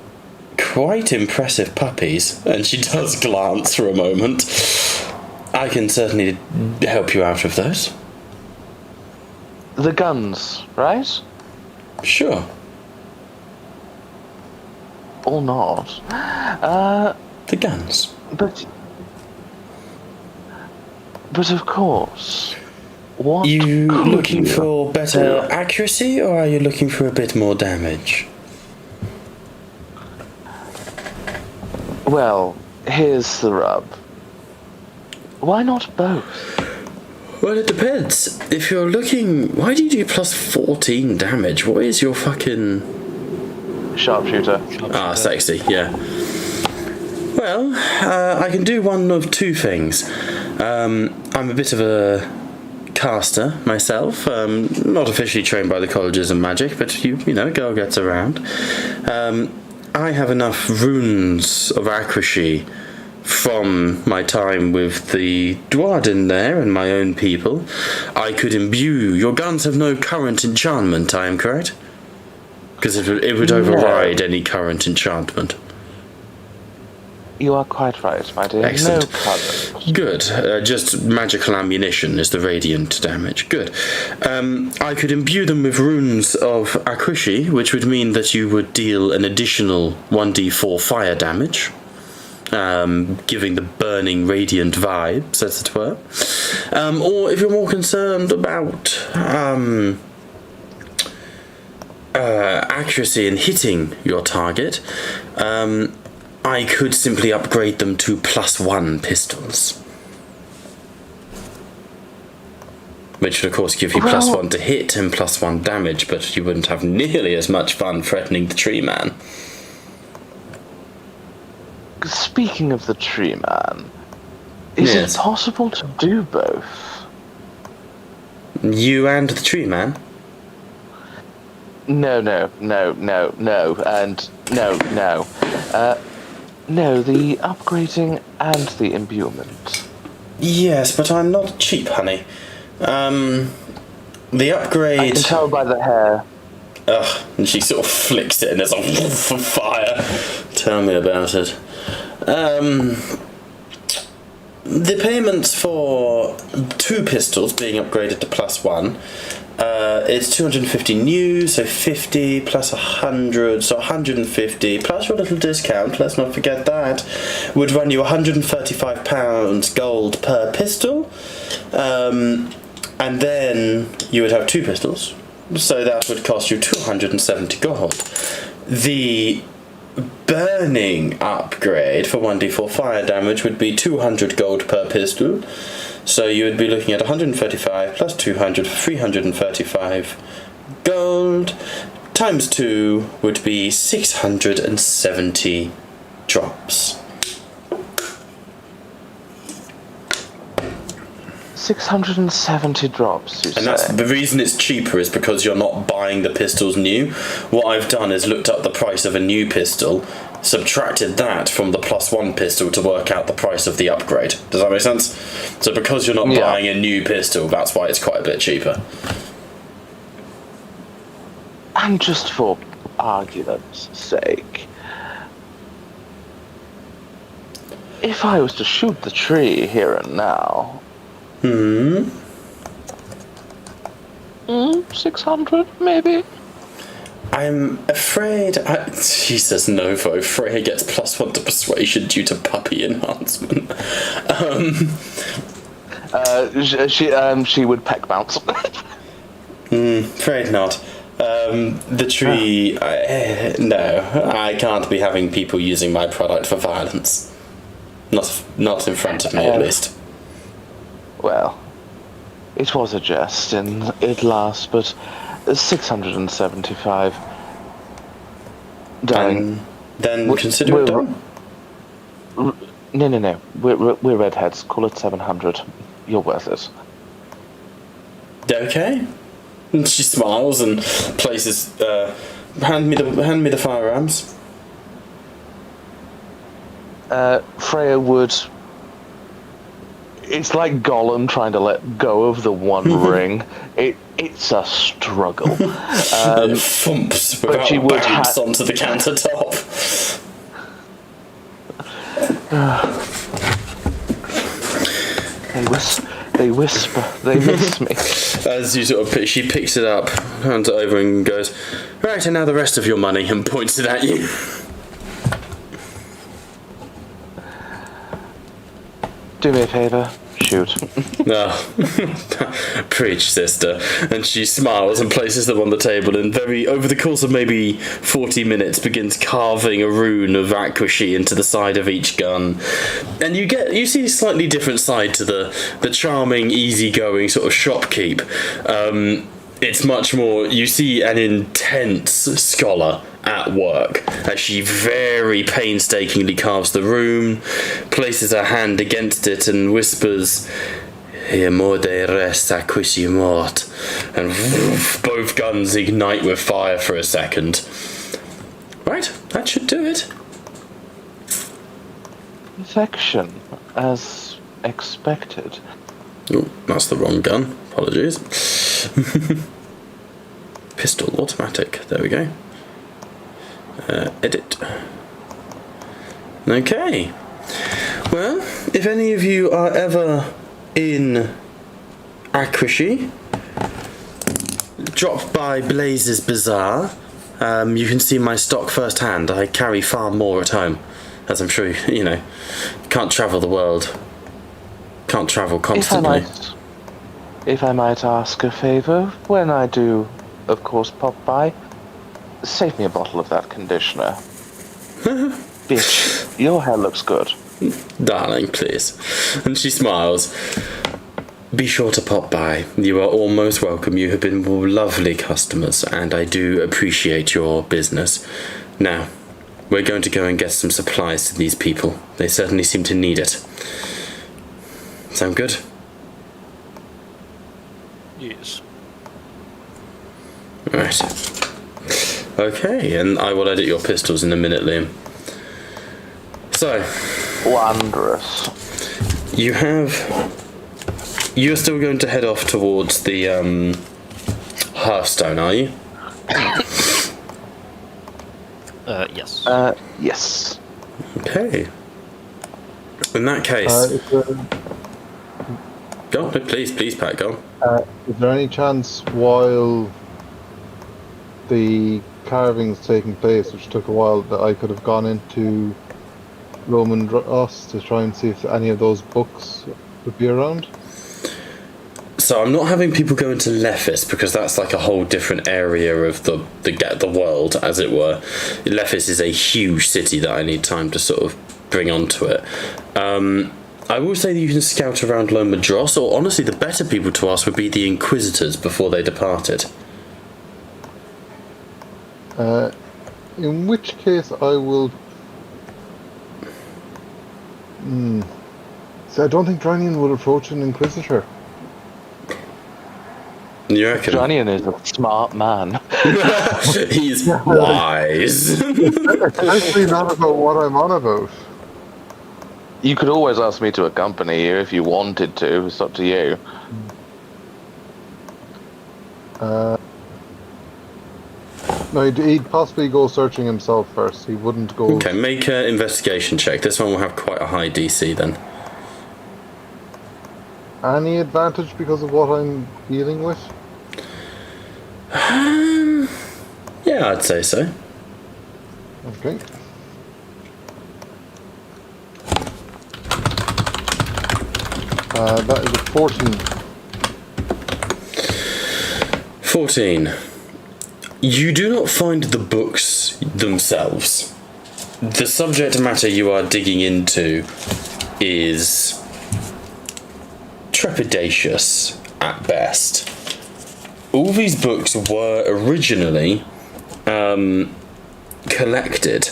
quite impressive puppies, and she does glance for a moment, I can certainly help you out with those. The guns, right? Sure. Or not. The guns. But of course, what You could looking you for better do? accuracy, or are you looking for a bit more damage? Well, here's the rub. Why not both? Well, it depends. If you're looking... Why do you do plus 14 damage? What is your fucking... Sharpshooter. Ah, sexy, yeah. Well, I can do one of two things. I'm a bit of a caster myself. Not officially trained by the colleges of magic, but you know, girl gets around. I have enough runes of accuracy from my time with the Dwarden there and my own people. I could imbue... Your guns have no current enchantment, I am correct? Because it would override any current enchantment. You are quite right, my dear. Excellent. No current. Good. Just magical ammunition is the radiant damage. Good. I could imbue them with runes of accuracy, which would mean that you would deal an additional 1d4 fire damage. Giving the burning radiant vibes, as it were. Or if you're more concerned about accuracy in hitting your target, I could simply upgrade them to +1 pistols. Which would of course give you +1 to hit and +1 damage, but you wouldn't have nearly as much fun threatening the tree man. Speaking of the tree man, is Yes. it possible to do both? You and the tree man? No, and no. No, the upgrading and the imbuement. Yes, but I'm not cheap, honey. The upgrade... I can tell by the hair. Ugh, and she sort of flicks it and there's a woof of fire. Tell me about it. The payments for 2 pistols being upgraded to +1, it's 250 new, so 50 plus 100, so 150 plus your little discount, let's not forget that, would run you £135 gold per pistol, and then you would have 2 pistols, so that would cost you 270 gold. The burning upgrade for 1d4 fire damage would be 200 gold per pistol, so you would be looking at 135 plus 200 for 335 gold, times 2 would be 670 drops. 670 drops, you say? And that's the reason it's cheaper is because you're not buying the pistols new. What I've done is looked up the price of a new pistol, subtracted that from the +1 pistol to work out the price of the upgrade. Does that make sense? So because you're not buying a new pistol, that's why it's quite a bit cheaper. And just for argument's sake, if I was to shoot the tree here and now... 600, maybe? I'm afraid. Jesus, Novo. Freya gets +1 to persuasion due to puppy enhancement. She would peck bounce. Afraid not. The tree. No, I can't be having people using my product for violence. Not in front of me, at least. Well, it was a jest, and it lasts but 675. Darling, Then consider it done. No. We're redheads. Call it 700. You're worth it. Okay. And she smiles and places. Hand me the firearms. Freya would. It's like Gollum trying to let go of the one ring. It's a struggle. It thumps without she would bounce onto the countertop. They whisper. They miss me. As you sort of, she picks it up, hands it over, and goes, "Right, and now the rest of your money," and points it at you. Do me a favour. Shoot. No. Preach, sister. And she smiles and places them on the table and over the course of maybe 40 minutes begins carving a rune of Aquashi into the side of each gun. And you see a slightly different side to the charming, easygoing sort of shopkeep. It's much more, you see an intense scholar at work as she very painstakingly carves the rune, places her hand against it and whispers, "Here morde res acquisi mort," and both guns ignite with fire for a second. Right, that should do it. Perfection, as expected. Oh, that's the wrong gun. Apologies. Pistol automatic. There we go. Edit. Okay. Well, if any of you are ever in Aquashi, drop by Blaze's Bazaar. You can see my stock firsthand. I carry far more at home, as I'm sure you know. Can't travel the world. Can't travel constantly. If I might ask a favour, when I do, of course, pop by, save me a bottle of that conditioner. Bitch, your hair looks good. Darling, please. And she smiles. Be sure to pop by. You are almost welcome. You have been lovely customers, and I do appreciate your business. Now, we're going to go and get some supplies to these people. They certainly seem to need it. Sound good? Yes. Right. Okay, and I will edit your pistols in a minute, Liam. So, Wondrous. you're still going to head off towards the Hearthstone, are you? Yes. Yes. Okay. In that case, go on, please, Pat, go on. Is there any chance while the carving's taking place, which took a while, that I could have gone into Roman Dross to try and see if any of those books would be around? So I'm not having people go into Lephis because that's like a whole different area of the world, as it were. Lephis is a huge city that I need time to sort of bring onto it. I will say that you can scout around Loma Dross, or honestly, the better people to ask would be the Inquisitors before they departed. In which case I will... So I don't think Dranian would approach an Inquisitor. You reckon? Dranian is a smart man. He's wise. It's actually not about what I'm on about. You could always ask me to accompany you if you wanted to. It's up to you. No, he'd possibly go searching himself first. He wouldn't go... Okay, make an investigation check. This one will have quite a high DC then. Any advantage because of what I'm dealing with? Yeah, Yeah, I'd say so. Okay. That is a 14. 14. You do not find the books themselves. The subject matter you are digging into is trepidatious at best. All these books were originally collected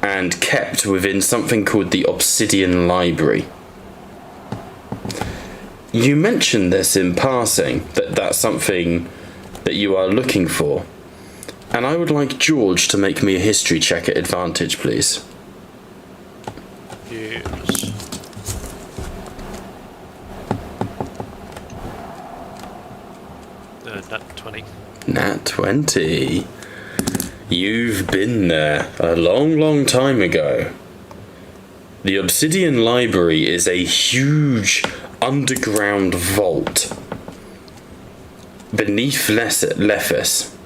and kept within something called the Obsidian Library. You mentioned this in passing, that that's something that you are looking for. And I would like George to make me a history check at advantage, please. Yes. Nat 20. Nat 20. You've been there a long, long time ago. The Obsidian Library is a huge underground vault beneath Lethis,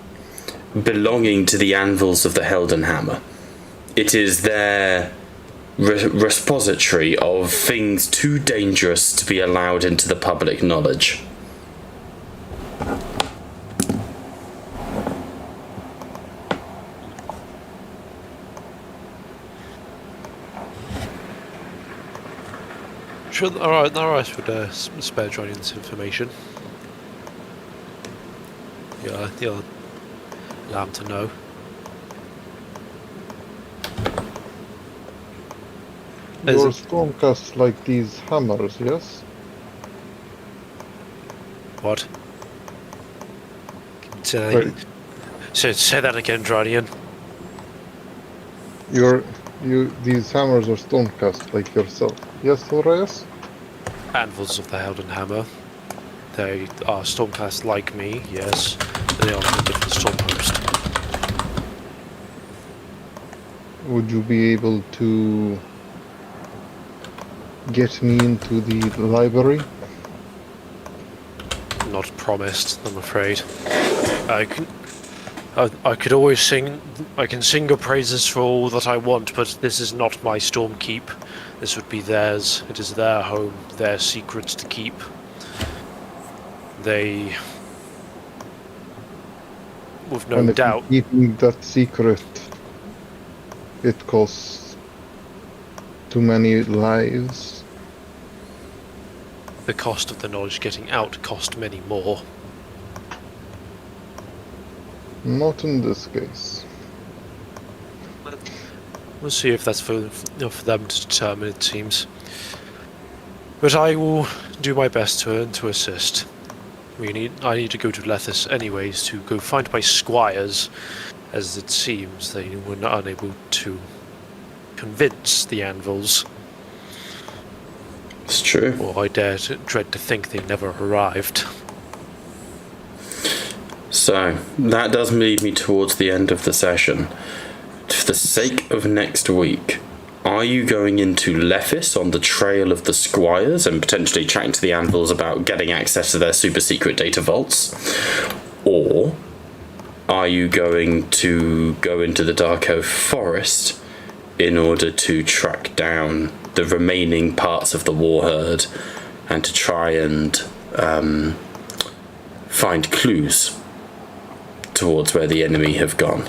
belonging to the anvils of the Heldenhammer. It is their repository of things too dangerous to be allowed into the public knowledge. Sure, alright would spare joining this information. Yeah, you'll allow him to know. Your stormcast like these hammers, yes? What? Right. Say that again, Dranian. These hammers are stormcast like yourself. Yes, Horaeus? Anvils of the Heldenhammer. They are stormcast like me, yes. But they are from a different stormhost. Would you be able to get me into the library? Not promised, I'm afraid. I could always sing. I can sing your praises for all that I want, but this is not my Stormkeep. This would be theirs. It is their home, their secrets to keep. They, with no And if doubt, keeping that secret, it costs too many lives. the cost of the knowledge getting out cost many more. Not in this case. We'll see if that's for them to determine, it seems. But I will do my best to assist. I need to go to Lethis anyways to go find my squires, as it seems they were not unable to convince the anvils. It's true. Or I dread to think they never arrived. So, that does lead me towards the end of the session. For the sake of next week, are you going into Lethis on the trail of the squires and potentially chatting to the anvils about getting access to their super secret data vaults? Or are you going to go into the Dark Oak Forest in order to track down the remaining parts of the war herd and to try and find clues towards where the enemy have gone?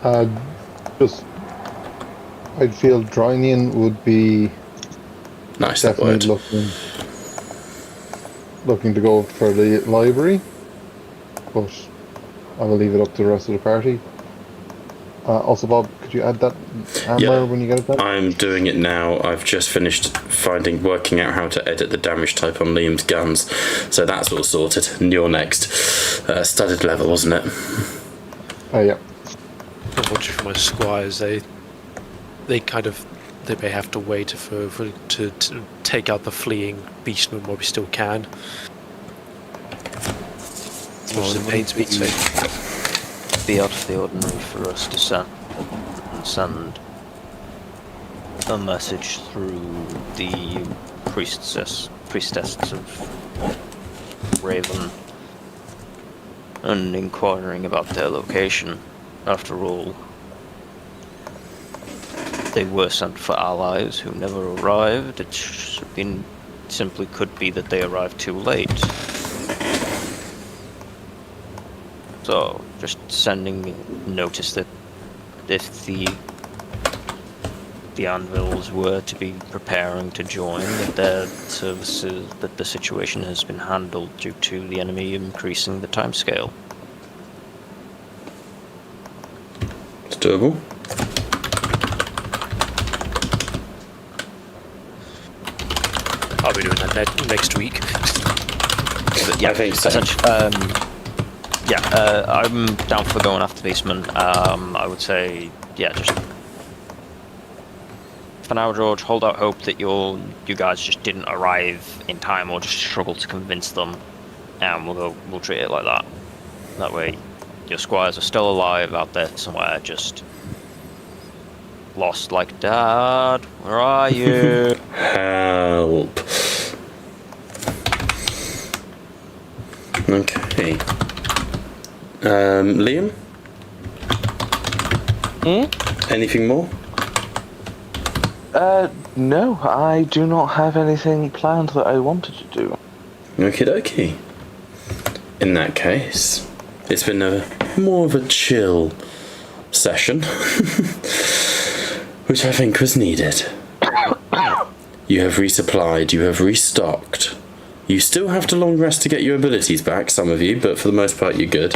I'd feel Drinian would be Nice, that word. definitely looking to go for the library, but I will leave it up to the rest of the party. Also, Bob, could you add that armor when you get it back? I'm doing it now. I've just finished working out how to edit the damage type on Liam's guns, so that's all sorted. And you're next. Studded level, wasn't it? Yeah. Unfortunately for my squires, they may have to wait to take out the fleeing beastmen while we still can. As much as it pains me to say. Be out of the ordinary for us to send a message through the priestess of Raven and inquiring about their location. After all, they were sent for allies who never arrived. Simply could be that they arrived too late. So, just sending notice that if the Anvils were to be preparing to join, that their services, that the situation has been handled due to the enemy increasing the timescale. It's doable. I'll be doing that next week. But yeah, I think so. I'm down for going after Beastman. I would say, yeah, just for now, George, hold out hope that you guys just didn't arrive in time or just struggled to convince them, and we'll treat it like that. That way, your squires are still alive out there somewhere, just lost like Dad. Where are you? Help. Okay. Liam? Anything more? No, I do not have anything planned that I wanted to do. Okie dokie. In that case, it's been more of a chill session, which I think was needed. You have resupplied, you have restocked. You still have to long rest to get your abilities back, some of you, but for the most part you're good.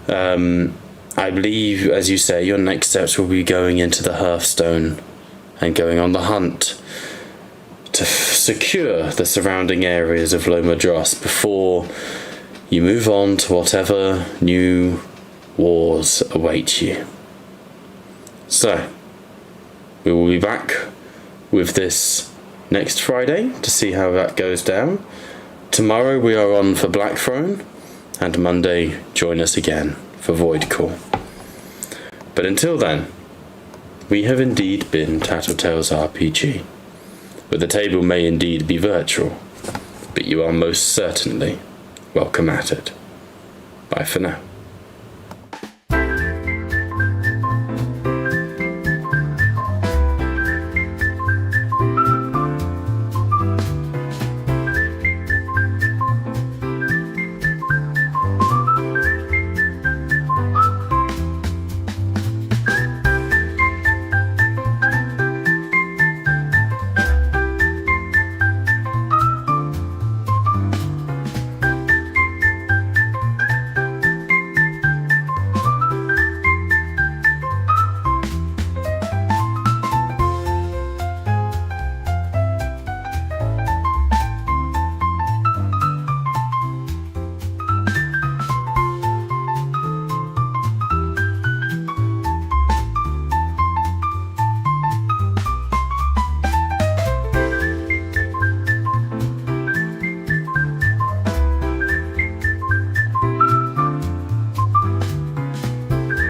I believe, as you say, your next steps will be going into the Hearthstone and going on the hunt to secure the surrounding areas of Lomadros before you move on to whatever new wars await you. So, we will be back with this next Friday to see how that goes down. Tomorrow we are on for Black Throne, and Monday join us again for Void Call. But until then, we have indeed been Tattletales RPG, where the table may indeed be virtual, but you are most certainly welcome at it. Bye for now.